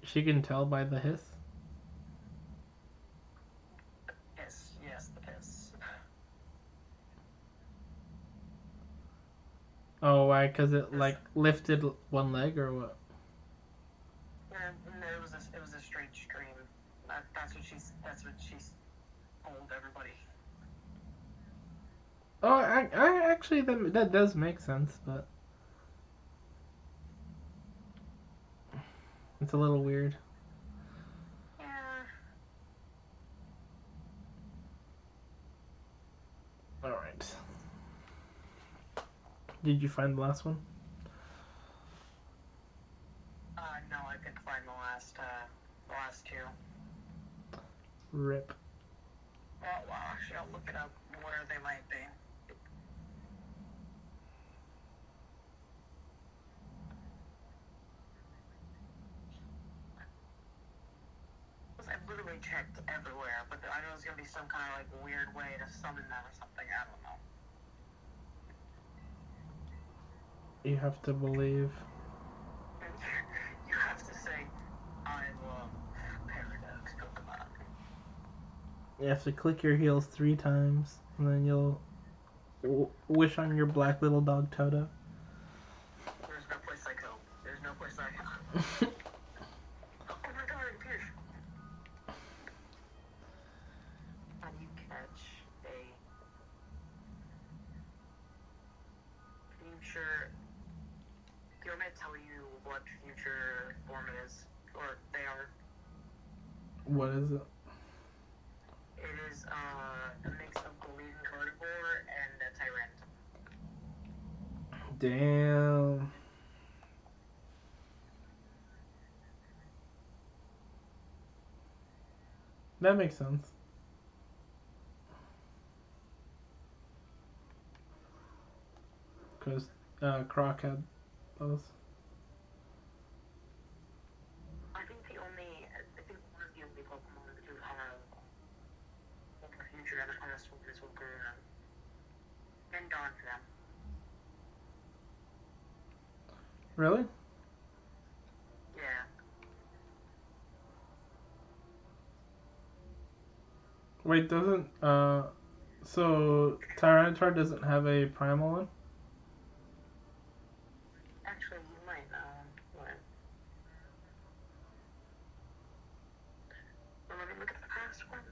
She can tell by the hiss. Piss, yes, the piss. Oh, why? Because it like lifted one leg or what? No, it was a straight stream. That's what she's told everybody. Oh, I actually that does make sense, but it's a little weird. Yeah. All right. Did you find the last one? No, I couldn't find the last two. Rip. Well, actually, I'll look it up where they might be. I've literally checked everywhere, but I know there's gonna be some kind of like weird way to summon them or something. I don't know. You have to believe. You have to say, I love Paradox Pokemon. You have to click your heels 3 times, and then you'll wish on your black little dog Toto. There's no place like home. There's no place like home. Oh my god, it appears. How do you catch a future? Do you want me to tell you what future form it is? Or they are? What is it? It is a mix of Golden Carnivore and a Tyrant. Damn. That makes sense. Because Croc had those. I think one of the only Pokemon that do have a future and a past one is Volcarona. And Dawn for them. Really? Yeah. Wait, doesn't so Tyranitar doesn't have a primal one? Actually, you might know. Let me look at the past one.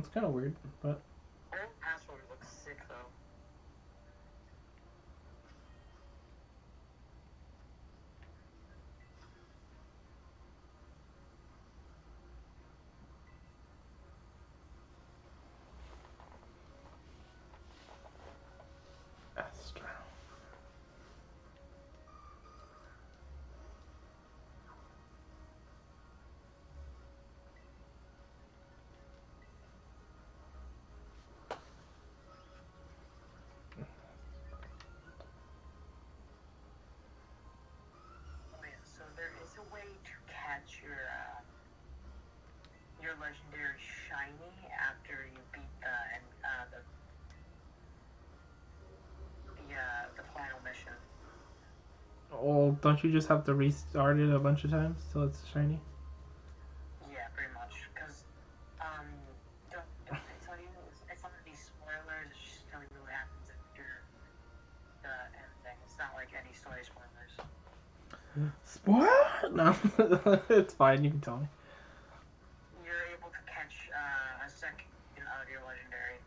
It's kind of weird, but Old password looks sick though. Astra. Oh yeah, so there is a way to catch your legendary shiny after you beat the final mission. Oh, don't you just have to restart it a bunch of times till it's shiny? Yeah, pretty much. Cause don't they tell you? It's not any spoilers. It's just telling you what happens after the end thing. It's not like any story spoilers. What? No, it's fine. You can tell me. You're able to catch a second of your legendary.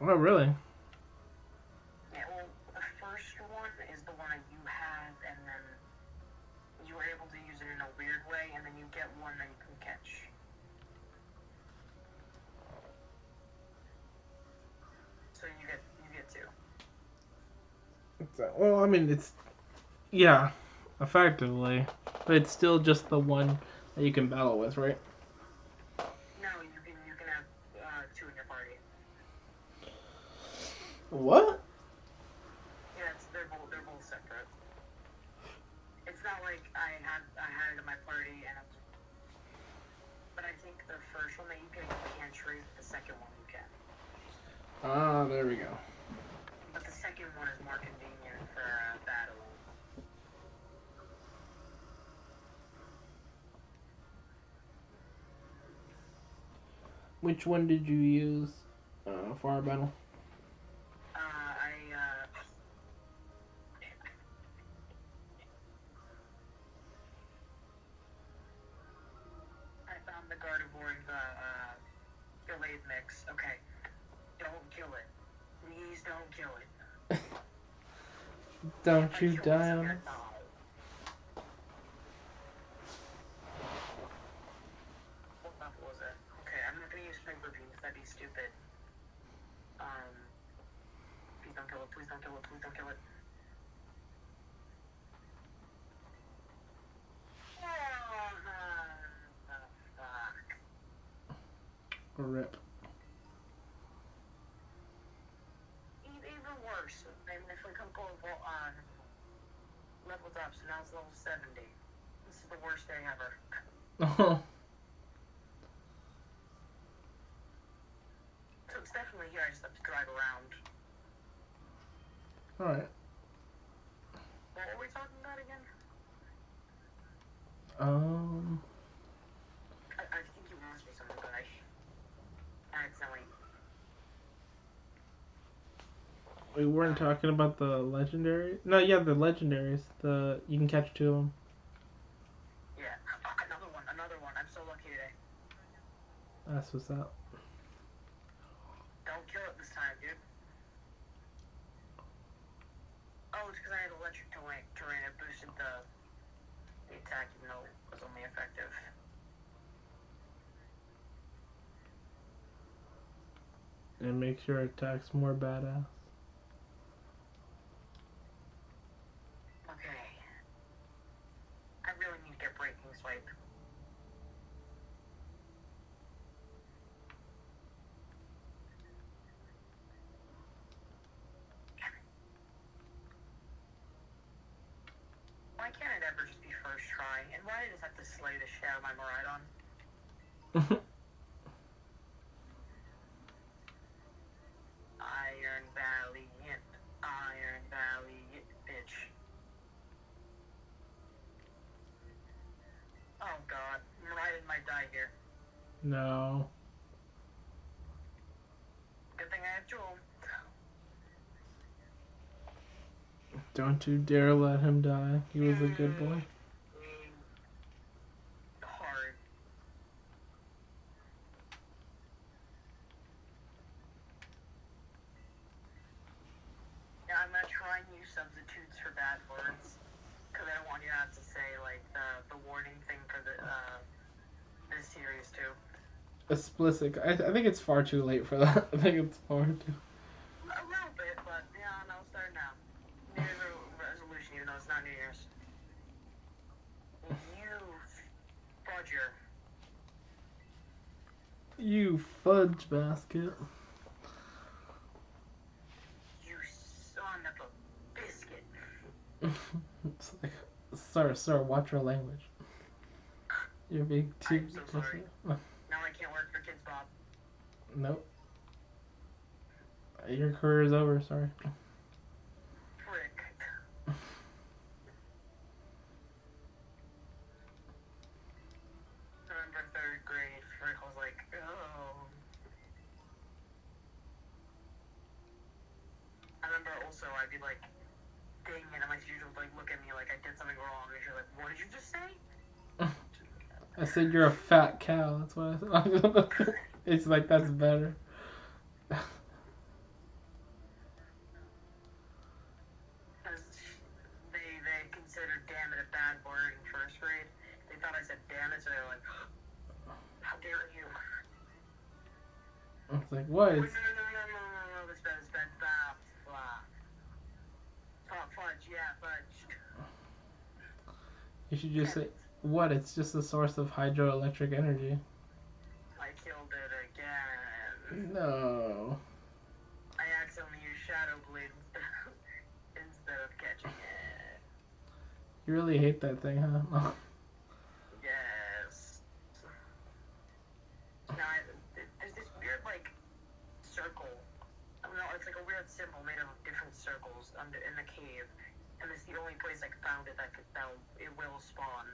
Oh, really? Yeah, well, the first one is the one that you have, and then you were able to use it in a weird way, and then you get one that you can catch. So you get two. Well, I mean, it's yeah, effectively, but it's still just the one that you can battle with, right? No, you can have two in your party. What? Yeah, they're both separate. It's not like I had it in my party and but I think the first one that you can you can't trade. The second one you can. Ah, there we go. But the second one is more convenient for battling. Which one did you use for our battle? I found the Gardevoir in the delayed mix. Okay, don't kill it. Please don't kill it. If Don't I you kill this, die I'm on gonna us? die. What level was it? Okay, I'm not gonna use Sniper Beams. That'd be stupid. Um, please don't kill it. Please don't kill it. Please don't kill it. Fuck. Rip. Even worse. I mean, if we come go leveled up, so now it's level 70. This is the worst day ever. Oh, So it's definitely here. I just have to drive around. all right. What were we talking about again? Um, I think you asked me something, but I accidentally. we weren't talking about the legendary. No, yeah, the legendaries. The you can catch two of them. Yeah, another one. I'm so lucky today. That's what's up. Don't kill it this time, dude. Oh, it's because I had electric terrain. It boosted the attack, even though it was only effective. And makes your attacks more badass. Okay. I really need to get Breaking Swipe. Why can't it ever just be first try? And why did it have to slay the shit out of my Miraidon? Iron Valiant. Iron Valiant, bitch. Oh god. Miraidon might die here. No. Good thing I have Jewel. Don't you dare let him die. He was a good boy. Hard. find new substitutes for bad words because I don't want you to have to say like the warning thing for the this series too. Explicit. I think it's far too late for that. I think it's far too. A little bit, but yeah, no, start now. New Year's resolution, even though it's not New Year's. You fudger. You fudge basket. You son of a biscuit. It's like, sir, watch your language. You're being too. I'm so sorry. Now I can't work for Kids Bob. Nope. Your career is over. Sorry. Frick. I remember third grade. Frick was like, oh. I remember also I'd be like, dang it, and my teacher would like look at me like I did something wrong, and she's like, what did you just say? I said you're a fat cow. That's what I said. It's like that's better. Because they considered damn it a bad word in first grade. They thought I said damn it, so they were like, how dare you? It's like what? No, this bad, blah, blah. Fudge, yeah, fudge. You should just say what? It's just a source of hydroelectric energy. I killed it again. No. I accidentally used Shadow Blade instead of catching it. You really hate that thing, huh? Yes. Now, there's this weird, like, circle. I don't know, it's like a weird symbol made of different circles in the cave. And it's the only place I found it that it will spawn.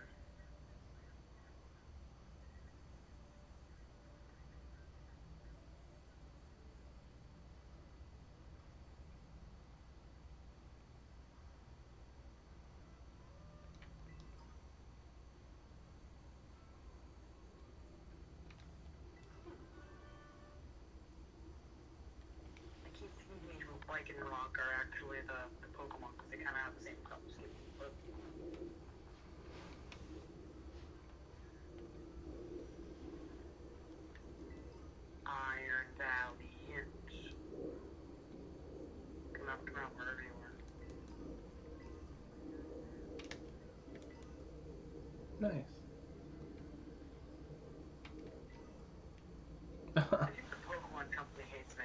I keep thinking Spike and Rock are actually the Pokemon because they kind of have the same color scheme. But Iron Valley Hinge. Come out, wherever you are. Nice. I think the Pokemon company hates me.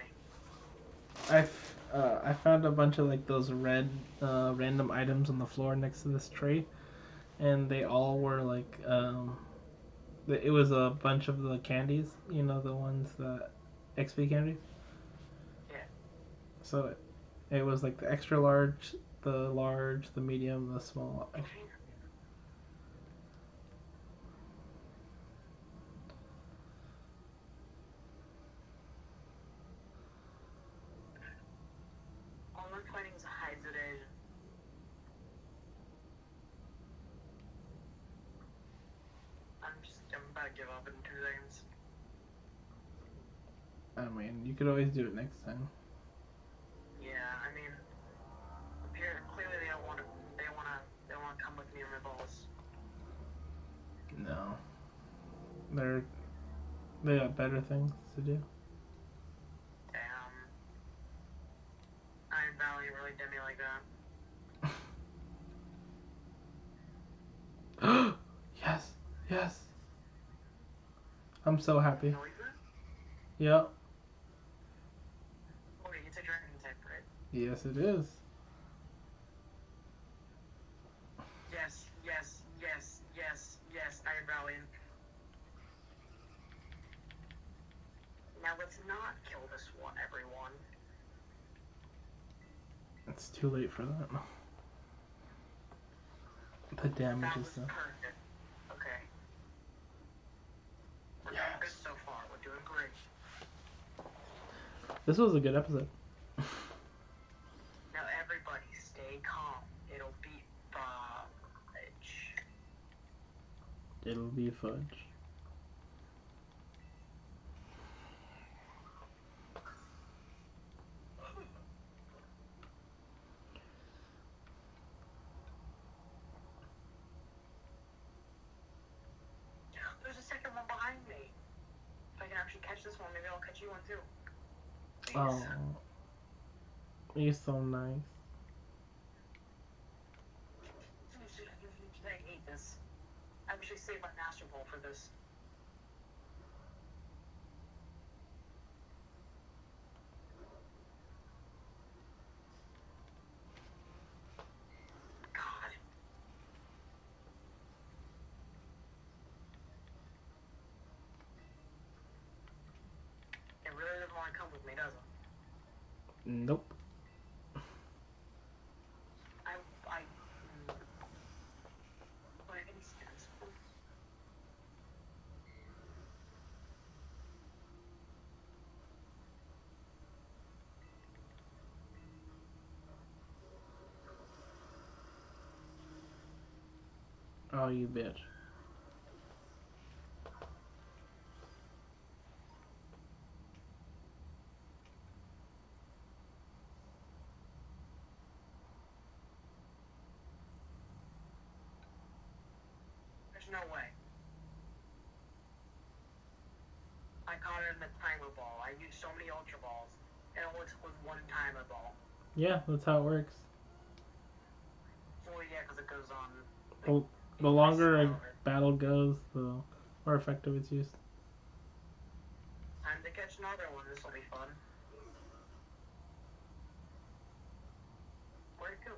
I found a bunch of like those red random items on the floor next to this tree, and they all were like it was a bunch of the candies, you know, the ones that XP candies. Yeah. So it was like the extra large, the medium, the small. All we're fighting is a Hydreigon. I'm about to give up in 2 seconds. I mean, you could always do it next time. Yeah, I mean, clearly they don't want to. They want to come with me on my balls. No, they got better things to do. Damn. Iron Valley really did me like that. Yes, yes. I'm so happy. Noise? Yeah. Okay, it's a dragon type, right? Yes, it is. Yes, Iron Valley. Now let's not kill this one, everyone. It's too late for that. The damage That is was so. perfect. Okay. We're doing good so far. We're doing great. This was a good episode. Now everybody stay calm. It'll be fudge. It'll be fudge. catch this one, maybe I'll catch you one too. Please. Oh, you're so nice. I hate this. I actually saved my master ball for this. God. It really doesn't want to come with me, does it? Nope. I by any sense. Oh, you bitch. There's no way. I caught it in the timer ball. I used so many ultra balls. It only took with one timer ball. Yeah, that's how it works. Well, yeah, because it goes on. The longer a battle goes, the more effective it's used. Time to catch another one. This will be fun. Where'd it go?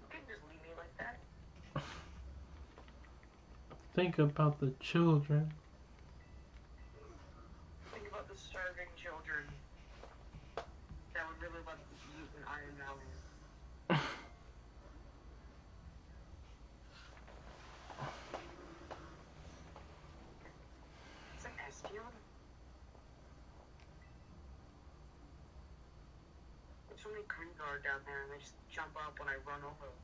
You can't just leave me like that. Think about the children. Think about the starving children that would really love to eat an Iron Mountain. It's an S field. There's so many green guard down there, and they just jump up when I run over them.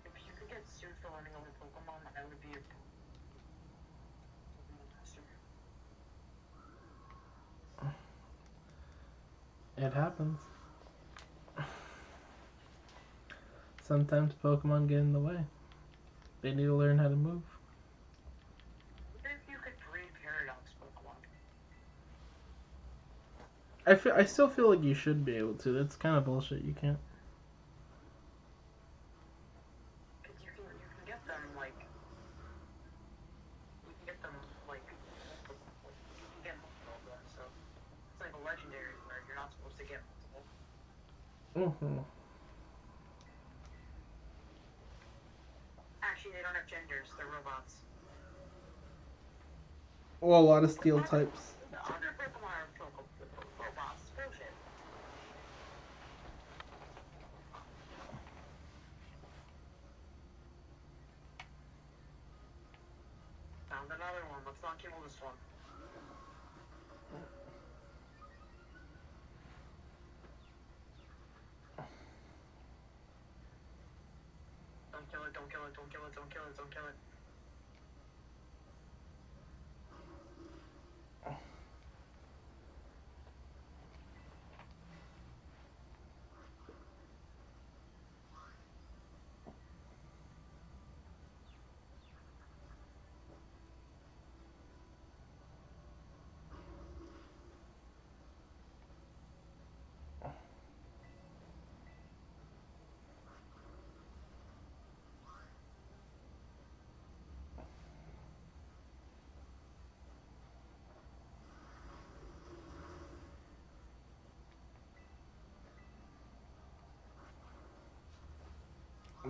If you could get sued for running over Pokemon, I would be a master. It happens. Sometimes Pokemon get in the way. They need to learn how to move. What if you could breed Paradox Pokemon? I still feel like you should be able to. That's kind of bullshit. You can't. Because you can get them like you can get them like multiple. You can get multiple of them, so it's like a legendary where you're not supposed to get multiple. Mm-hmm. Actually, they don't have genders. They're robots. Well, a lot of steel types. The other Pokemon are robots. Bullshit. Found another one. Let's not kill this one. Don't kill it, don't kill it, don't kill it, don't kill it, don't kill it.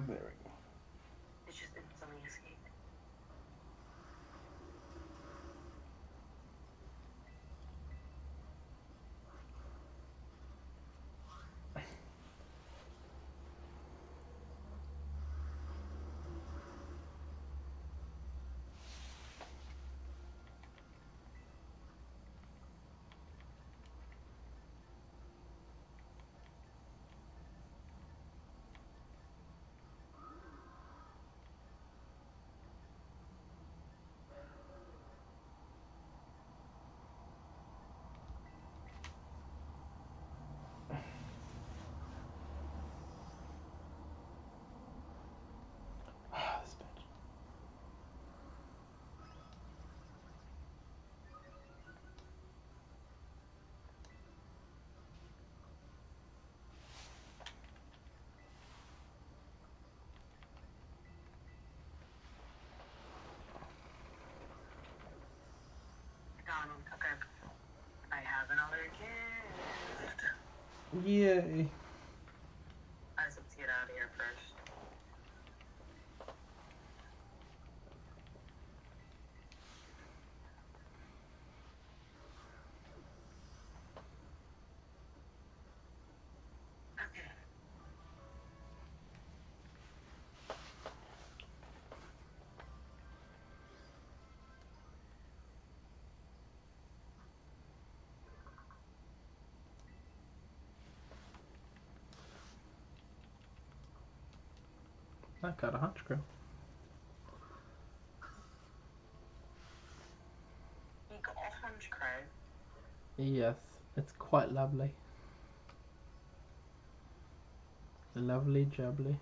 There we go. It's just instantly escaped. Yay. I just have to get out of here first. Okay. I got a hunch girl. You got a hunch crow. Yes, it's quite lovely. Lovely jubbly.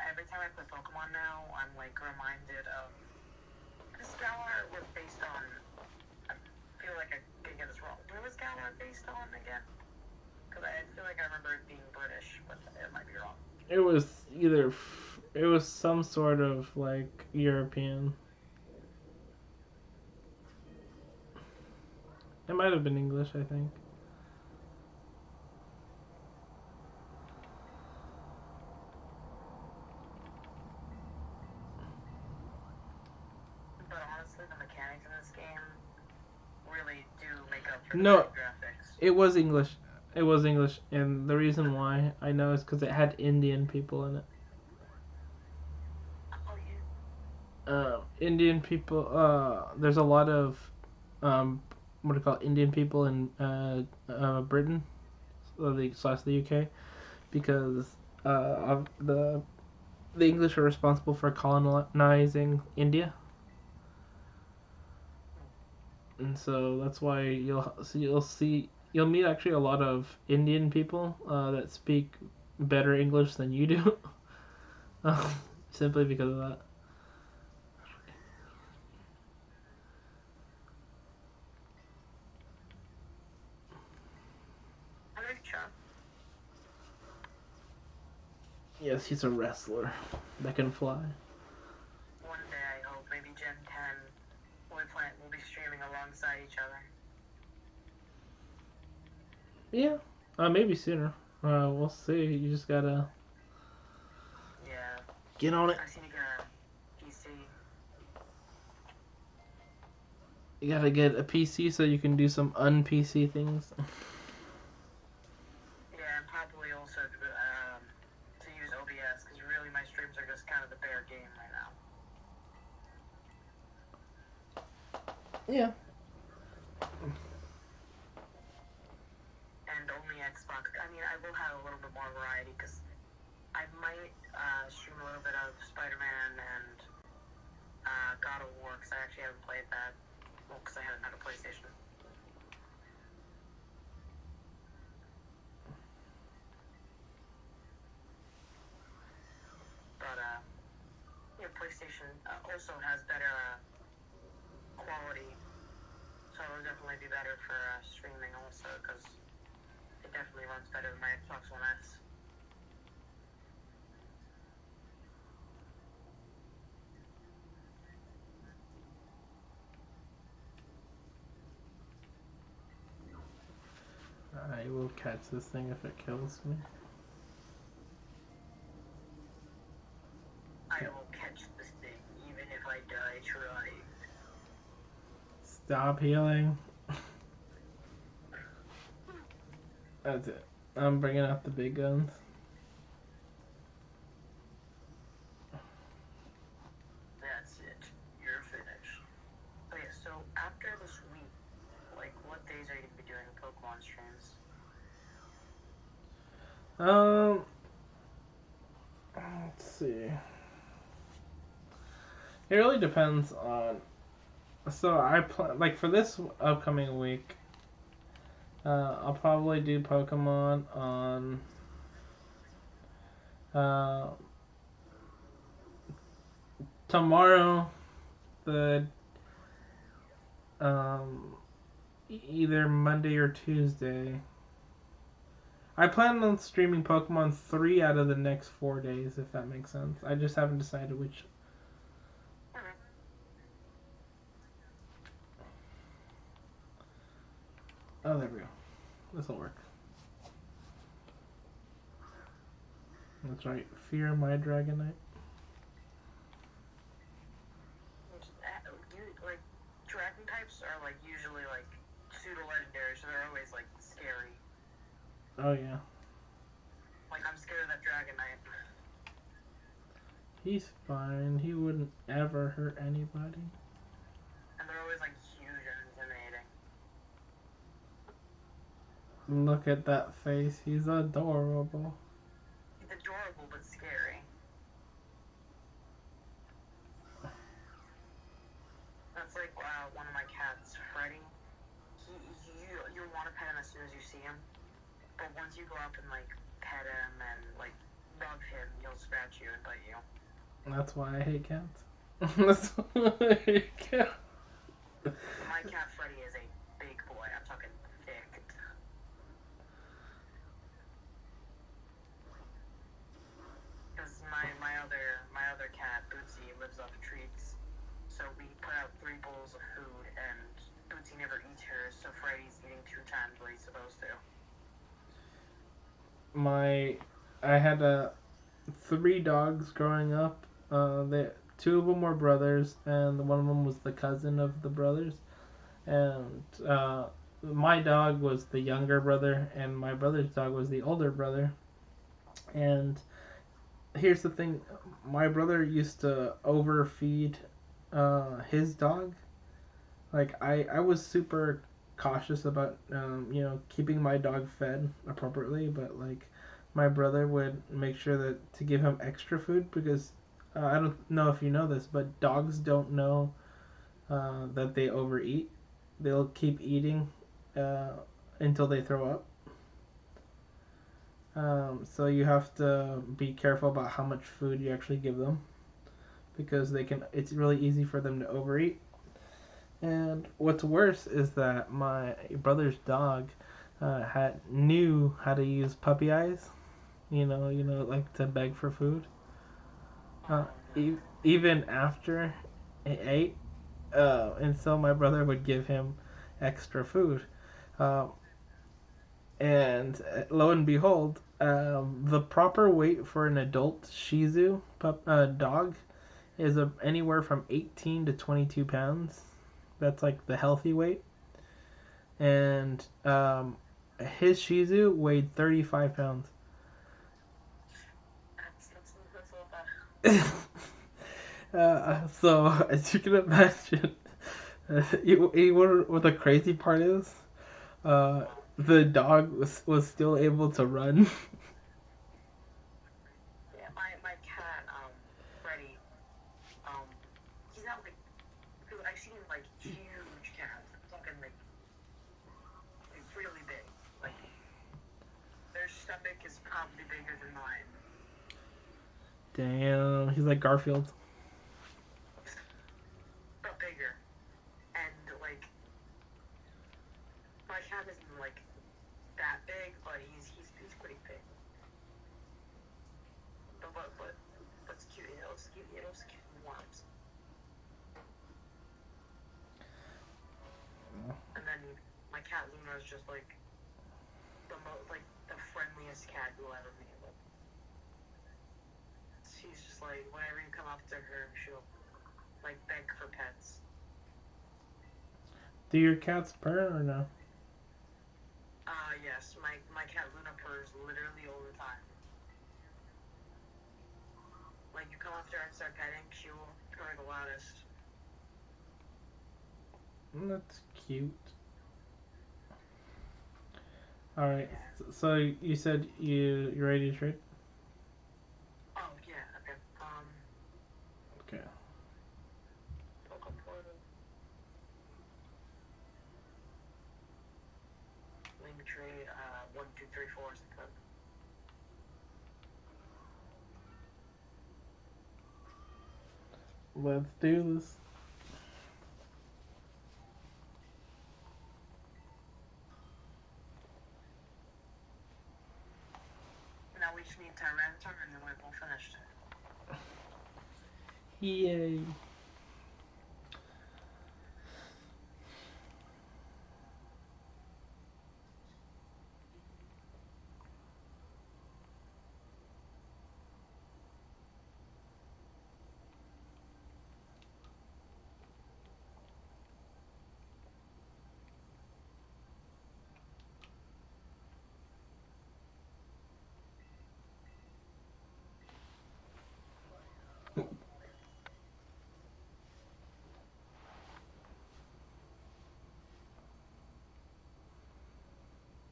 Every time I play Pokemon now, I'm like reminded of this Scarlet was based on. I feel like I could get this wrong. Where was Scarlet based on again? Because I feel like I remember it being British, but it might be wrong. It was either. It was some sort of like European. It might have been English, I think. But honestly, the mechanics in this game really do make up for No, the graphics. it was English. It was English, and the reason why I know is because it had Indian people in it. Oh, yeah. Indian people. There's a lot of, what do you call it, Indian people in Britain, slash the UK, because of the English are responsible for colonizing India, and so that's why you'll meet actually a lot of Indian people that speak better English than you do, simply because of that. Hello, Chuck. Yes, he's a wrestler that can fly. One day, I hope maybe Gen 10 we'll be streaming alongside each other. Yeah, maybe sooner. We'll see. You just gotta Yeah. get on it. I just need to get a PC. You gotta get a PC so you can do some un-PC things. Yeah, and probably also to use OBS, because really my streams are just kind of the bare game right now. Yeah. And only Xbox. I mean, I will have a little bit more variety, because I might stream a little bit of Spider-Man and God of War, because I actually haven't played that. Well, because I haven't had a PlayStation. But, PlayStation also has better quality, so it'll definitely be better for streaming also, because it definitely runs better than my Xbox One S. I will catch this thing if it kills me. I will catch this thing, even if I die trying. Stop healing. That's it. I'm bringing out the big guns. That's it. You're finished. Okay, so after this week, like, what days are you going to be doing Pokemon streams? Let's see. It really depends on. So like for this upcoming week. I'll probably do Pokemon on. Uh, Tomorrow, the either Monday or Tuesday. I plan on streaming Pokemon 3 out of the next 4 days, if that makes sense. I just haven't decided which. Oh, there we go. This'll work. That's right. Fear my Dragonite. Like, dragon types are, like, usually, like, pseudo-legendary, so they're always, like, scary. Oh, yeah. Like, I'm scared of that Dragonite. He's fine. He wouldn't ever hurt anybody. And they're always, like, huge and intimidating. Look at that face. He's adorable. He's adorable, but scary. That's like one of my cats, Freddy. You want to pet him as soon as you see him, but once you go up and like pet him and like rub him, he'll scratch you and bite you. That's why I hate cats. That's why I hate cats. My cat Freddy is a big boy. I'm talking thick. Because my other cat Bootsy lives off treats, so we put out 3 bowls of food and Bootsy never eats hers, so Freddy's eating 2 times what he's supposed to. I had 3 dogs growing up. 2 of them were brothers, and one of them was the cousin of the brothers. And my dog was the younger brother, and my brother's dog was the older brother. And here's the thing: my brother used to overfeed his dog. Like I was super cautious about keeping my dog fed appropriately, but like my brother would make sure that to give him extra food because I don't know if you know this, but dogs don't know that they overeat. They'll keep eating uh, until they throw up. So you have to be careful about how much food you actually give them because they can. It's really easy for them to overeat. And what's worse is that my brother's dog knew how to use puppy eyes. Like to beg for food. Uh, Even after he ate, and so my brother would give him extra food. Uh, and lo and behold, the proper weight for an adult Shih Tzu dog is anywhere from 18 to 22 pounds. That's like the healthy weight. And his Shih Tzu weighed 35 pounds. That's So, as you can imagine, what the crazy part is, uh, the dog was still able to run. Yeah, my cat, Freddy, he's not like, because I've seen like huge cats, I'm talking like really big. Like, their stomach is probably bigger than mine. Damn, he's like Garfield. But bigger. And like, my cat isn't like that big, but he's pretty big. But it's cute. It's cute. It's cute and warms. And then my cat Luna is just like the friendliest cat you'll ever meet. Like, she's just like whenever you come up to her, she'll like beg for pets. Do your cats purr or no? Yes, my cat Luna purrs literally all the time. Like you come up to her and start petting, she will purr the loudest. That's cute. All right. So you said you're ready to trade? Oh yeah, okay. Okay. Pokemon Portal. Let me trade 1, 2, 3, 4 is the code. Let's do this. Now we just need Tyranitar and then we're all finished. Yay.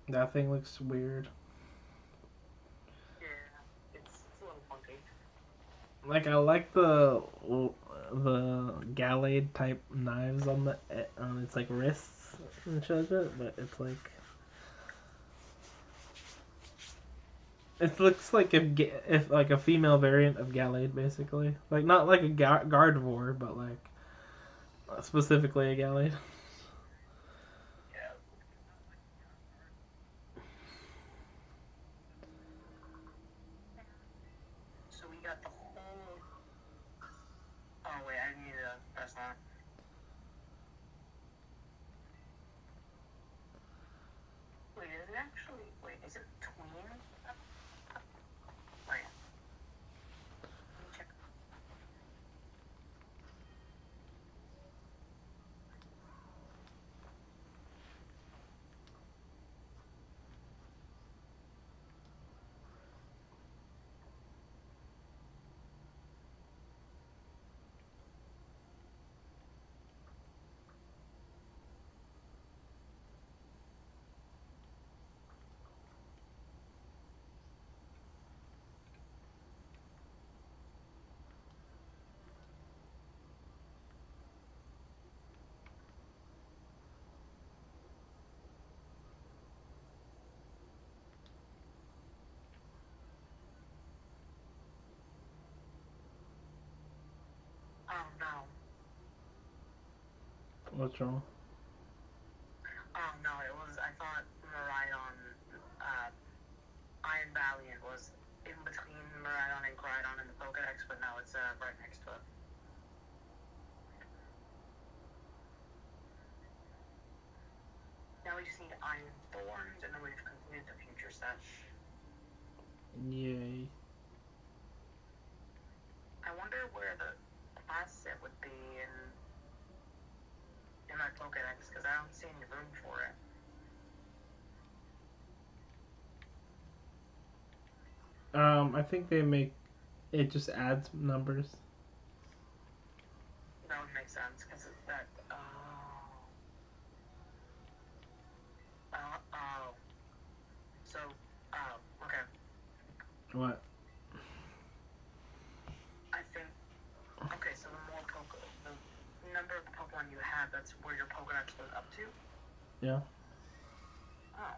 That thing looks weird. Yeah, it's a little funky. Like I like the Gallade type knives on the on its like wrists and shit, but it's like it looks like if like a female variant of Gallade basically, like not like a Gardevoir, but like specifically a Gallade. Yeah. So we got the whole. Oh wait, I need to press that. Wait, is it actually? Wait, is it tween? Wait, let me check. Oh no. What's wrong? Oh no, it was. I thought Miraidon, uh, Iron Valiant was in between Miraidon and Groudon in the Pokedex, but no, it's right next to it. Now we just need Iron Thorns, and then we've completed the future set. Yay. I wonder where the last set would be in my Pokedex, because I don't see any room for it. I think they make it just adds numbers. That would make sense, because that. Oh. So, okay. What? I think. Okay, so the number of Pokemon you have, that's where your Pokedex goes up to? Yeah. Oh.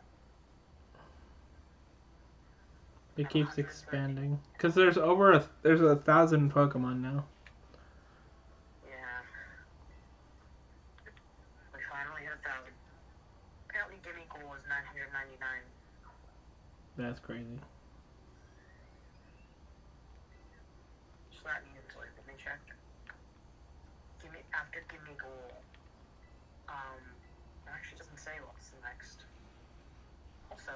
It I have keeps 130. expanding because there's there's 1,000 Pokemon now. Yeah. We finally hit 1,000. Apparently, Gimme Goal is 999. That's crazy. So that means, like, let me check. After Gimme Goal, it actually doesn't say what's next. Also,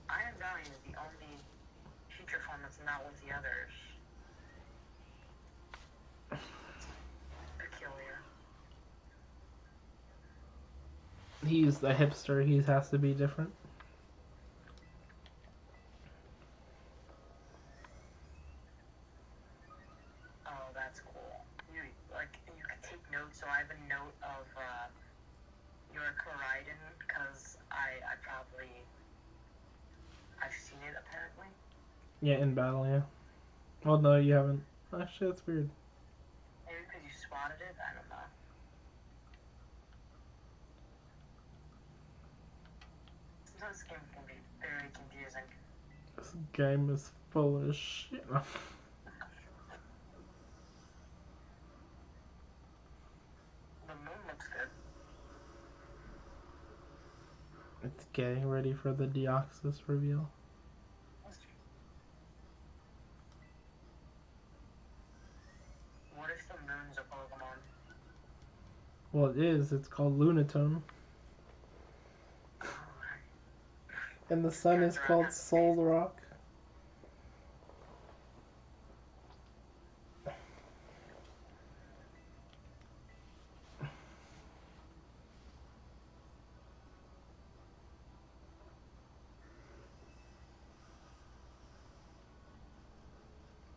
Iron Valley is the only feature form that's not with the others. It's peculiar. He's the hipster. He has to be different. Oh, that's cool. You can take notes. So I have a note of your Koraidon because I've seen it apparently. Yeah, in battle, yeah. Well, no, you haven't. Actually, that's weird. Maybe because you spotted it. I don't know. Sometimes this game can be very confusing. This game is full of shit. The moon looks good. It's getting ready for the Deoxys reveal. What if the moon's a Pokemon? Well, it is. It's called Lunatone. Oh, And the this sun is Gandalf called has a face. Solrock.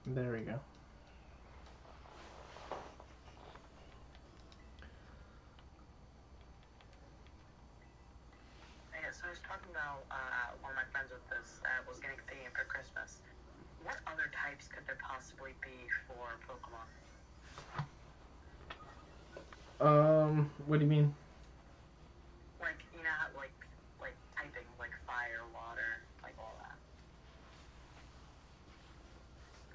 There we go. Yeah, so I was talking about What do you mean? Like, you know how, like typing, like fire, water, like all that.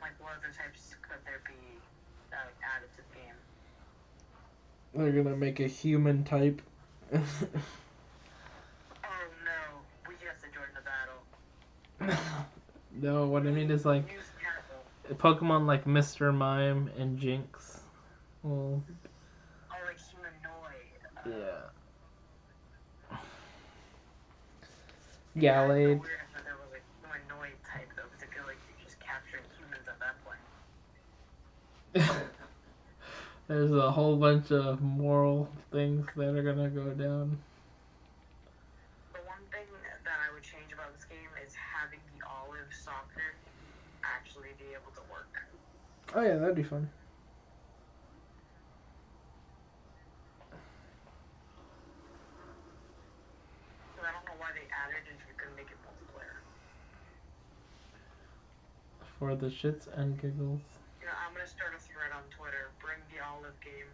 Like, what other types could there be added to the game? They're gonna make a human type. Oh no, we have to join the battle. No, what I mean is like Use cattle. Pokemon like Mr. Mime and Jinx. Well, Oh, like humanoid. yeah. Yeah, I'd feel Gallade. weird if there was a humanoid type though, because I feel like you're just capturing humans at that point. There's a whole bunch of moral things that are gonna go down. The one thing that I would change about this game is having the olive soccer actually be able to work. Oh yeah, that'd be fun. So I don't know why they added it if you couldn't make it multiplayer. For the shits and giggles. You know, I'm gonna start a thread on Twitter. Bring the olive game.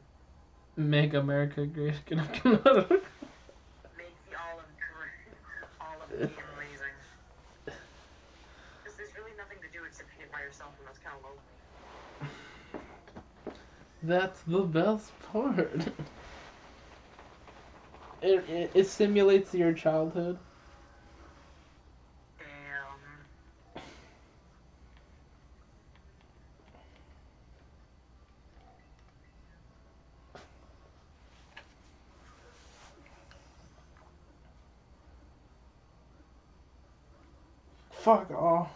Make America great again. Make the olive game amazing. Because there's really nothing to do except hit by yourself, and that's kind of lonely. That's the best part. It simulates your childhood. Damn. Fuck off.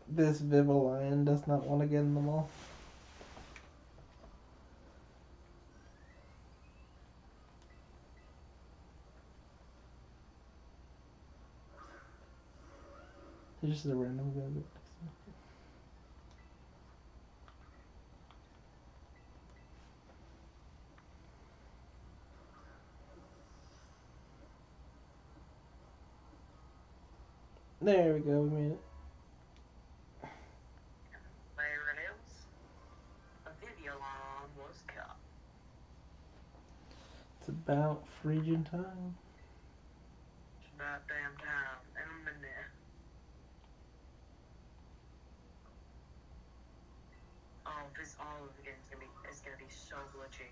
This Vivalion does not want to get in the mall. It's just a random guy. There we go, we made it. There it is. A Vivillon was cut. It's about freezing time. It's about damn time. And I'm in there. Oh, this olive game is gonna be so glitchy.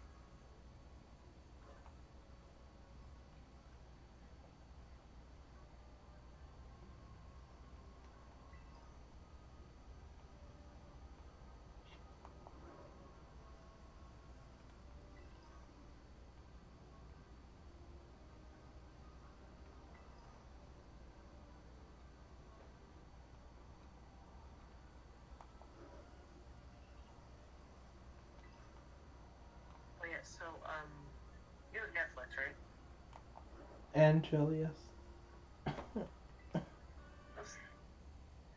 Oh yeah, so you have Netflix, right? And chill, yes.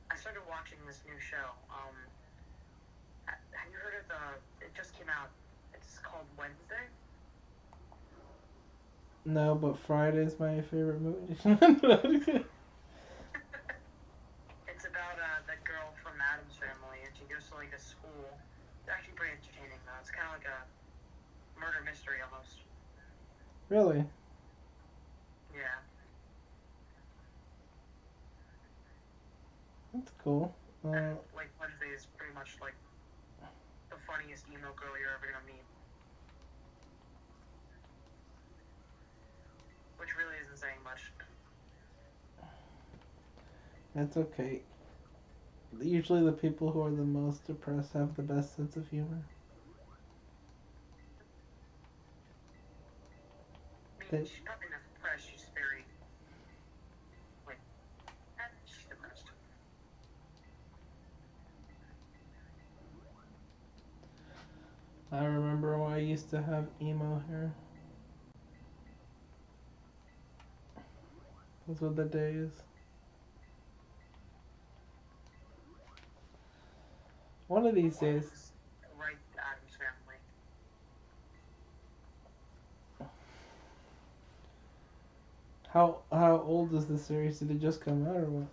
I started watching this new show. Have you heard of the? It just came out. It's called Wednesday. No, but Friday's my favorite movie. It's about the girl from Adam's Family, and she goes to like a school. It's actually pretty entertaining though. It's kind of like a murder mystery almost. Really? Yeah. That's cool. And like Wednesday is pretty much like the funniest emo girl you're ever gonna meet. Which really isn't saying much. That's okay. Usually the people who are the most depressed have the best sense of humor. I mean, They, she's probably not depressed. She's very like, she's depressed. I remember when I used to have emo hair. Those were the days. One of these Who days. owns right Adam's Family? How old is the series? Did it just come out or what?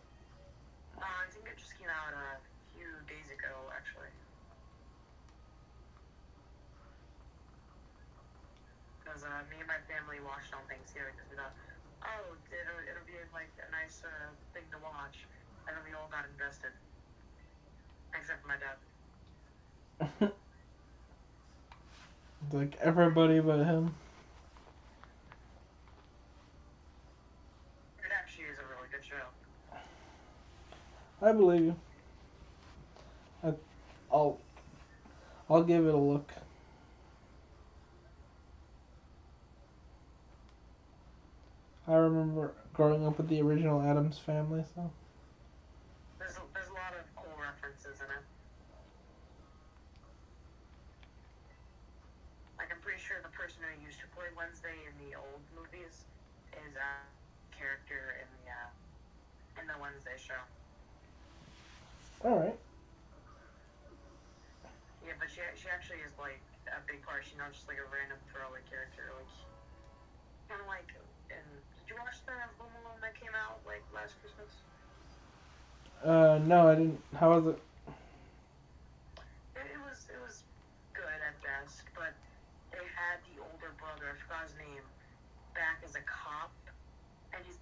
I think it just came out a few days ago, actually. me and my family watched on Thanksgiving because we thought, oh, it'll be like a nice thing to watch, and then we all got invested, except for my dad. Like everybody but him. It actually is a really good show. I believe you. I'll I'll give it a look. I remember growing up with the original Addams Family, so. There's a lot of cool references in it. Like, I'm pretty sure the person who used to play Wednesday in the old movies is a character in the Wednesday show. All right. Yeah, but she actually is like a big part. She's not just like a random throwaway character. Like, kind of like in. Did you watch the Home Alone that came out like last Christmas? No, I didn't. How was it? It was good at best, but they had the older brother, I forgot his name, back as a cop, and his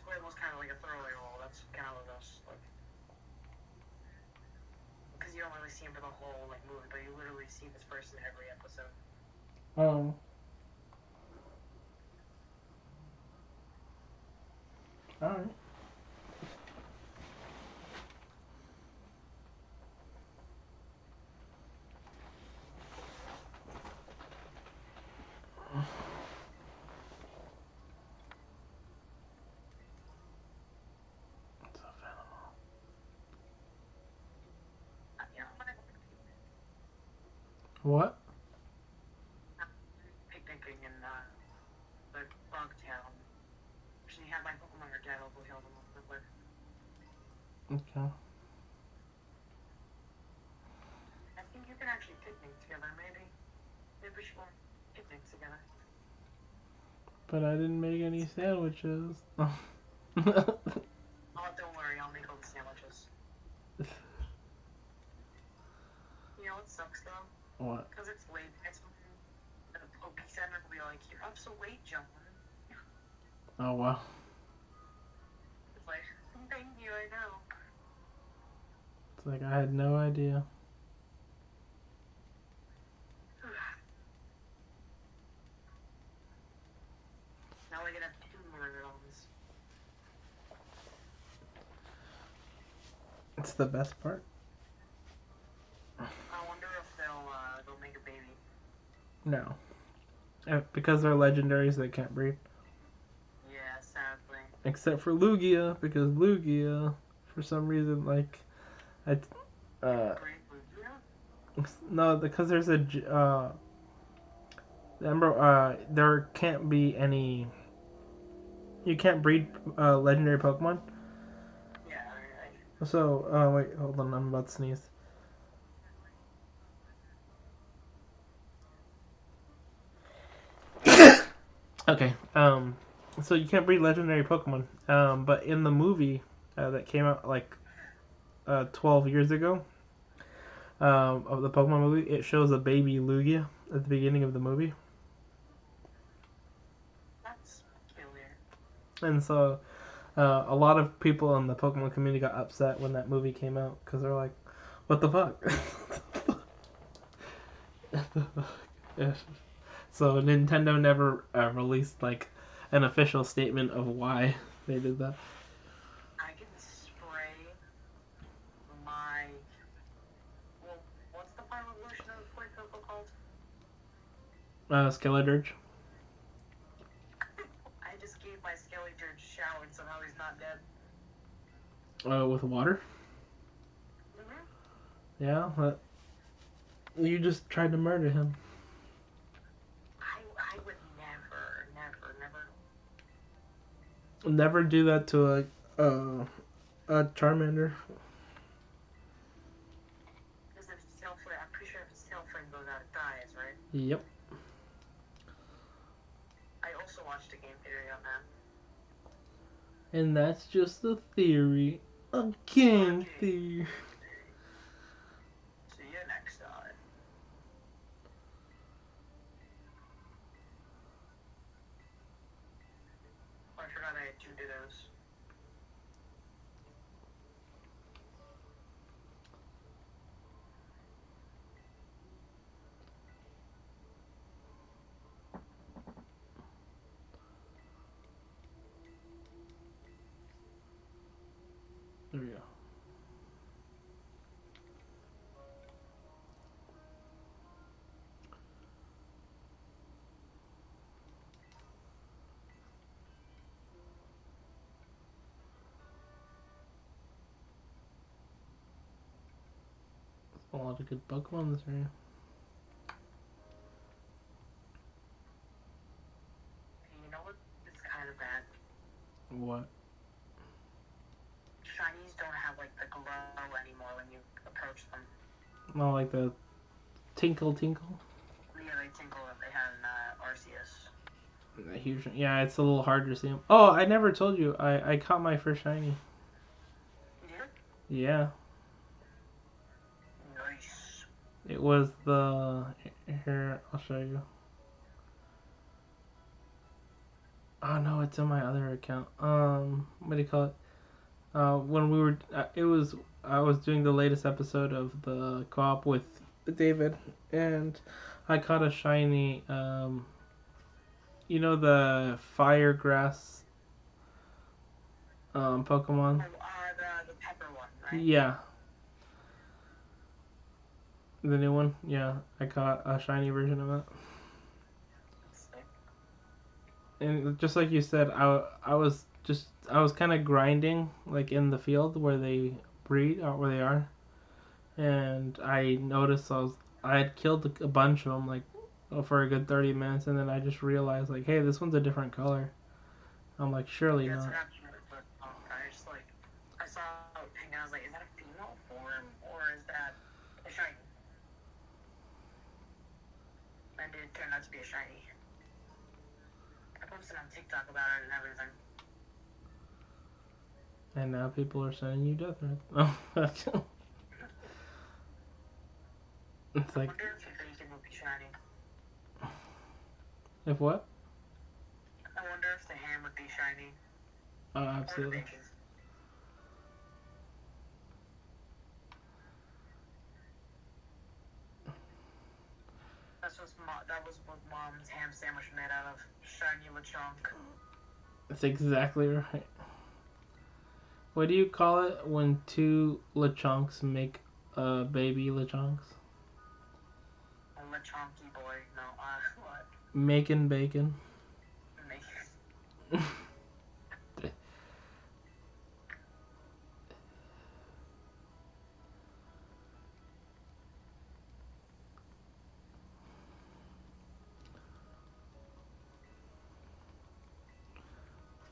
role was kind of like a throwaway role. That's kind of what it was like, because you don't really see him for the whole like movie, but you literally see this person every episode. Oh. All right. You know, when I What? picnicking in the bug town, actually had my Pokemon or dad will heal them real quick. Okay. I think you can actually picnic together. Maybe we should go picnic together. But I didn't make any sandwiches. Oh, don't worry, I'll make all the sandwiches. You know what sucks though? What? Because it's late. The Poke Center will be like, "You're up so late, John." Oh wow. It's like, thank you, I know. It's like I had no idea. Now I gotta have 2 more rounds. It's the best part. I wonder if they'll make a baby. No. Because they're legendaries, they can't breed. Yeah, sadly. Except for Lugia, because Lugia, for some reason, like, I, Great Lugia? no, because there's a, remember, there can't be any, you can't breed, legendary Pokemon. Yeah, So, wait, hold on, I'm about to sneeze. Okay, so you can't breed legendary Pokemon, but in the movie, that came out, like, 12 years ago, of the Pokemon movie, it shows a baby Lugia at the beginning of the movie. that's peculiar. And so, a lot of people in the Pokemon community got upset when that movie came out because they're like, "What the fuck?" Yeah. So Nintendo never released like an official statement of why they did that. I can spray my. Well, what's the final evolution of Fuecoco called? Skeledirge. I just gave my Skeletor a shower and somehow he's not dead. With water. Mm-hmm. Yeah, you just tried to murder him. I would never. Never do that to a Charmander. Because if tail flame, I'm pretty sure if his tail flame goes out, it dies, right? Yep. I also watched a game theory on that. And that's just a theory. A game theory. See you next time. There we go. A lot of good Pokemon in this area. You know what? It's kind of bad. What? Shinies don't have like the glow anymore when you approach them. Not like the tinkle tinkle. Yeah, they tinkle that they had in Arceus. Huge. Yeah, it's a little harder to see them. Oh, I never told you. I caught my first shiny. Yeah. Yeah. Nice. It was the. Here, I'll show you. Oh no, it's on my other account. What do you call it? When we were, it was I was doing the latest episode of the co-op with David, and I caught a shiny. You know the fire grass Pokemon. Oh, the pepper one, right? Yeah, the new one. Yeah, I caught a shiny version of it. Sick. And just like you said, I was kind of grinding like in the field where they breed or where they are, and I noticed I had killed a bunch of them like for a good 30 minutes, and then I just realized like, hey, this one's a different color. I'm like, surely Yeah, that's what not. happened with I just like I saw a pink and I was like, is that a female form or is that a shiny? And it turned out to be a shiny. I posted on TikTok about it and everything. And now people are sending you death threats. Oh, it's I like, wonder if the bacon would be shiny. if what? I wonder if the ham would be shiny. Oh, Or the absolutely. bacon. That was what mom's ham sandwich made out of. Shiny Lechonk. That's exactly right. What do you call it when two Lechonks make baby Lechonks? A Lechonky boy. No, what? Making bacon.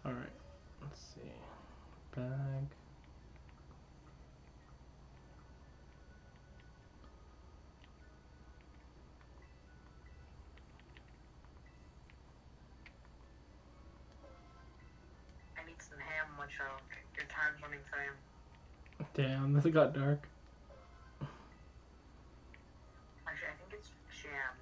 Alright, let's see. Bag. I need some ham, Lechonk. Your time's running fame. Damn, this got dark. Actually, I think it's jam.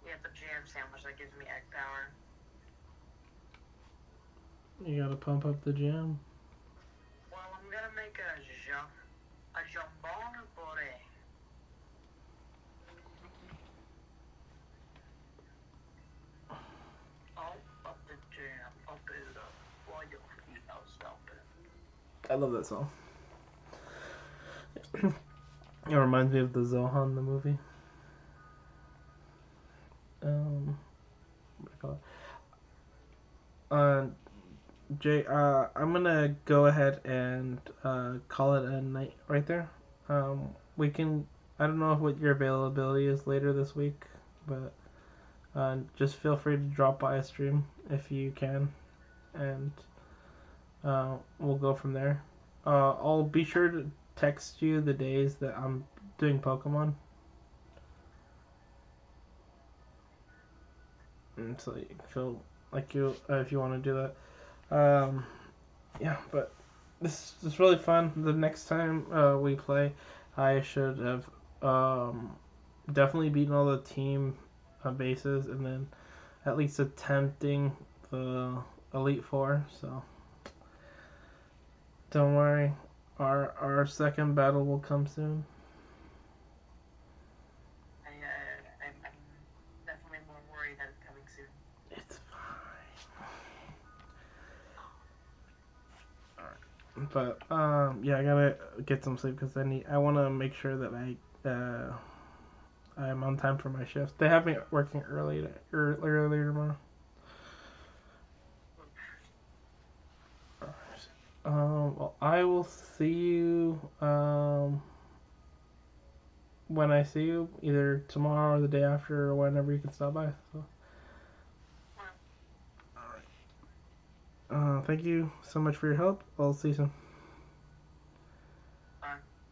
Yeah, the jam sandwich that gives me egg power. You gotta pump up the jam. Well, I'm gonna make a jambon puree. Oh, up the jam, up it up. While your feet are stomping. I love that song. It reminds me of the Zohan the movie. What do you call it? Jay, I'm gonna go ahead and call it a night right there. We can. I don't know what your availability is later this week, but just feel free to drop by a stream if you can, and we'll go from there. I'll be sure to text you the days that I'm doing Pokemon, and so you can feel like you if you want to do that. Yeah, but this is really fun. The next time we play, I should have definitely beaten all the team bases, and then at least attempting the Elite Four. So don't worry, our second battle will come soon. I'm definitely But yeah, I gotta get some sleep because I want to make sure that I'm on time for my shift. They have me working earlier tomorrow. Well, I will see you when I see you, either tomorrow or the day after, or whenever you can stop by. So, thank you so much for your help. I'll see you soon.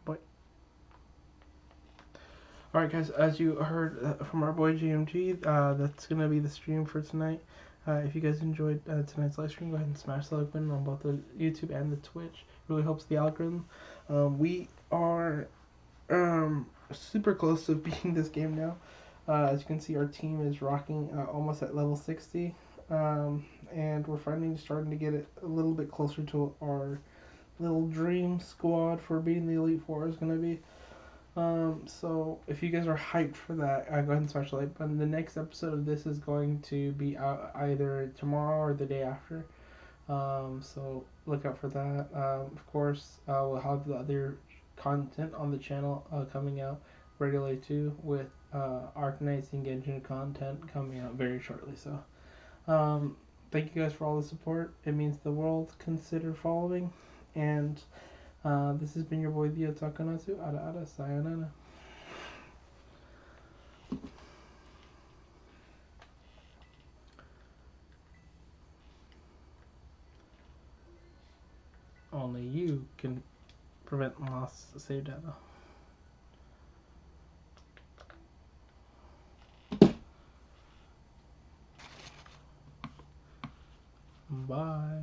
Bye. Alright, guys, as you heard from our boy GMG, that's going to be the stream for tonight. If you guys enjoyed tonight's live stream, go ahead and smash the like button on both the YouTube and the Twitch. It really helps the algorithm. We are super close to beating this game now. As you can see, our team is rocking almost at level 60. And we're finally starting to get it a little bit closer to our little dream squad for beating the Elite Four is going to be. So if you guys are hyped for that, go ahead and smash the like button. The next episode of this is going to be out either tomorrow or the day after. So look out for that. Of course, we'll have the other content on the channel coming out regularly too, with Arknights and Genshin content coming out very shortly. So thank you guys for all the support. It means the world. Consider following. And this has been your boy Dio Takanatsu. Ada sayonara. Only you can prevent lost save data. Bye.